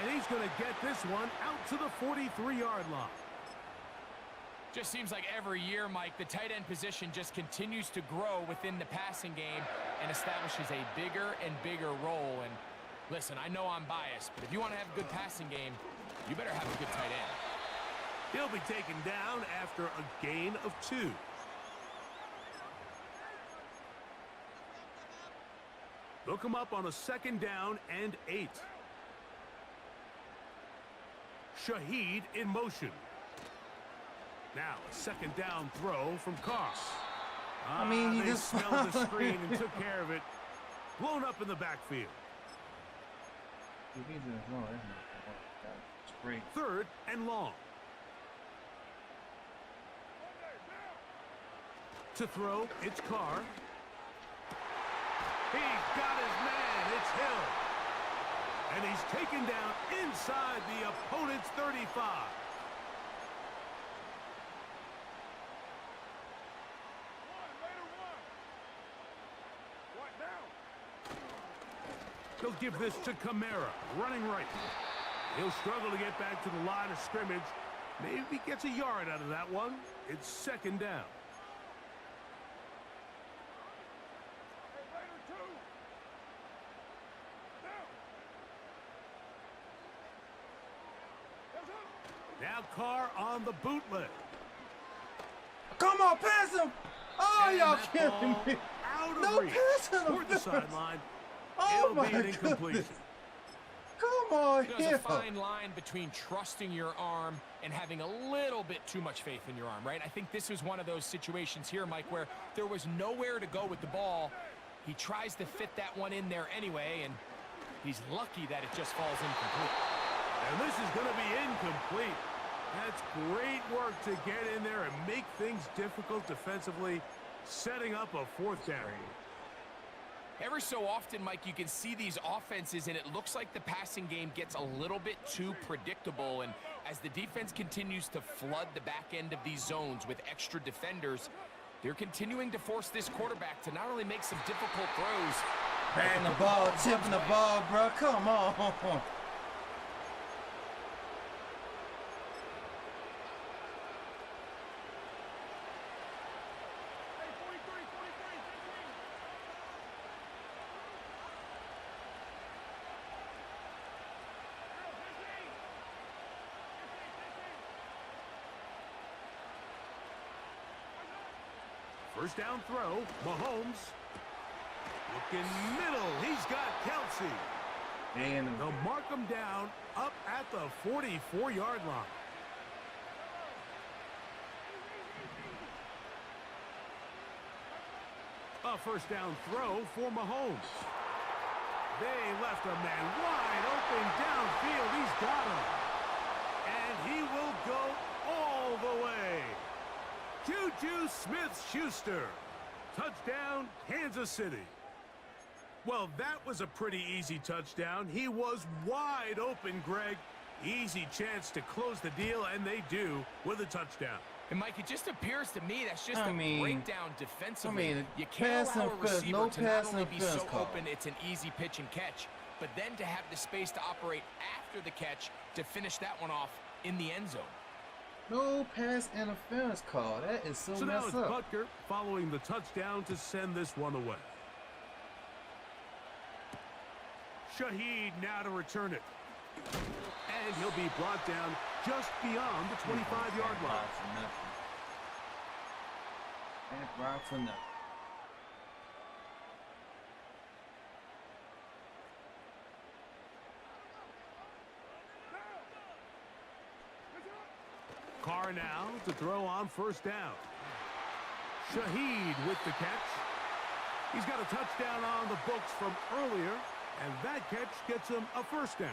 And he's going to get this one out to the 43-yard line. Just seems like every year, Mike, the tight end position just continues to grow within the passing game and establishes a bigger and bigger role. And listen, I know I'm biased, but if you want to have a good passing game, you better have a good tight end. He'll be taken down after a gain of 2. They'll come up on a second down and 8. Shaheed in motion. Now a second down throw from Carr. I mean, he they just smelled the screen and took care of it. Blown up in the backfield. Great. Third and long. To throw, it's Carr. He's got his man. It's Hill. And he's taken down inside the opponent's 35. They'll give this to Kamara, running right. He'll struggle to get back to the line of scrimmage. Maybe gets a yard out of that one. It's second down. Now Carr on the bootleg. Come on, pass him! Oh, y'all kidding me! Out of No reach. passing Toward the sideline. Oh It'll my be an incompletion. goodness! Come on, There's a fine line between trusting your arm and having a little bit too much faith in your arm, right? I think this was one of those situations here, Mike, where there was nowhere to go with the ball. He tries to fit that one in there anyway, and he's lucky that it just falls incomplete. And this is going to be incomplete. That's great work to get in there and make things difficult defensively, setting up a fourth down. Every so often, Mike, you can see these offenses, and it looks like the passing game gets a little bit too predictable. And as the defense continues to flood the back end of these zones with extra defenders, they're continuing to force this quarterback to not only make some difficult throws. Batting the ball, tipping the ball, bro. Come on. First down throw, Mahomes. Looking middle, he's got Kelsey. And They'll mark him down up at the 44-yard line. A first down throw for Mahomes. They left a man wide open downfield. He's got him. And he will go all the way. Juju Smith-Schuster. Touchdown, Kansas City. Well, that was a pretty easy touchdown. He was wide open, Greg. Easy chance to close the deal, and they do with a touchdown. And Mike, it just appears to me that's just a breakdown defensively. You pass can't allow a interference, receiver no to not pass only be so interference call. open it's an easy pitch and catch, but then to have the space to operate after the catch to finish that one off in the end zone. no pass interference call. That is so So now messed it's up. Butker following the touchdown to send this one away. Shaheed now to return it. And he'll be brought down just beyond the 25-yard line. Can't rock for nothing. Carr now to throw on first down. Shaheed with the catch. He's got a touchdown on the books from earlier, and that catch gets him a first down.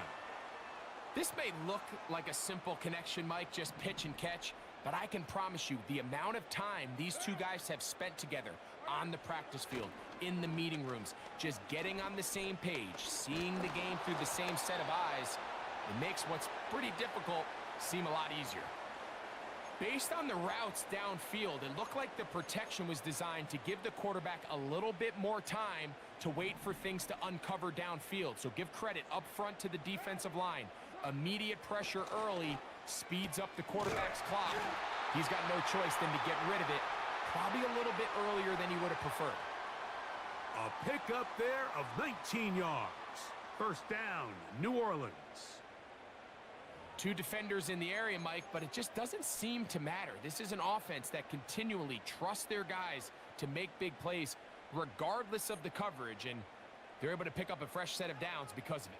This may look like a simple connection, Mike, just pitch and catch, but I can promise you the amount of time these two guys have spent together on the practice field, in the meeting rooms, just getting on the same page, seeing the game through the same set of eyes, it makes what's pretty difficult seem a lot easier. Based on the routes downfield, it looked like the protection was designed to give the quarterback a little bit more time to wait for things to uncover downfield. So give credit up front to the defensive line. Immediate pressure early speeds up the quarterback's clock. He's got no choice than to get rid of it, probably a little bit earlier than he would have preferred. A pickup there of 19 yards. First down, New Orleans. Two defenders in the area, Mike, but it just doesn't seem to matter. This is an offense that continually trusts their guys to make big plays regardless of the coverage, and they're able to pick up a fresh set of downs because of it.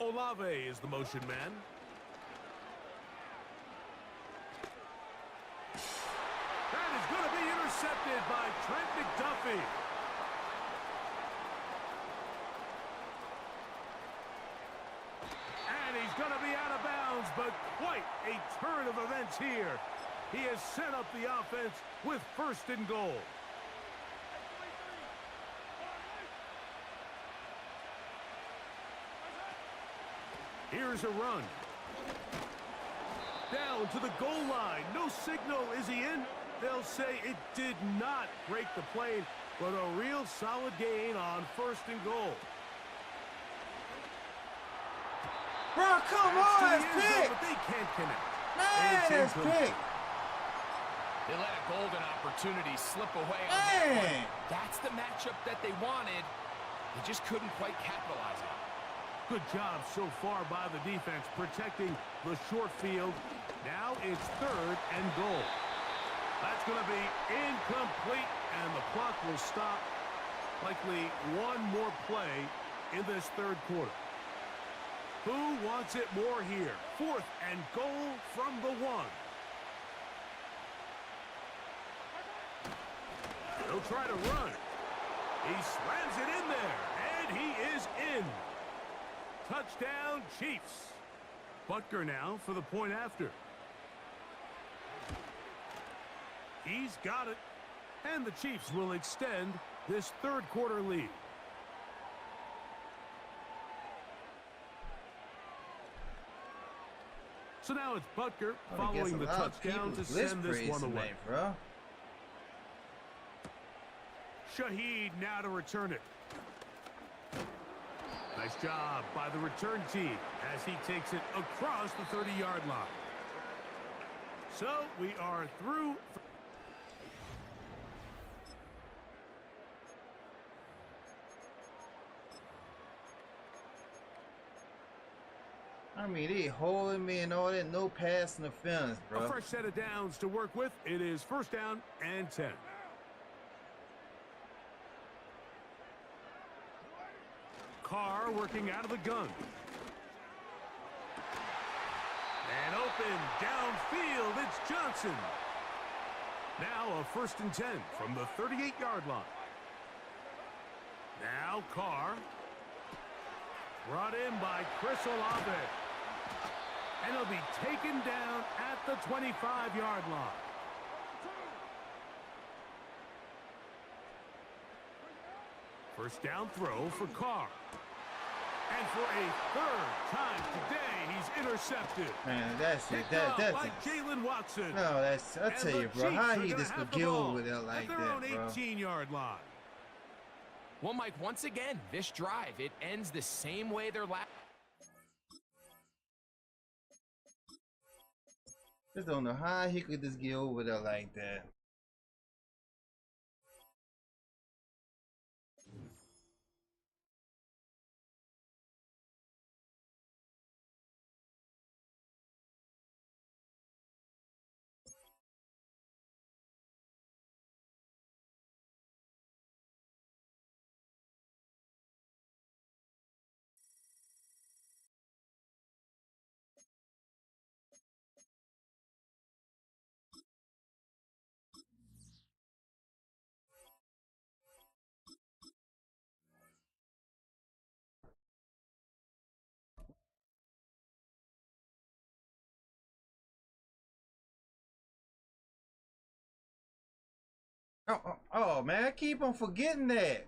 Olave is the motion man. That is going to be intercepted by Trent McDuffie. And he's going to be out of bounds, but quite a turn of events here. He has set up the offense with first and goal. Here's a run. Down to the goal line. No signal. Is he in? They'll say it did not break the plane, but a real solid gain on first and goal. Bro, come on, that's big. But they can't connect. Man, that's big. They let a golden opportunity slip away on that one. That's the matchup that they wanted. They just couldn't quite capitalize on it. Good job so far by the defense protecting the short field. Now it's third and goal. That's going to be incomplete, and the clock will stop. Likely one more play in this third quarter. Who wants it more here? Fourth and goal from the one. He'll try to run. He slams it in there, and he is in. Touchdown, Chiefs. Butker now for the point after. He's got it. And the Chiefs will extend this third quarter lead. So now it's Butker following the touchdown to send this one away. Bro. Shaheed now to return it. Nice job by the return team as he takes it across the 30-yard line. So we are through. I mean, they holding me and all that, no pass interference, bro. A fresh set of downs to work with. It is first down and 10. Carr working out of the gun. And open downfield, it's Johnson. Now a 1st and 10 from the 38-yard line. Now Carr. Brought in by Chris Olave. And he'll be taken down at the 25-yard line. First down throw for Carr. And for a 3rd time today, he's intercepted. Man, that's it. That's like Jalen Watson. No, that's, I tell you, bro, how he just could get over there like that, bro. At their own 18-yard line. Well, Mike, once again, this drive, it ends the same way their last. Just don't know how he could just get over there like that. Oh, man, I keep on forgetting that.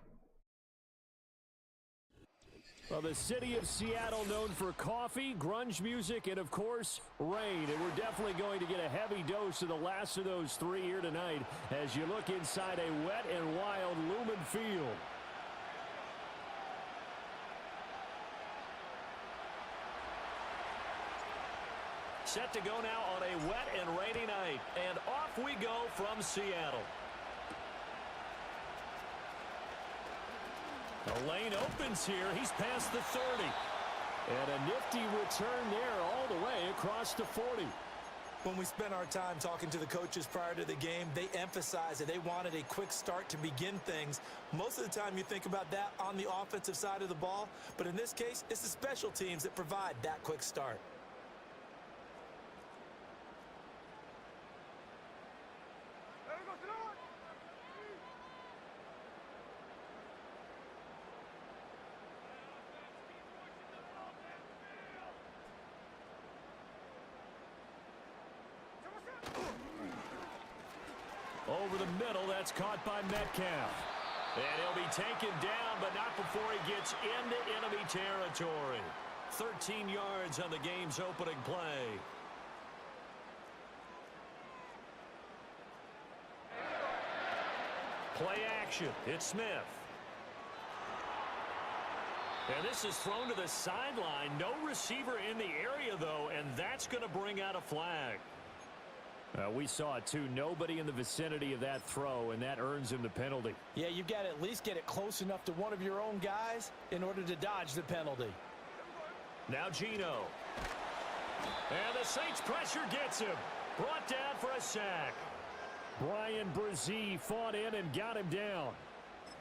Well, the city of Seattle known for coffee, grunge music, and, of course, rain. And we're definitely going to get a heavy dose of the last of those 3 here tonight as you look inside a wet and wild Lumen Field. Set to go now on a wet and rainy night. And off we go from Seattle. The lane opens here. He's past the 30. And a nifty return there all the way across the 40. When we spent our time talking to the coaches prior to the game, they emphasized that they wanted a quick start to begin things. Most of the time you think about that on the offensive side of the ball, but in this case, it's the special teams that provide that quick start. Over the middle, that's caught by Metcalf. And he'll be taken down, but not before he gets into enemy territory. 13 yards on the game's opening play. Play action. It's Smith. And this is thrown to the sideline. No receiver in the area, though, and that's going to bring out a flag. We saw it, too. Nobody in the vicinity of that throw, and that earns him the penalty. Yeah, you've got to at least get it close enough to one of your own guys in order to dodge the penalty. Now Geno. And the Saints pressure gets him. Brought down for a sack. Brian Brzee fought in and got him down.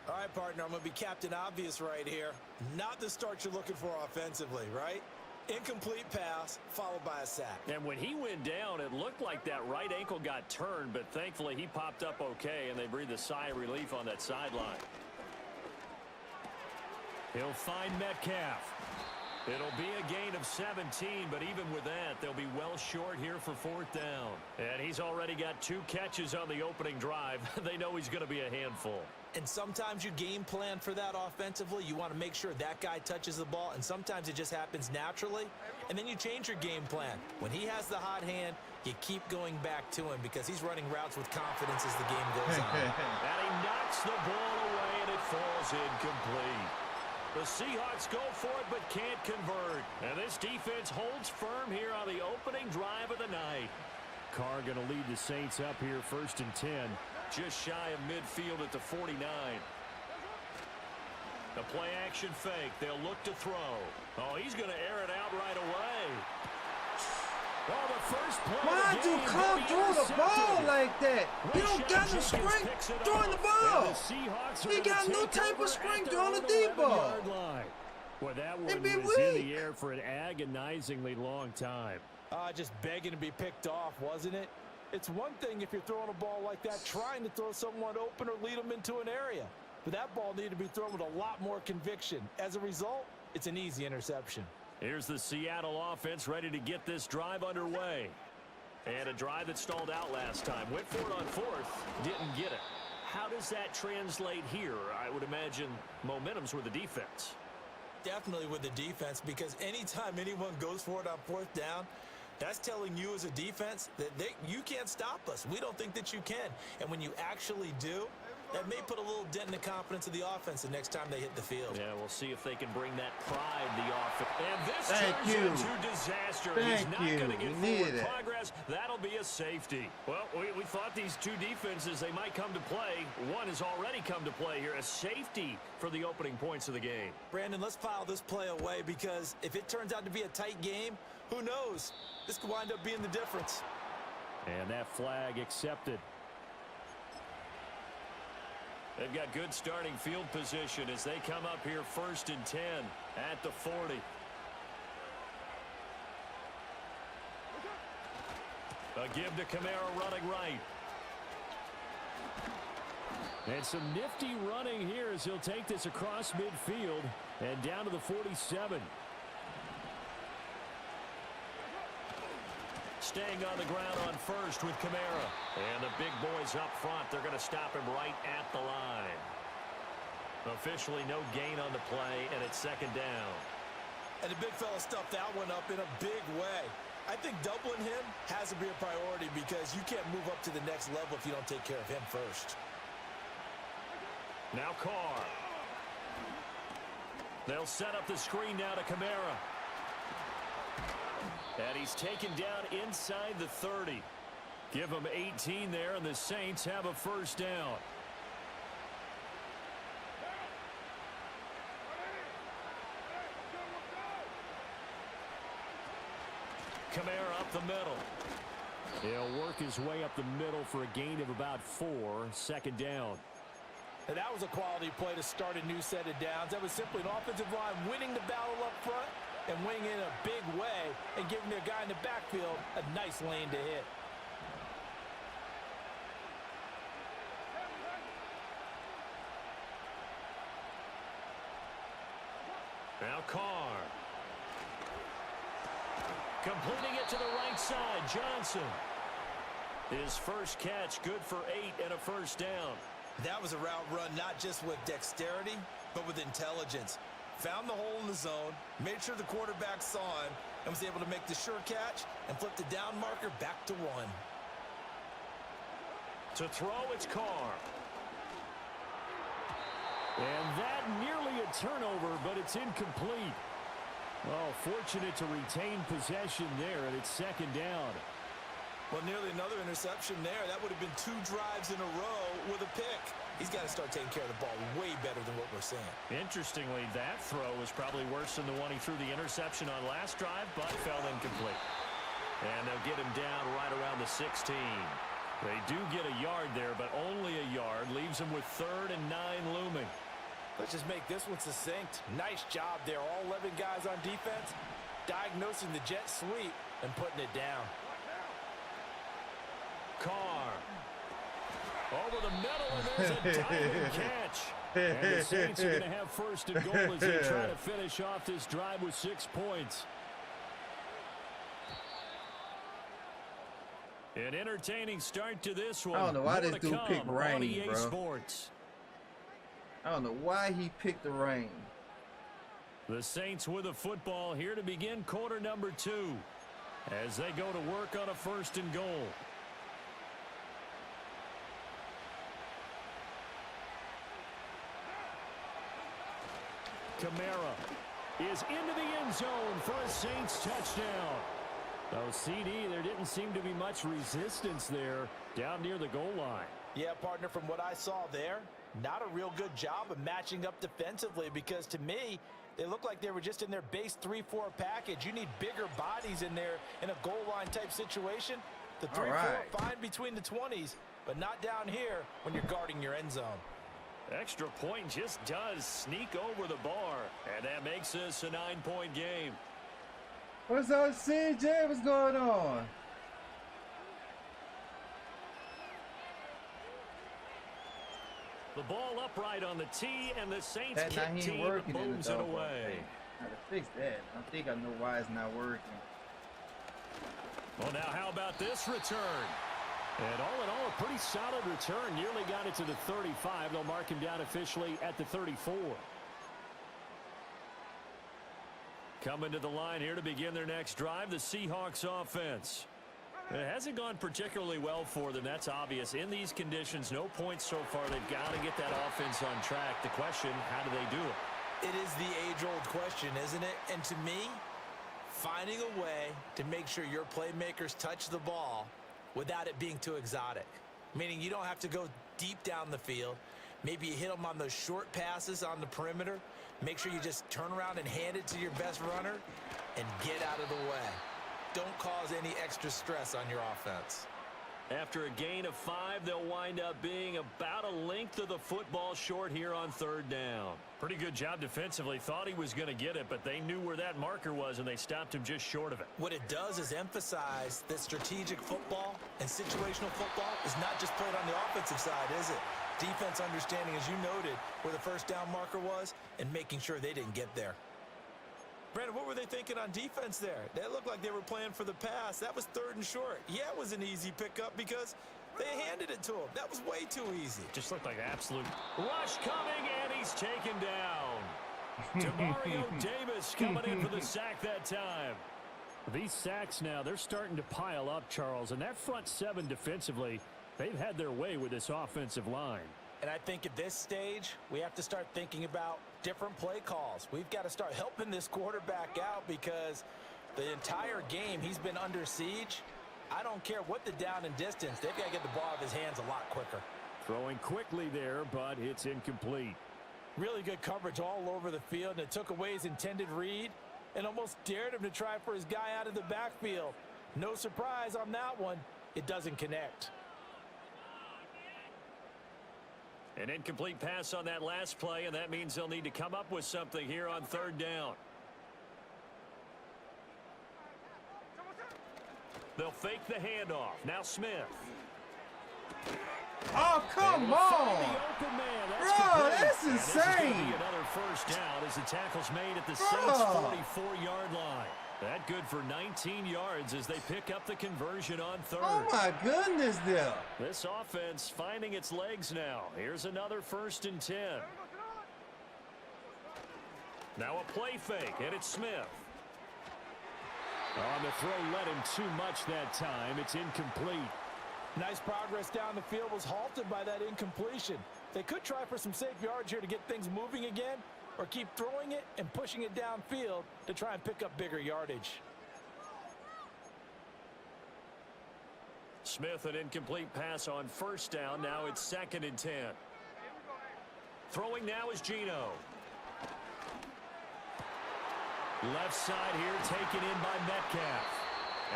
All right, partner, I'm going to be Captain Obvious right here. Not the start you're looking for offensively, right? Incomplete pass, followed by a sack. And when he went down, it looked like that right ankle got turned, but thankfully he popped up okay, and they breathed a sigh of relief on that sideline. He'll find Metcalf. It'll be a gain of 17, but even with that, they'll be well short here for 4th down. And he's already got 2 catches on the opening drive. They know he's going to be a handful. And sometimes you game plan for that offensively. You want to make sure that guy touches the ball, and sometimes it just happens naturally. And then you change your game plan. When he has the hot hand, you keep going back to him because he's running routes with confidence as the game goes on. And he knocks the ball away, and it falls incomplete. The Seahawks go for it but can't convert. And this defense holds firm here on the opening drive of the night. Carr going to lead the Saints up here 1st and 10. Just shy of midfield at the 49. The play action fake. They'll look to throw. Oh, he's going to air it out right away. first play Why of do the game Cole will be throw the ball intercepted. like that? He don't got no Jenkins strength picks it throwing the off, ball. and the Seahawks are He gonna got no take type over of at strength their throwing own the deep ball. 11-yard line. Well, that They one be was in weak. the air for an agonizingly long time. Just begging to be picked off, wasn't it? It's one thing if you're throwing a ball like that, trying to throw someone open or lead them into an area. But that ball needed to be thrown with a lot more conviction. As a result, it's an easy interception. Here's the Seattle offense ready to get this drive underway. And a drive that stalled out last time. Went for it on fourth, didn't get it. How does that translate here? I would imagine momentum's with the defense. Definitely with the defense, because anytime anyone goes for it on fourth down, that's telling you as a defense that you can't stop us. We don't think that you can. And when you actually do, that may put a little dent in the confidence of the offense the next time they hit the field. Yeah, we'll see if they can bring that pride to the offense. And this Thank turns you. into disaster. Thank He's not you. going to get We needed forward it. progress. That'll be a safety. Well, we thought these two defenses, they might come to play. One has already come to play here. A safety for the opening points of the game. Brandon, let's file this play away, because if it turns out to be a tight game, who knows? This could wind up being the difference. And that flag accepted. They've got good starting field position as they come up here 1st and 10 at the 40. A give to Kamara running right. And some nifty running here as he'll take this across midfield and down to the 47. Staying on the ground on first with Kamara. And the big boys up front. They're going to stop him right at the line. Officially no gain on the play, and it's 2nd down. And the big fella stuffed that one up in a big way. I think doubling him has to be a priority, because you can't move up to the next level if you don't take care of him first. Now Carr. They'll set up the screen now to Kamara. And he's taken down inside the 30. Give him 18 there, and the Saints have a 1st down. Kamara up the middle. He'll work his way up the middle for a gain of about 4. 2nd down. And that was a quality play to start a new set of downs. That was simply an offensive line winning the battle up front and winning in a big way and giving their guy in the backfield a nice lane to hit. Now Carr. Completing it to the right side, Johnson. His first catch, good for 8 and a 1st down. That was a route run not just with dexterity, but with intelligence. Found the hole in the zone, made sure the quarterback saw him, and was able to make the sure catch and flip the down marker back to 1. To throw, it's Carr. And that nearly a turnover, but it's incomplete. Oh, fortunate to retain possession there, and it's 2nd down. Well, nearly another interception there. That would have been 2 drives in a row with a pick. He's got to start taking care of the ball way better than what we're seeing. Interestingly, that throw was probably worse than the one he threw the interception on last drive, but fell incomplete. And they'll get him down right around the 16. They do get a yard there, but only a yard. Leaves him with 3rd and 9 looming. Let's just make this one succinct. Nice job there. All 11 guys on defense diagnosing the jet sweep and putting it down. Carr. Over the middle, and there's a diving catch. And the Saints are going to have 1st and goal as they try to finish off this drive with 6 points. An entertaining start to this one. I don't know why More this to dude come picked on rain, EA bro. Sports. I don't know why he picked the rain. The Saints with a football here to begin quarter number 2 as they go to work on a 1st and goal. Kamara is into the end zone for a Saints touchdown. Oh, CD, there didn't seem to be much resistance there down near the goal line. Yeah, partner, from what I saw there, not a real good job of matching up defensively, because to me, They look like they were just in their base 3-4 package. You need bigger bodies in there in a goal line type situation. The 3-4 fine between the 20s, but not down here when you're guarding your end zone. Extra point just does sneak over the bar, and that makes this a 9-point game. What's up, CJ? What's going on? The ball upright on the tee, and the Saints That kick he ain't team working in the moves it doggone away. thing. Gotta fix that. I think I know why it's not working. Well, now how about this return? And all in all, a pretty solid return. Nearly got it to the 35. They'll mark him down officially at the 34. Coming to the line here to begin their next drive, the Seahawks offense. It hasn't gone particularly well for them. That's obvious. In these conditions, no points so far. They've got to get that offense on track. The question, how do they do it? It is the age-old question, isn't it? And to me, finding a way to make sure your playmakers touch the ball without it being too exotic. Meaning you don't have to go deep down the field. Maybe you hit them on those short passes on the perimeter. Make sure you just turn around and hand it to your best runner and get out of the way. Don't cause any extra stress on your offense. After a gain of 5, they'll wind up being about a length of the football short here on 3rd down. Pretty good job defensively. Thought he was going to get it, but they knew where that marker was, and they stopped him just short of it. What it does is emphasize that strategic football and situational football is not just played on the offensive side, is it? Defense understanding, as you noted, where the first down marker was and making sure they didn't get there. Brandon, what were they thinking on defense there? They looked like they were playing for the pass. That was 3rd and short. Yeah, it was an easy pickup because they handed it to him. That was way too easy. Just looked like absolute rush coming, and he's taken down. Demario Davis coming in for the sack that time. These sacks now, they're starting to pile up, Charles, and that front 7 defensively, they've had their way with this offensive line. And I think at this stage, we have to start thinking about different play calls. We've got to start helping this quarterback out because the entire game he's been under siege. I don't care what the down and distance. They've got to get the ball out of his hands a lot quicker. Throwing quickly there, but it's incomplete. Really good coverage all over the field, and it took away his intended read and almost dared him to try for his guy out of the backfield. No surprise on that one. It doesn't connect. An incomplete pass on that last play, and that means they'll need to come up with something here on 3rd down. They'll fake the handoff. Now Smith. Oh, come on! Bro, that's insane! Another first down as the tackle's made at the Saints' 44-yard line. That good for 19 yards as they pick up the conversion on 3rd. Oh my goodness, there. This offense finding its legs now. Here's another 1st and 10. Now a play fake, and it's Smith. On the throw, led him too much that time. It's incomplete. Nice progress down the field was halted by that incompletion. They could try for some safe yards here to get things moving again, or keep throwing it and pushing it downfield to try and pick up bigger yardage. Smith, an incomplete pass on 1st down. Now it's 2nd and 10. Throwing now is Geno. Left side here taken in by Metcalf.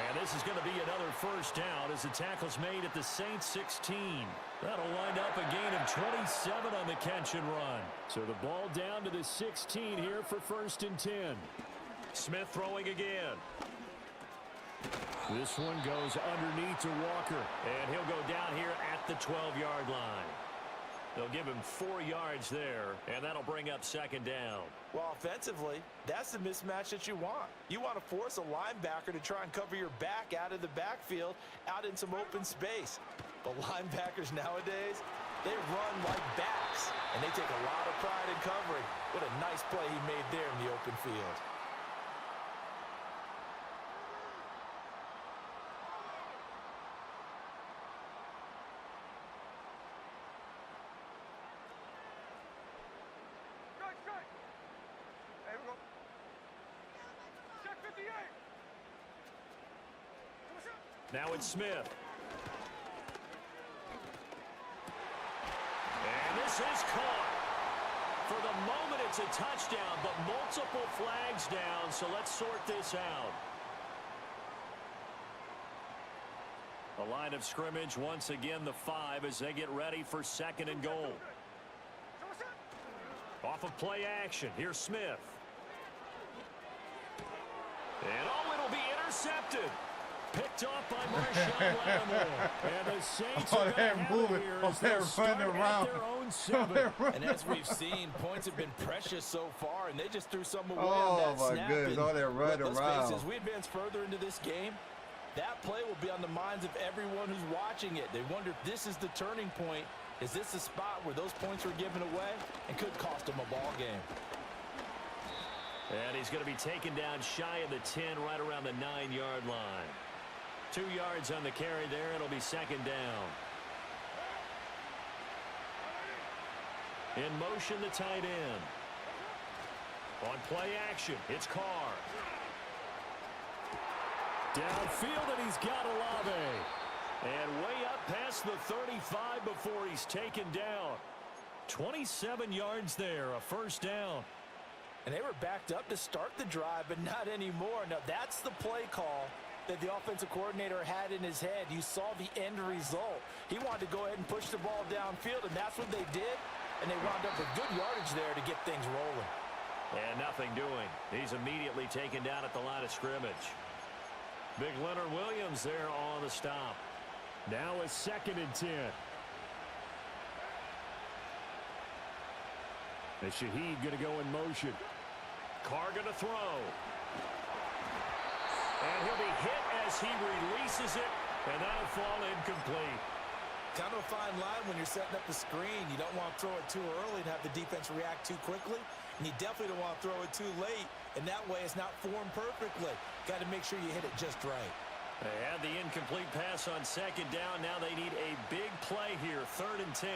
And this is going to be another 1st down as the tackle's made at the Saints 16. That'll wind up a gain of 27 on the catch and run. So the ball down to the 16 here for 1st and 10. Smith throwing again. This one goes underneath to Walker. And he'll go down here at the 12-yard line. They'll give him 4 yards there, and that'll bring up 2nd down. Well, offensively, that's the mismatch that you want. You want to force a linebacker to try and cover your back out of the backfield, out in some open space. But linebackers nowadays, they run like backs, and they take a lot of pride in covering. What a nice play he made there in the open field. Now it's Smith. And this is caught. For the moment, it's a touchdown, but multiple flags down, so let's sort this out. The line of scrimmage, once again, the 5 as they get ready for 2nd and goal. Off of play action, here's Smith. And it'll be intercepted. Picked off by Marshawn Lattimore. And the Saints are going to have it here as they start at their own 7. And as we've seen, points have been precious so far, and they just threw some away on that snap. Oh, my goodness, all that run around. As we advance further into this game, that play will be on the minds of everyone who's watching it. They wonder if this is the turning point. Is this the spot where those points were given away and could cost them a ball game? And he's going to be taken down shy of the 10, right around the 9-yard line. 2 yards on the carry there. It'll be 2nd down. In motion, the tight end. On play action, it's Carr. Downfield, and he's got Olave. And way up past the 35 before he's taken down. 27 yards there, a 1st down. And they were backed up to start the drive, but not anymore. Now, that's the play call that the offensive coordinator had in his head. You saw the end result. He wanted to go ahead and push the ball downfield, and that's what they did. And they wound up with good yardage there to get things rolling. And nothing doing. He's immediately taken down at the line of scrimmage. Big Leonard Williams there on the stop. Now a 2nd and 10. And Shaheed going to go in motion. Carr going to throw. And he'll be hit as he releases it, and that'll fall incomplete. Kind of a fine line when you're setting up the screen. You don't want to throw it too early and have the defense react too quickly. And you definitely don't want to throw it too late, and that way it's not formed perfectly. Got to make sure you hit it just right. They had the incomplete pass on 2nd down. Now they need a big play here, 3rd and 10.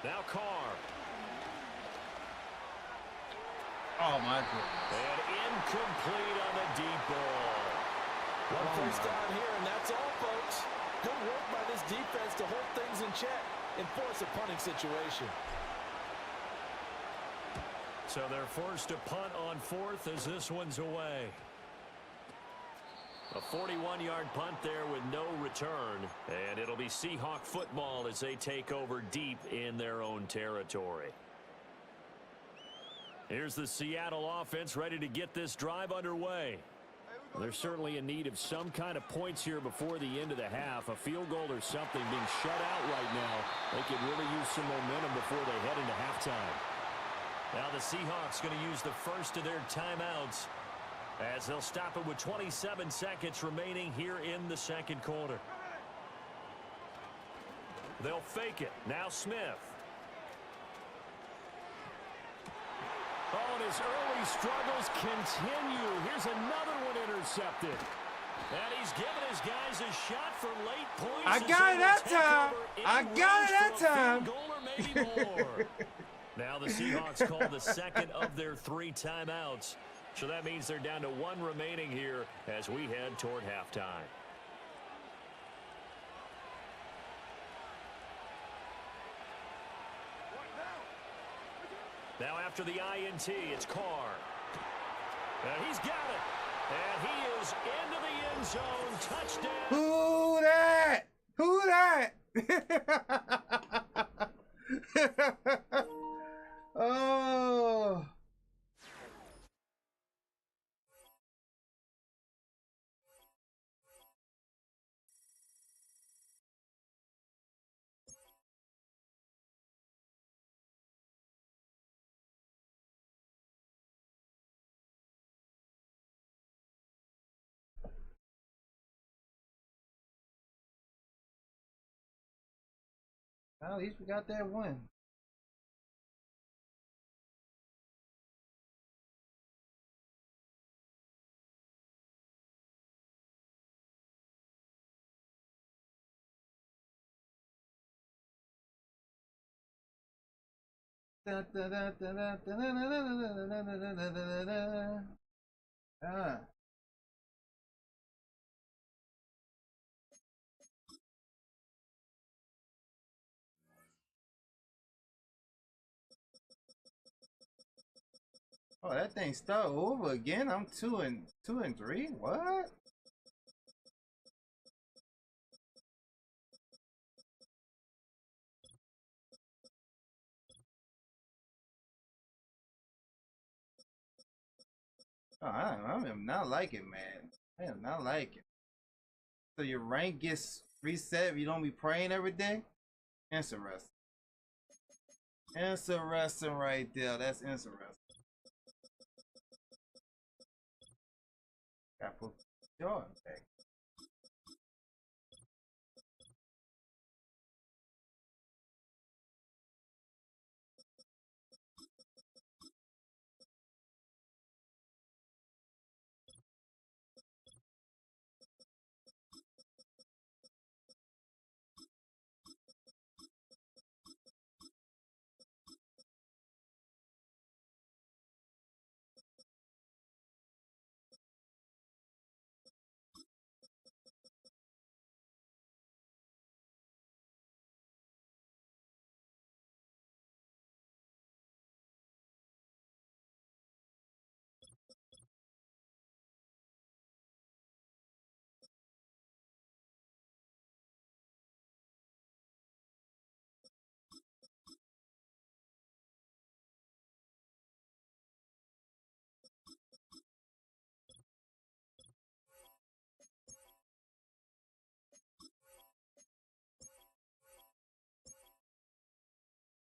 Now Carr. Oh, my goodness. And incomplete on the deep ball. One 1st down here, and that's all, folks. Good work by this defense to hold things in check and force a punting situation. So they're forced to punt on 4th as this one's away. A 41-yard punt there with no return. And it'll be Seahawk football as they take over deep in their own territory. Here's the Seattle offense ready to get this drive underway. They're certainly in need of some kind of points here before the end of the half. A field goal or something, being shut out right now. They could really use some momentum before they head into halftime. Now the Seahawks going to use the first of their timeouts as they'll stop it with 27 seconds remaining here in the 2nd quarter. They'll fake it. Now Smith. Oh, and his early struggles continue. Here's another one intercepted. And he's giving his guys a shot for late points. I got it that time. I got it that time. Goal or maybe more. Now the Seahawks call the 2nd of their 3 timeouts. So that means they're down to 1 remaining here as we head toward halftime. Now after the INT, it's Carr. And he's got it. And he is into the end zone. Touchdown. Who that? Who that? Oh. Well, at least we got that one. Ah. Oh, that thing start over again. I'm 2-3. What? Oh, I am not liking, man. I am not liking. So your rank gets reset if you don't be praying every day? Interesting. Interesting right there. That's interesting. Got put Jordan back.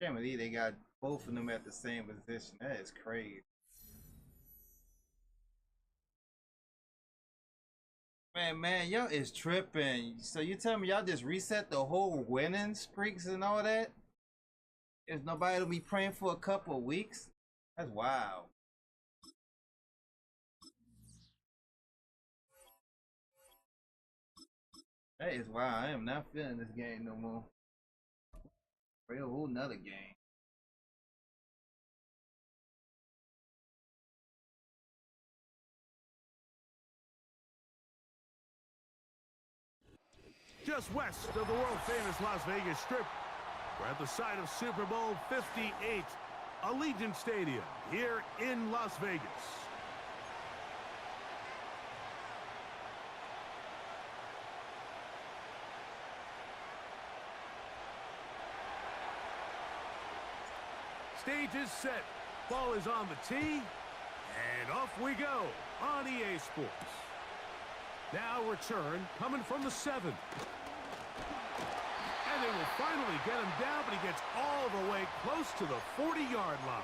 Can't believe they got both of them at the same position. That is crazy. Man, y'all is tripping. So you tell me y'all just reset the whole winning streaks and all that? There's nobody to be praying for a couple of weeks? That's wild. That is wild. I am not feeling this game no more. Real whole nother game. Just west of the world-famous Las Vegas Strip, we're at the site of Super Bowl 58, Allegiant Stadium, here in Las Vegas. Stage is set, ball is on the tee, and off we go on EA Sports. Now return coming from the 7th. And they will finally get him down, but he gets all the way close to the 40-yard line.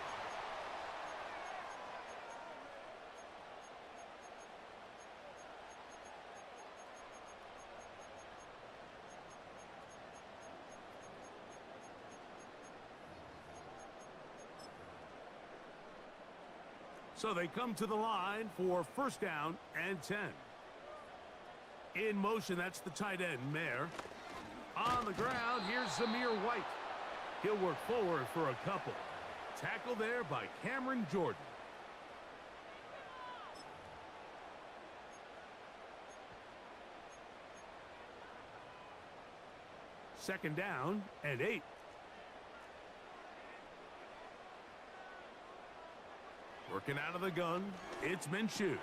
So they come to the line for first down and 10. In motion, that's the tight end, Mayer. On the ground, here's Zamir White. He'll work forward for a couple. Tackle there by Cameron Jordan. Second down and 8. Working out of the gun, it's Minshew.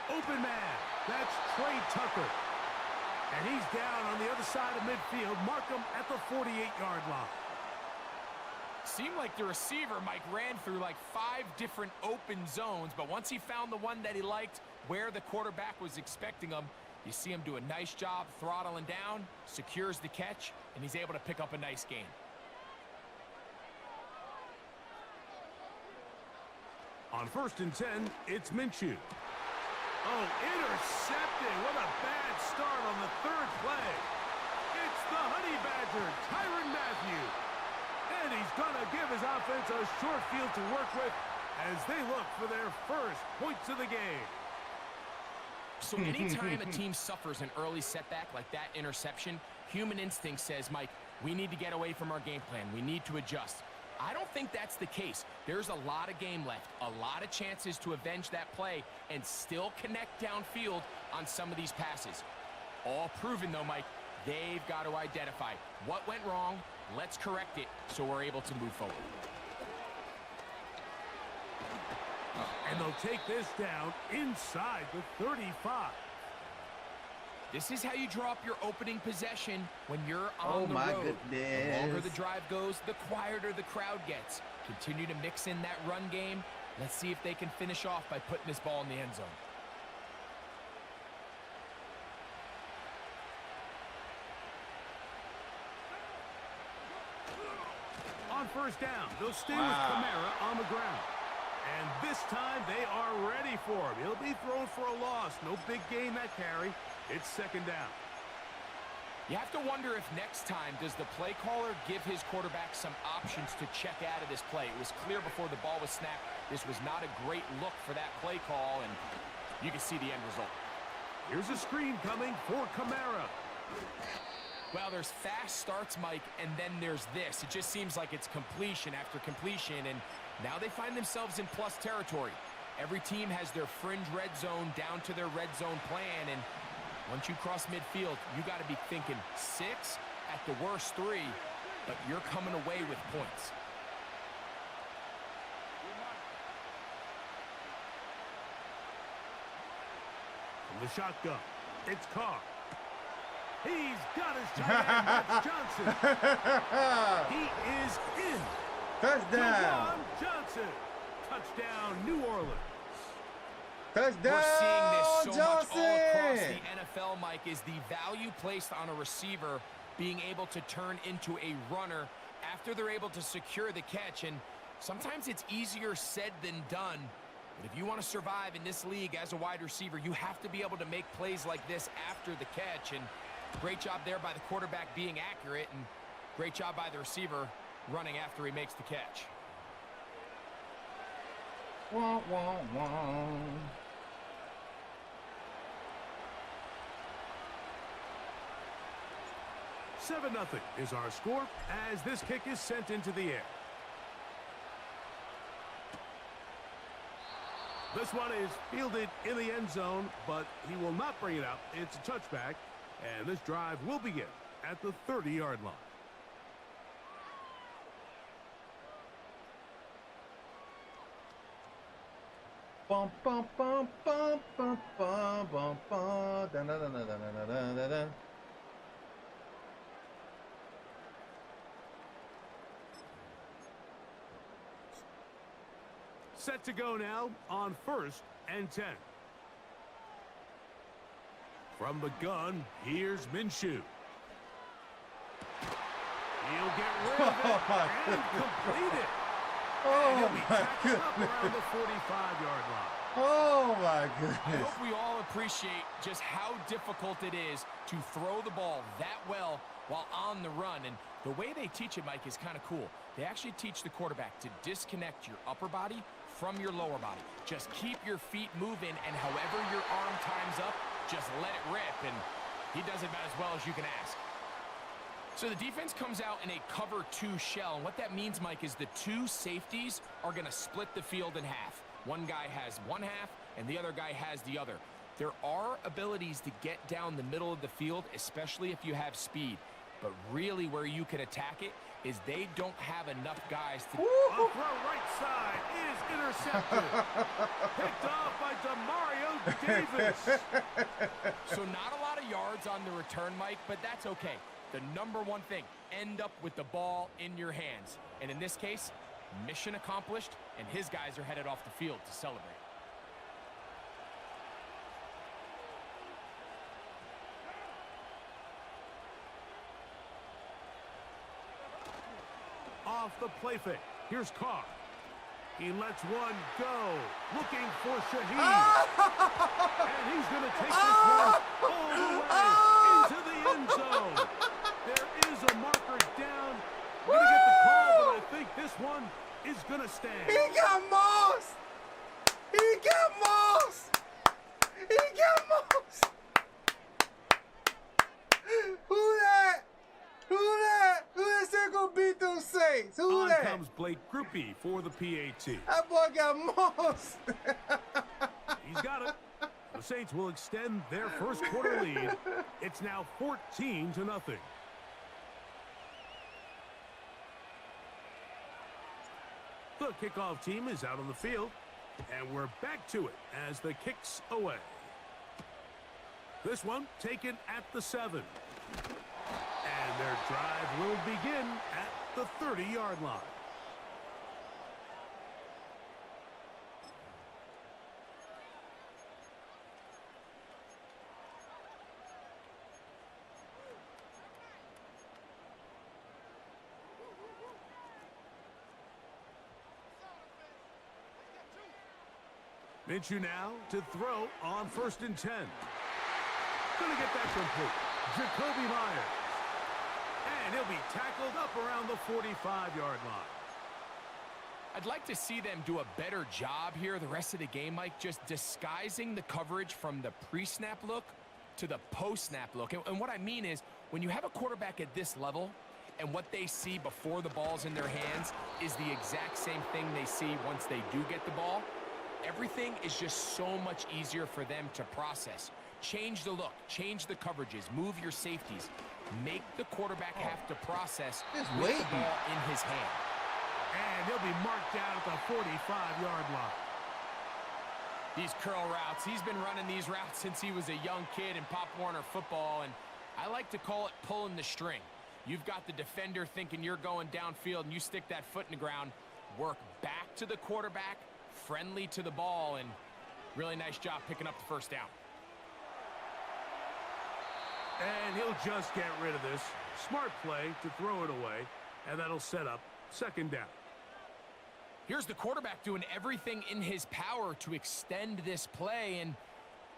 Open man, that's Trey Tucker. And he's down on the other side of midfield. Mark him at the 48-yard line. Seemed like the receiver, Mike, ran through like 5 different open zones, but once he found the one that he liked, where the quarterback was expecting him, you see him do a nice job throttling down, secures the catch, and he's able to pick up a nice gain. On first and 10, it's Minshew. Oh, intercepted. What a bad start on the third play. It's the Honey Badger, Tyrann Mathieu. And he's going to give his offense a short field to work with as they look for their first points of the game. So anytime a team suffers an early setback like that interception, human instinct says, Mike, we need to get away from our game plan. We need to adjust. I don't think that's the case. There's a lot of game left, a lot of chances to avenge that play and still connect downfield on some of these passes. All proven, though, Mike, they've got to identify what went wrong, let's correct it so we're able to move forward. And they'll take this down inside the 35. This is how you draw up your opening possession when you're on the my road. goodness. The longer the drive goes, the quieter the crowd gets. Continue to mix in that run game. Let's see if they can finish off by putting this ball in the end zone. On first down, they'll stay with Kamara on the ground. And this time, they are ready for him. He'll be thrown for a loss. No big gain that carry. It's second down. You have to wonder if next time does the play caller give his quarterback some options to check out of this play. It was clear before the ball was snapped this was not a great look for that play call, and you can see the end result. Here's a screen coming for Kamara. Well, there's fast starts, Mike, and then there's this. It just seems like it's completion after completion, and now they find themselves in plus territory. Every team has their fringe red zone down to their red zone plan, and once you cross midfield, you got to be thinking 6, at the worst 3, but you're coming away with points. From the shotgun, it's Carr. He's got his tight end, that's Johnson. He is in. Touchdown. Jawan Johnson. Touchdown, New Orleans. Touchdown. We're seeing this so Johnson. much all across the NFL, Mike, is the value placed on a receiver being able to turn into a runner after they're able to secure the catch. And sometimes it's easier said than done. But if you want to survive in this league as a wide receiver, you have to be able to make plays like this after the catch. And great job there by the quarterback being accurate, and great job by the receiver running after he makes the catch. Wah, wah, wah. 7-0 is our score as this kick is sent into the air. This one is fielded in the end zone, but he will not bring it out. It's a touchback, and this drive will begin at the 30-yard line. Bum bum bum bum bum bum bum bum. Da da da da da da da da. Set to go now on 1st and 10. From the gun, here's Minshew. He'll get rid of it and complete it. Oh He'll be my tackled up goodness. around the 45-yard line. Oh my I goodness. hope we all appreciate just how difficult it is to throw the ball that well while on the run. And the way they teach it, Mike, is kind of cool. They actually teach the quarterback to disconnect your upper body from your lower body. Just keep your feet moving, and however your arm times up, just let it rip, and he does it about as well as you can ask. So the defense comes out in a cover 2 shell, and what that means, Mike, is the 2 safeties are going to split the field in half. One guy has one half, and the other guy has the other. There are abilities to get down the middle of the field, especially if you have speed. But really where you can attack it is they don't have enough guys to... A throw right side is intercepted. Picked off by Demario Davis. So not a lot of yards on the return, Mike, but that's okay. The number one thing, end up with the ball in your hands. And in this case, mission accomplished, and his guys are headed off the field to celebrate. Off the play fake. Here's Carr. He lets one go. Looking for Shaheed. And he's going to take this one all the way into the end zone. There is a marker down. We're going to get the call, but I think this one is going to stand. He got mossed. He got mossed. He got mossed. Who that? Who that? Who that said gonna beat those Saints? Who On that? comes Blake Groupie for the PAT. That boy got mossed. He's got it. The Saints will extend their first quarter lead. It's now 14-0. The kickoff team is out on the field. And we're back to it as the kick's away. This one taken at the 7. And their drive will begin at the 30-yard line. Minshew now to throw on 1st and 10. Going to get that complete. Jacoby Myers. And he'll be tackled up around the 45-yard line. I'd like to see them do a better job here the rest of the game, Mike, just disguising the coverage from the pre-snap look to the post-snap look. And what I mean is, when you have a quarterback at this level, and what they see before the ball's in their hands is the exact same thing they see once they do get the ball, everything is just so much easier for them to process. Change the look, change the coverages, move your safeties. Make the quarterback have to process with the ball in his hand. And he'll be marked down at the 45-yard line. These curl routes, he's been running these routes since he was a young kid in Pop Warner football, and I like to call it pulling the string. You've got the defender thinking you're going downfield, and you stick that foot in the ground, work back to the quarterback, friendly to the ball, and really nice job picking up the first down. And he'll just get rid of this. Smart play to throw it away, and that'll set up 2nd down. Here's the quarterback doing everything in his power to extend this play, and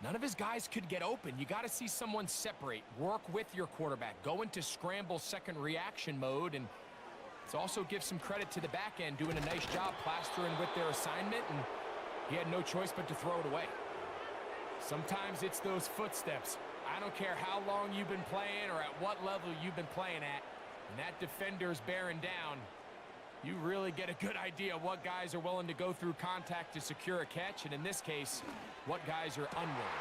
none of his guys could get open. You got to see someone separate, work with your quarterback, go into scramble second reaction mode, and let's also give some credit to the back end doing a nice job plastering with their assignment, and he had no choice but to throw it away. Sometimes it's those footsteps. I don't care how long you've been playing or at what level you've been playing at, and that defender's bearing down, you really get a good idea of what guys are willing to go through contact to secure a catch, and in this case, what guys are unwilling.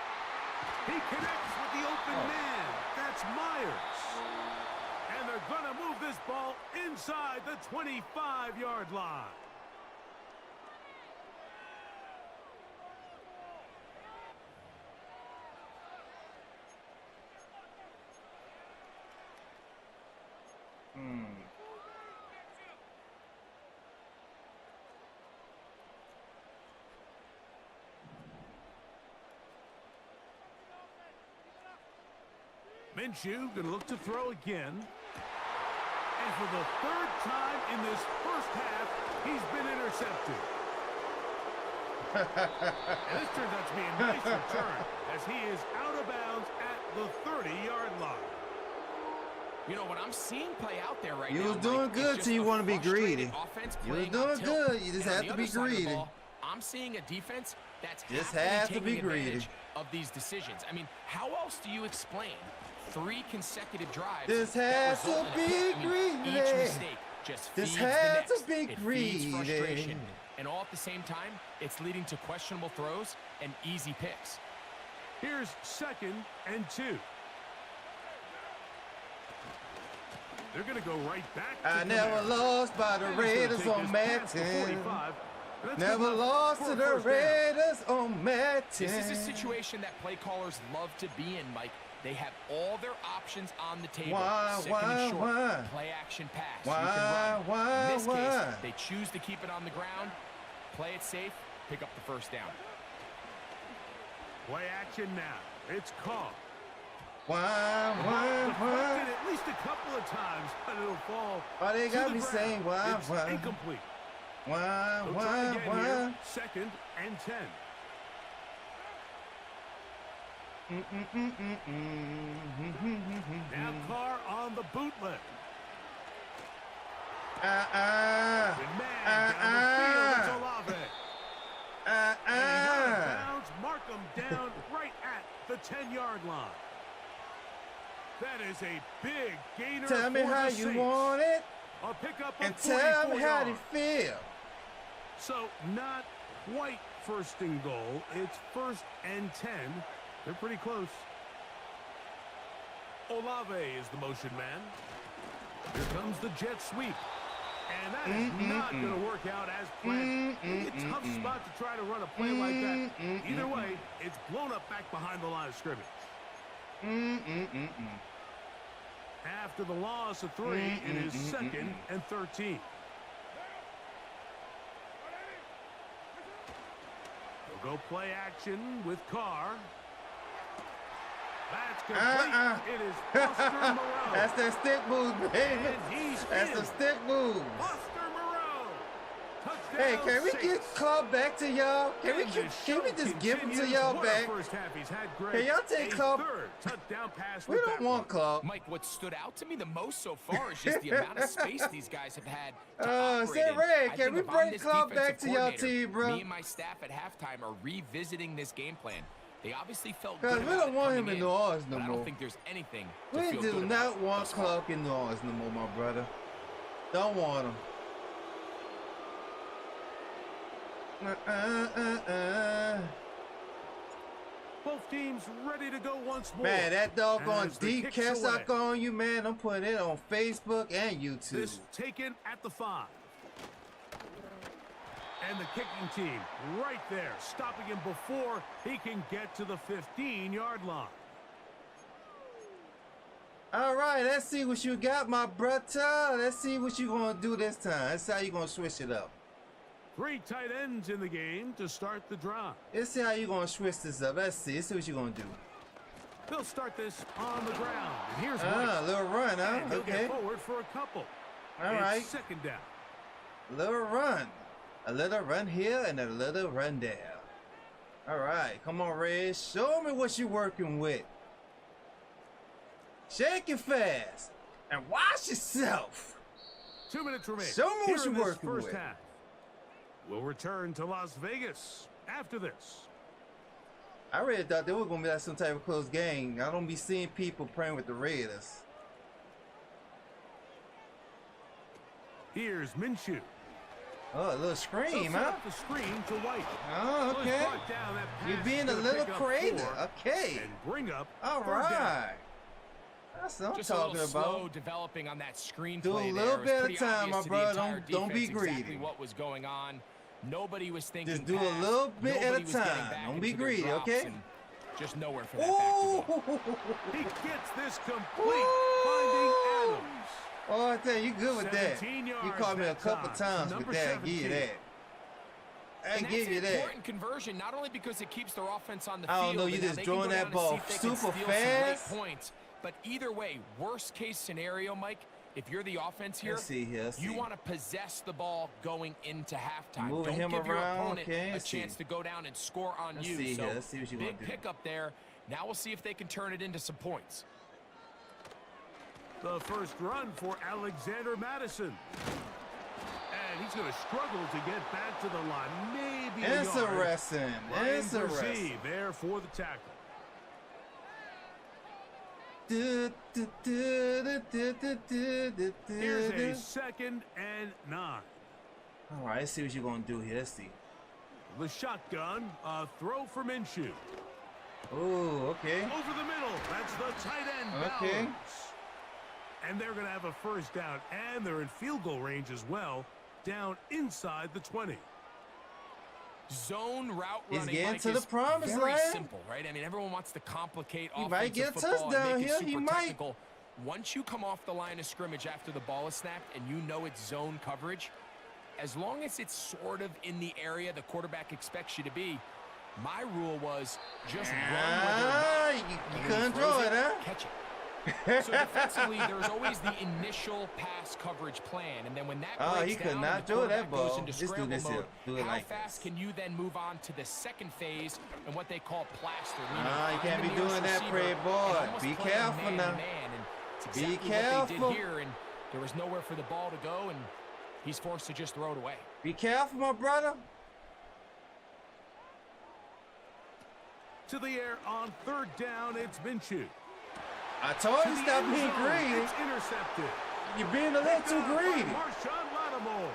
He connects with the open man. That's Myers. And they're going to move this ball inside the 25-yard line. Minshew going to look to throw again. And for the 3rd time in this first half, he's been intercepted. And this turns out to be a nice return as he is out of bounds at the 30-yard line. You know, what I'm seeing play out there right now, you was doing Mike, good till you want to be greedy. You was doing good. You just have to be greedy. Ball, I'm seeing a defense that's just have to be taking greedy advantage of these decisions. I mean, how else do you explain 3 consecutive drives? Just have to be greedy. Each mistake just feeds the have next. to be It greedy. feeds frustration. And all at the same time, it's leading to questionable throws and easy picks. Here's 2nd and 2. They're going to go right back to I never lost by the Raiders on Madden. Never lost to the Raiders on Madden. This is a situation that play callers love to be in, Mike. They have all their options on the table. Second and short, play action pass. You can run. In this case, they choose to keep it on the ground, play it safe, pick up the first down. Play action now. It's caught. Why? At least a couple of times, but it'll fall. Why they got to me the saying ground. It's why? incomplete. Why? They'll try again here. 2nd and 10. Now Carr on the bootleg. And man down the field, it's Olave. And he's out of bounds. Mark him down right at the 10-yard line. That is a big gainer. Tell me how you want it, I'll pick up and tell me how you you feel. So not quite 1st and goal. It's 1st and 10. They're pretty close. Olave is the motion man. Here comes the jet sweep. And that is not going to work out as planned. A tough spot to try to run a play like that. Either way, it's blown up back behind the line of scrimmage. After the loss of 3, it is 2nd and 13. They'll go play action with Carr. That's complete. It is Foster Moreau. That's that stick move, baby. That's the stick move. Foster Moreau. Touchdown. Hey, can we 6. get Clark back to y'all? Can we just give him to y'all back? First half he's had great. Can y'all take Clark? Touchdown pass. We don't want Clark. Mike, what stood out to me the most so far is just the amount of space these guys have had to operate say in. Ray, I can think we if I'm bring this Clark defensive back to y'all coordinator, team, bro? Me and my staff at halftime are revisiting this game plan. They obviously felt Because good we about don't it want him coming in New Orleans no but I more. don't think there's anything to We feel do good not about want thus far. Clark in New Orleans no more, my brother. Don't want him. Both teams ready to go once more. Man, that doggone As the deep kick's catch away. I on you, man. I'm putting it on Facebook and YouTube. This taken at the 5. And the kicking team right there, stopping him before he can get to the 15-yard line. All right, let's see what you got, my brother. Let's see what you're going to do this time. Let's see how you're going to switch it up. 3 tight ends in the game to start the drive. Let's see how you're going to switch this up. Let's see. Let's see what you're going to do. They'll start this on the ground. And here's White. A little run, huh? And he'll Okay. get forward for a couple. All It's right. 2nd down. Little run. A little run here and a little run there. All right. Come on, Red. Show me what you're working with. Shake it fast. And watch yourself. 2 minutes remaining. Show me what Here you're in this working first with. half. We'll return to Las Vegas after this. I really thought there was going to be like some type of close game. I don't be seeing people praying with the Raiders. Here's Minshew. Oh, a little scream, They'll set huh? up the screen to White. Oh, So he's okay. brought down. That You're pass being is a gonna little pick up creative. 4 Okay. And bring up All 3rd down. right. That's what I'm Just a talking little slow about. developing on that screen Do a play little there. It was bit of pretty time, obvious my to the brother. entire Don't be defense exactly greedy. what was going on. Nobody was thinking Just do a pass. little bit at a Nobody was getting time. back Don't be into their greedy, drops, okay? and just nowhere for that back to go. He gets this complete, finding Adams. Oh, I tell you, you good with that. 17 You yards caught me a that couple time. times Number with that. I give you 17. that. I And give that's you an that. important conversion, not only because it keeps their offense on the I field. don't know, you and now just they can throwing go that down and ball see if they can super steal fast. some late points. But either way, worst case scenario, Mike, if you're the offense here, Let's see here. Let's you see. want to possess the ball going into halftime. Moving Don't him give your around, opponent okay, a let's see. chance to go down and score on Let's you. see So here. Let's see what you big want to do. pickup there. Now we'll see if they can turn it into some points. The first run for Alexander Madison. And he's going to struggle to get back to the line. Maybe a yard. Interesting. Ryan Interesting. Brzee there for the tackle. Do, do, do, do, do, do, do, Here's a do. 2nd and 9. All right, let's see what you're going to do here. Let's see. The shotgun, a throw for Minshew. Oh, okay. Over the middle. That's the tight end. Okay. Bowers. And they're going to have a first down, and they're in field goal range as well, down inside the 20. Zone route He's running, getting Mike, to the is promised very line. simple, right? I mean, everyone wants to complicate He offensive might get a football and touchdown make it here. super He might. technical. Once you come off the line of scrimmage after the ball is snapped and you know it's zone coverage, as long as it's sort of in the area the quarterback expects you to be, my rule was just run whether or not. You And when couldn't he throw throws it, huh? Catch it. So defensively, there's always the initial pass coverage plan, and then when that Oh, breaks he could down not and the throw that quarterback goes ball. into Just do scramble this here. mode, Do it how like fast this. can you then move on to the second phase and what they call plaster? meaning Ah, you find can't the be nearest doing that, receiver Prey and boy. almost Be play careful man now. to man, and it's Be exactly what they careful. did here, and there was nowhere for the ball to go, and he's forced to just throw it away. Be careful, my brother. To the air on 3rd down, it's Minshew. I told To you the stop end being zone, greedy. It's intercepted. You're being a little too greedy. Marshawn Lattimore.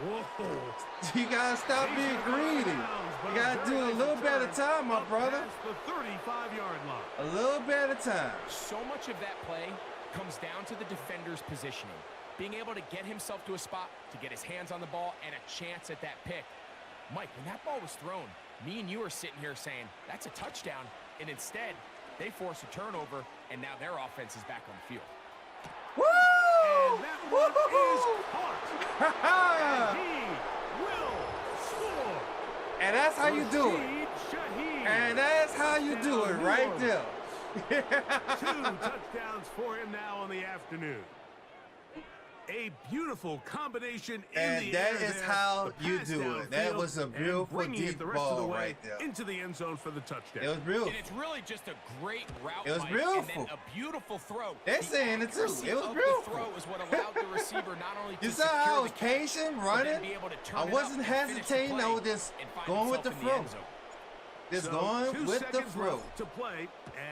Whoa. You gotta stop being greedy. You gotta do a little bit at a time, my brother. Past the 35-yard line. A little bit at a time. So much of that play comes down to the defender's positioning. being able to get himself to a spot, to get his hands on the ball, and a chance at that pick. Mike, when that ball was thrown, me and you are sitting here saying, that's a touchdown, and instead, they force a turnover, and now their offense is back on the field. Woo! And that one is caught. And he will score. And that's how you do it. Shaheed. And that's how you do it right there. 2 touchdowns for him now on the afternoon. A beautiful combination in and the that air is there. how The you pass do it. That downfield was a and beautiful bringing it deep the rest of the ball way right there. into the end zone for the touchdown. It was beautiful. And it's really just a great route, It was Mike, beautiful. and then a beautiful throw. They're The saying it too. accuracy It was of beautiful. The throw is what allowed the receiver not only to You saw secure how I the was catch, patient, but then running? be able to turn I it wasn't up and finish the hesitating. I play was just and find going with the himself in throw. end zone. Just So, going 2 with the seconds throw. left to play,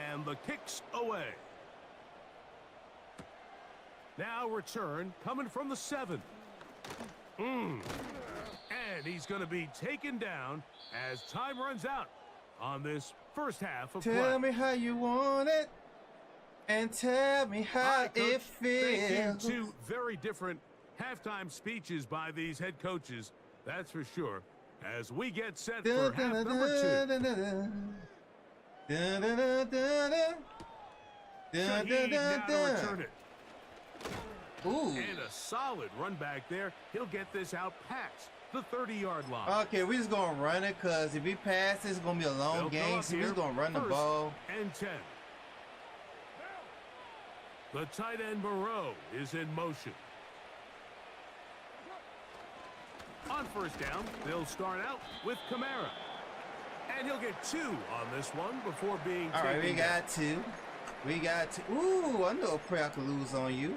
and the kick's away. Now return coming from the 7. And he's going to be taken down as time runs out on this first half of play. Tell me how you want it, and tell me how All right, Coach. it feels. Thank you. 2 very different halftime speeches by these head coaches, that's for sure, as we get set for half number 2. Shaheed now to return it. Ooh. And a solid run back there. He'll get this out past the 30-yard line. Okay, we're just gonna run it because if we pass, it's gonna be a long They'll go game. up So we're here, just gonna run the 1st ball. and 10. The tight end Moreau is in motion. On 1st down, they'll start out with Kamara. And he'll get 2 on this one before being All right, taken we down. got 2. We got 2. Ooh, I know a prayer I could lose on you.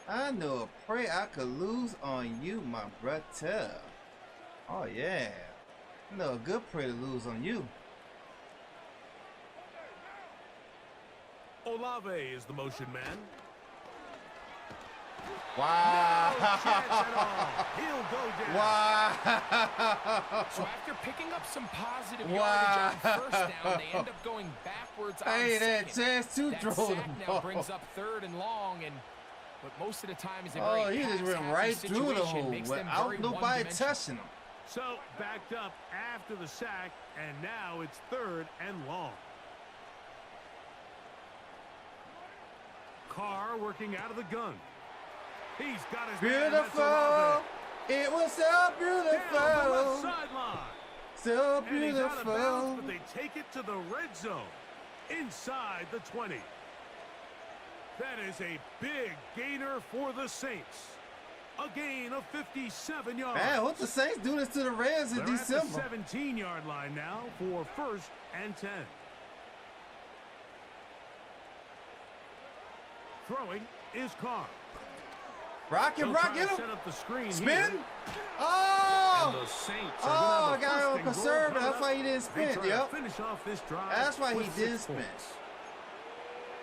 I know a prayer I could lose on you, my brother. Oh yeah, I know a good prayer to lose on you. Olave is the motion man. Wow. No chance at all. He'll go down. Wow. So after picking up some positive Wow. yardage on 1st down, they end up going backwards on Hey, that 2nd. chance to That throw the sack now ball. brings up 3rd and long, but most of the time is a Oh, very he just went pass-happy right through the situation, hole makes them without very nobody one-dimensional. touching him. So backed up after the sack, and now it's 3rd and long. Carr working out of the gun. He's got his man, that's Beautiful. Olave. It was so Down the left beautiful. sideline. So And he's out of bounds, beautiful. but they take it to the red zone inside the 20. That is a big gainer for the Saints. A gain of 57 yards. Man, what the Saints do this to the Reds in They're at the December? 17-yard line now for 1st and 10. Throwing is Carr. Rocket, They'll rocket try to him. set up the screen Spin. here. And Oh! the Saints Oh, are I got it on going to have a 1st and goal conservative. coming That's why up. he didn't They spin, try to yep. finish off this drive. That's why he with did 6 spin. points.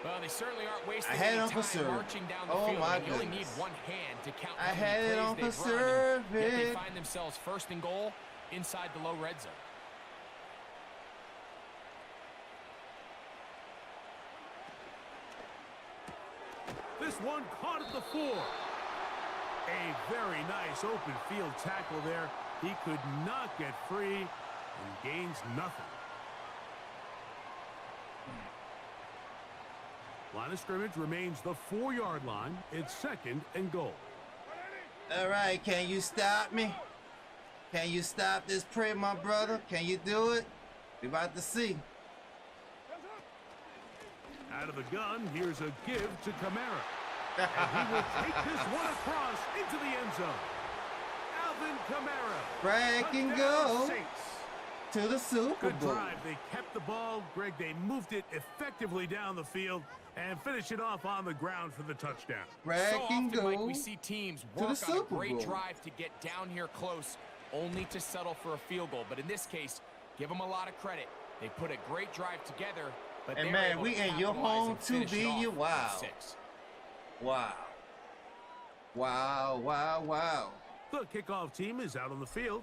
Well, they certainly aren't wasting I had it any on time conserve. marching down the Oh, field. my I mean, you only need goodness. one hand to count I how many had it plays on they've run, conserve and yet they it. find themselves 1st and goal inside the low red zone. This one caught at the 4. A very nice open field tackle there. He could not get free and gains nothing. Line of scrimmage remains the 4-yard line. It's 2nd and goal. All right, can you stop me? Can you stop this prey, my brother? Can you do it? We about to see. Out of the gun, here's a give to Kamara. And he will take this one across into the end zone. Alvin Kamara. Break and Touchdown, go Saints. to the Super Good Bowl. drive. They kept the ball. Greg, they moved it effectively down the field and finish it off on the ground for the touchdown. Break So and often, Mike, go we see teams to the work on a Super great Bowl. drive to get down here close, only to settle for a field goal. But in this case, give them a lot of credit. They put a great drive together, but And they're man, able we to in your capitalize home and too, finish it B. off You with wow. 6. Wow. Wow, wow, wow. The kickoff team is out on the field,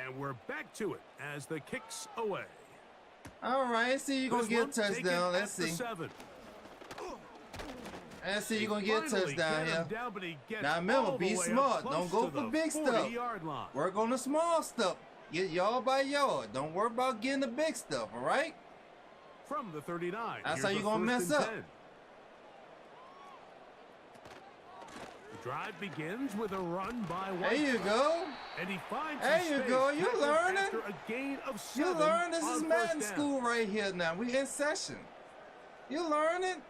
and we're back to it as the kick's away. All right, see you gonna This get a one taken touchdown. Let's at the see. 7. And see, you're going to get a Finally touchdown get him here. down, but he gets Now all remember, the be way up smart. close Don't go to for the big stuff. 40-yard line. Work on the small stuff. Get yard by yard. Don't worry about getting the big stuff, all right? From the 39. That's here's how you're a going to first mess and up. 10. The drive begins with a run by White. There you go. And he finds There his you space, go. You tackled learning. after a gain of You 7 learn this on is first Madden down. school right here now. We in session. You learning.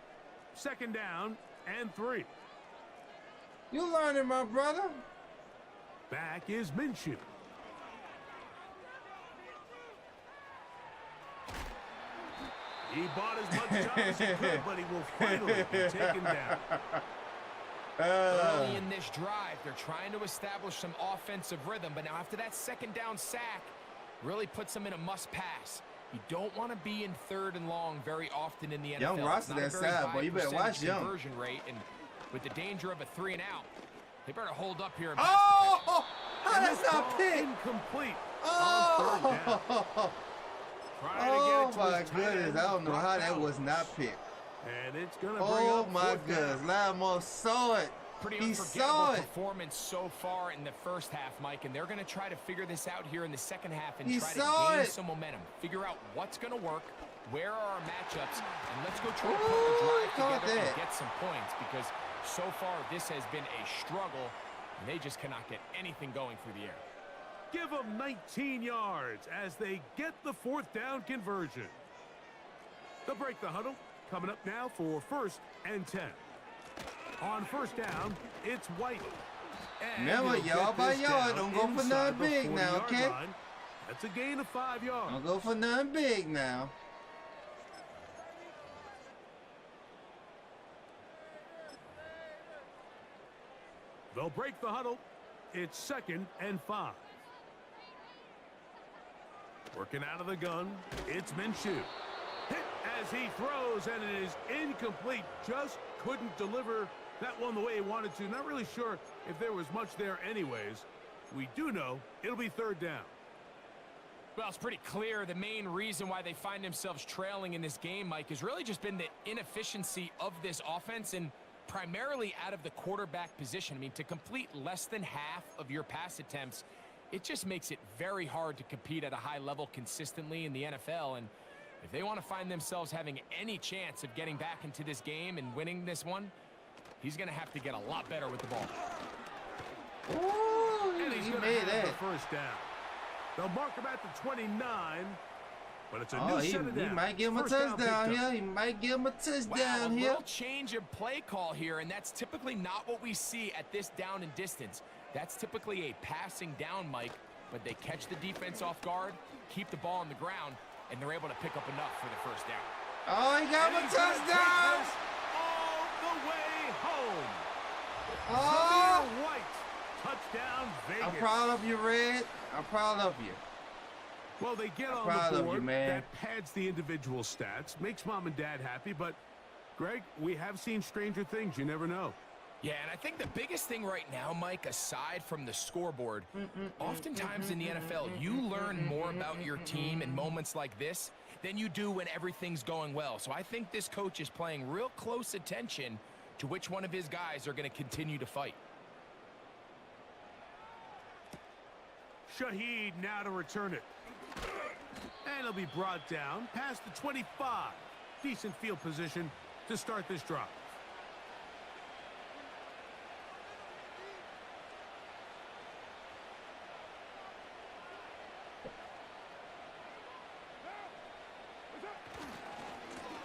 Second down and 3. You learning, my brother. Back is Minshew. He bought as much time as he could, but he will finally be taken down. Early in this drive, they're trying to establish some offensive rhythm, but now after that second down sack, really puts them in a must-pass. You don't want to be in 3rd and long very often in the NFL. Young Ross It's not that a very side, high boy. You better watch percentage Young. conversion rate, and with the danger of a 3 and out, they better hold up here. And Oh, how And that's this not ball pick. incomplete on 3rd down. Oh, Trying to get oh it to my his tight goodness. end, I don't know Brock how that Bowers. was not picked. And it's going to bring Oh up my 4th goodness. down. Lamar saw it. Pretty He unforgettable saw it. performance so far in the first half, Mike, and they're going to try to figure this out here in the second half and He try to saw gain it. some momentum. Figure out what's going to work, where are our matchups, and let's go try to Ooh, put the drive caught together that. and get some points, because so far this has been a struggle, and they just cannot get anything going through the air. Give them 19 yards as they get the 4th down conversion. They'll break the huddle. Coming up now for 1st and 10. On 1st down, it's White. And Remember, he'll yard get by this yard. down Don't go for inside nothing the big now, 40-yard okay? line. That's a gain of 5 yards. Don't go for nothing big now. They'll break the huddle. It's 2nd and 5. Working out of the gun, it's Minshew. Hit as he throws, and it is incomplete. Just couldn't deliver that one the way he wanted to. Not really sure if there was much there anyways. We do know it'll be 3rd down. Well, it's pretty clear the main reason why they find themselves trailing in this game, Mike, has really just been the inefficiency of this offense and primarily out of the quarterback position. I mean, to complete less than half of your pass attempts, it just makes it very hard to compete at a high level consistently in the NFL. And if they want to find themselves having any chance of getting back into this game and winning this one, he's going to have to get a lot better with the ball. Ooh, And he's he going to made have that. the 1st down. They'll mark him at the 29, but it's a Oh, new he set of downs. might give him a 1st down touchdown picked up. here. He might give him a Wow, touchdown a here. little change of play call here, and that's typically not what we see at this down and distance. That's typically a passing down, Mike, but they catch the defense off guard, keep the ball on the ground, and they're able to pick up enough for the 1st down. Oh, he got And him a he's gonna take touchdown. this all the way home. Oh, Zamir White, touchdown Vegas. I'm proud of you, Red. I'm proud of you. Well, they get on proud the of board. you, man. That pads the individual stats, makes mom and dad happy. But, Greg, we have seen stranger things. You never know. Yeah, and I think the biggest thing right now, Mike, aside from the scoreboard, oftentimes in the NFL, you learn more about your team in moments like this than you do when everything's going well. So I think this coach is paying real close attention to which one of his guys are going to continue to fight. Shaheed now to return it. And he'll be brought down past the 25. Decent field position to start this drive.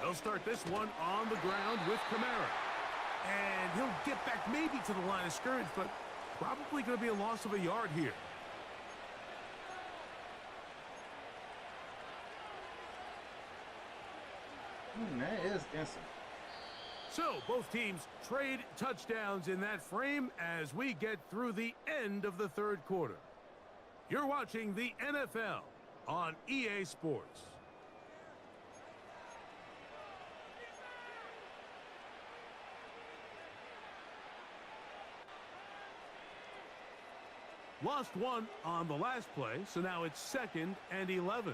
They'll start this one on the ground with Kamara. And he'll get back maybe to the line of scrimmage, but probably going to be a loss of a yard here. That is instant. So both teams trade touchdowns in that frame as we get through the end of the 3rd quarter. You're watching the NFL on EA Sports. Lost one on the last play, so now it's 2nd and 11.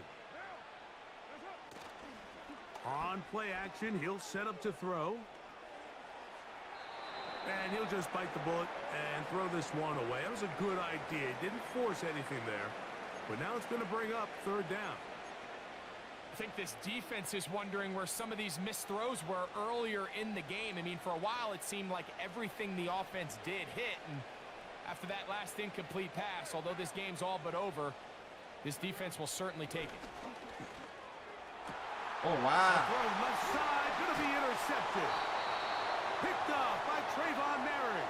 On play action, he'll set up to throw. And he'll just bite the bullet and throw this one away. That was a good idea. He didn't force anything there. But now it's going to bring up third down. I think this defense is wondering where some of these missed throws were earlier in the game. I mean, for a while, it seemed like everything the offense did hit. And after that last incomplete pass, although this game's all but over, this defense will certainly take it. Oh, wow. Throw left side, going to be intercepted. Picked up by Trayvon Merrick.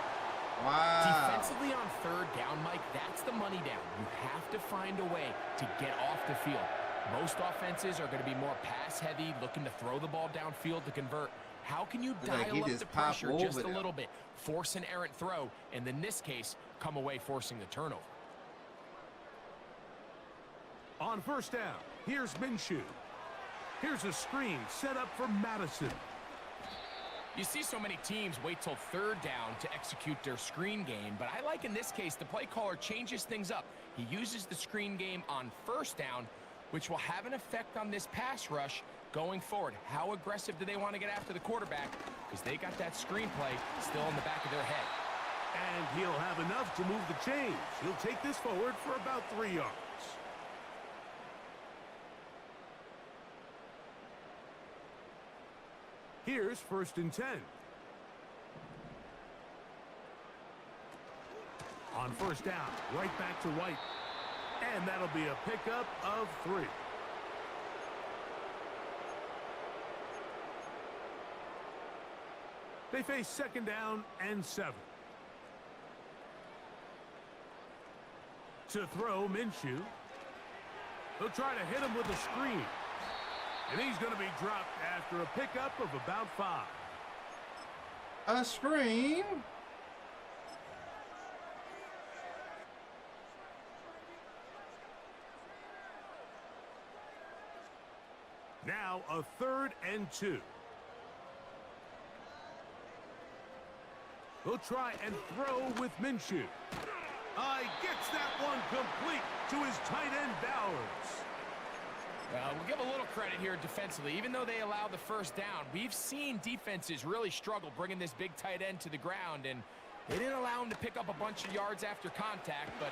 Wow. Defensively on third down, Mike, that's the money down. You have to find a way to get off the field. Most offenses are going to be more pass-heavy, looking to throw the ball downfield to convert. How can you dial up the pressure just a little bit, force an errant throw, and in this case, come away forcing the turnover? On first down, here's Minshew. Here's a screen set up for Madison. You see so many teams wait till third down to execute their screen game, but I like in this case the play caller changes things up. He uses the screen game on first down, which will have an effect on this pass rush going forward. How aggressive do they want to get after the quarterback? Because they got that screen play still in the back of their head. And he'll have enough to move the chains. He'll take this forward for about 3 yards. Here's first and 10. On first down, right back to White. And that'll be a pickup of 3. They face second down and 7. To throw, Minshew. They'll try to hit him with a screen. And he's going to be dropped after a pickup of about 5. A screen? Now a third and 2. They'll try and throw with Minshew. He gets that one complete to his tight end Bowers. We'll give a little credit here defensively. Even though they allow the first down, we've seen defenses really struggle bringing this big tight end to the ground, and they didn't allow him to pick up a bunch of yards after contact, but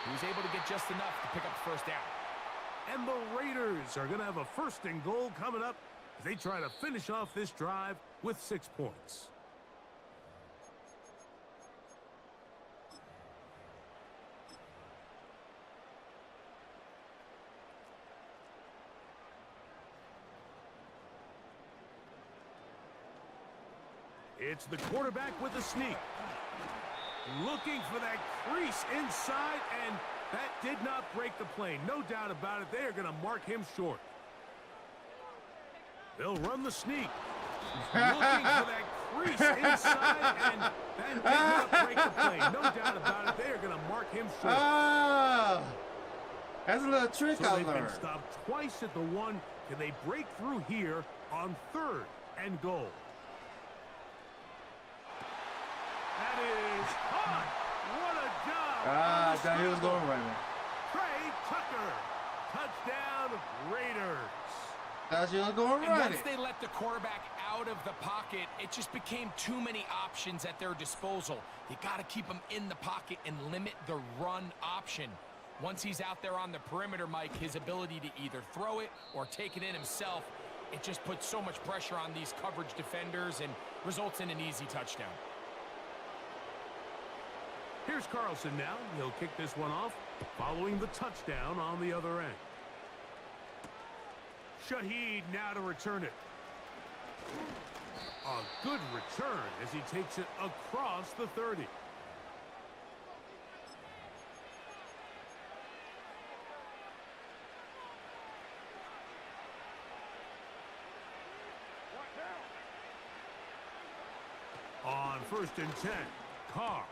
he was able to get just enough to pick up the first down. And the Raiders are going to have a first and goal coming up as they try to finish off this drive with 6 points. It's the quarterback with a sneak. Looking for that crease inside, and that did not break the plane. No doubt about it. They are going to mark him short. They'll run the sneak. Looking for that crease inside, and that did not break the plane. No doubt about it. They are going to mark him short. That's a little trick so I they've learned. been stopped twice at the 1. Can they break through here on third and goal? That is caught. What a job. I thought he was going running. Trey Tucker. Touchdown, Raiders. Thought you was going And running. once they let the quarterback out of the pocket, it just became too many options at their disposal. You got to keep them in the pocket and limit the run option. Once he's out there on the perimeter, Mike, his ability to either throw it or take it in himself, it just puts so much pressure on these coverage defenders and results in an easy touchdown. Here's Carlson now. He'll kick this one off following the touchdown on the other end. Shaheed now to return it. A good return as he takes it across the 30. On first and 10, Carr.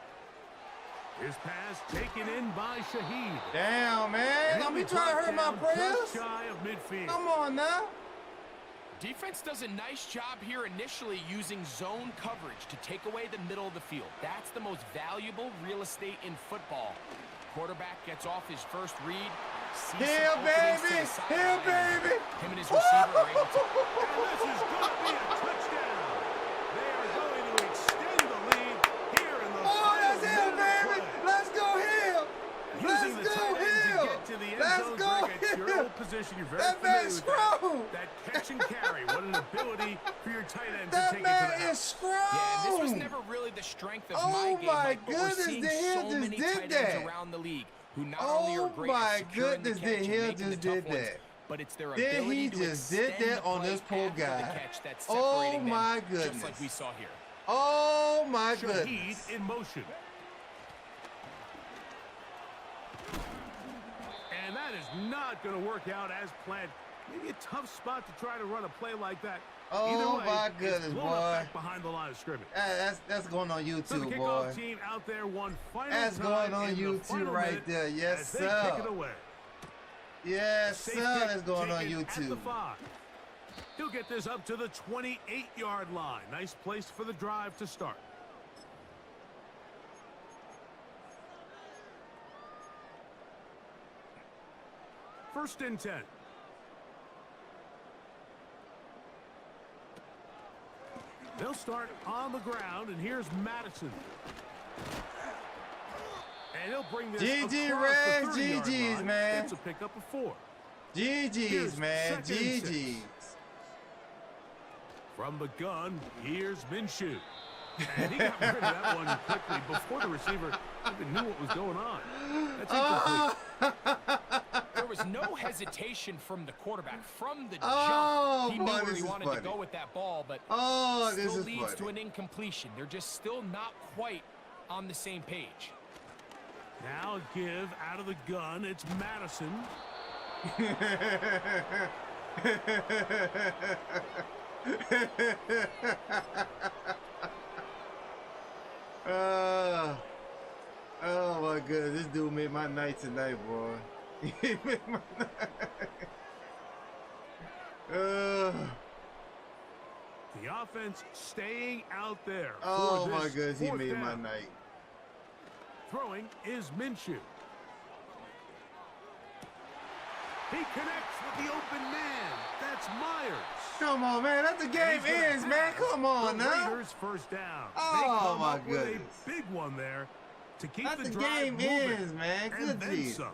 His pass taken in by Shaheed. Damn, man. Don't be trying to hurt my prayers. Just shy of midfield. Come on now. Defense does a nice job here initially using zone coverage to take away the middle of the field. That's the most valuable real estate in football. Quarterback gets off his first read. Here, baby. Here, baby. Him and his receiver are able to... And this is going to be a touchdown. They are going to extend the lead catch and carry. What an ability for your tight end to That take it to man the is house. strong. Yeah, this was never really the strength of Oh my game, my Mike, but we're goodness, seeing the hill so just many did tight that. ends around the league who not only are Oh great at my securing the goodness, the catch and hill making just the tough did ones, that. but it's their Then ability he to just did extend that the on play this poor after the guy. catch that's Oh separating my them, goodness. just like we saw here. Oh my Shaheed goodness. in motion. And that is not going to work out as planned. Maybe a tough spot to try to run a play like that. Oh Either way, my it's goodness, blown boy. up back behind the line of scrimmage. That's going on So the YouTube, kickoff boy. team out there one final That's time going on in the YouTube final right minute there. Yes, as they kick sir. it away. Yes, Safe sir. kick That's going on taken at the YouTube. 5. He'll get this up to the 28-yard line. Nice place for the drive to start. First and 10. They'll start on the ground, and here's Madison. And he'll bring this GG, across Reds, the 30-yard GG's, line. man. It's a pickup of 4. GG's, Here's man. second and 6. GG's. From the gun, here's Minshew. And he got rid of that one quickly before the receiver even knew what was going on. That's incomplete. There was no hesitation from the quarterback. From the Oh, jump, he knew boy, where this he is wanted to funny. go with that ball, but Oh, this still is leads to funny. an incompletion. They're just still not quite on the same page. Now give out of the gun. It's Madison. Oh my goodness, this dude made my night tonight, boy. He made my night. The offense staying out there. Oh for my this goodness, he fourth made my down. night. Throwing is Minshew. He connects with the open man. That's Myers. Come on, man. Let the game He's gonna ends, man. have Come on the now. Raiders first down. Oh, they come my up with goodness. a big one there to keep Let the the drive game moving. ends, man. And Good then deal. some.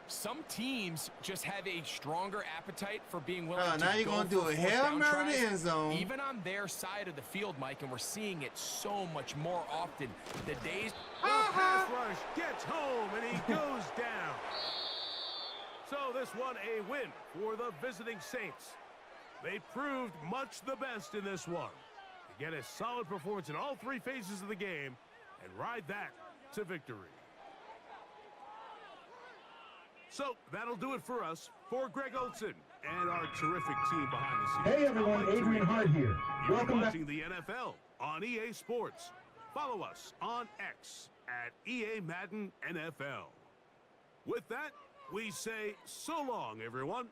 Some teams just have a stronger appetite for being willing Oh, to now you're go gonna do for a fourth Hail down Mary in the tries, end zone. even on their side of the field, Mike, and we're seeing it so much more often. The days. The pass rush gets home, and he goes down. So this one a win for the visiting Saints. They proved much the best in this one. To get a solid performance in all 3 phases of the game and ride that to victory. So that'll do it for us. For Greg Olson and our terrific team behind the scenes. Hey everyone, I'm Mike Adrian Tirico. Hart here. You're Welcome back. watching the NFL on EA Sports. Follow us on X at EA Madden NFL. With that, we say so long, everyone.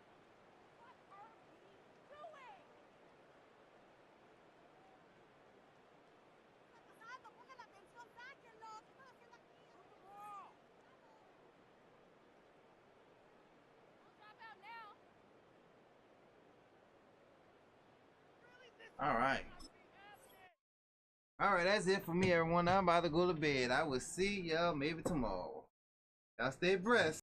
All right. All right, that's it for me, everyone. I'm about to go to bed. I will see y'all maybe tomorrow. Y'all stay blessed.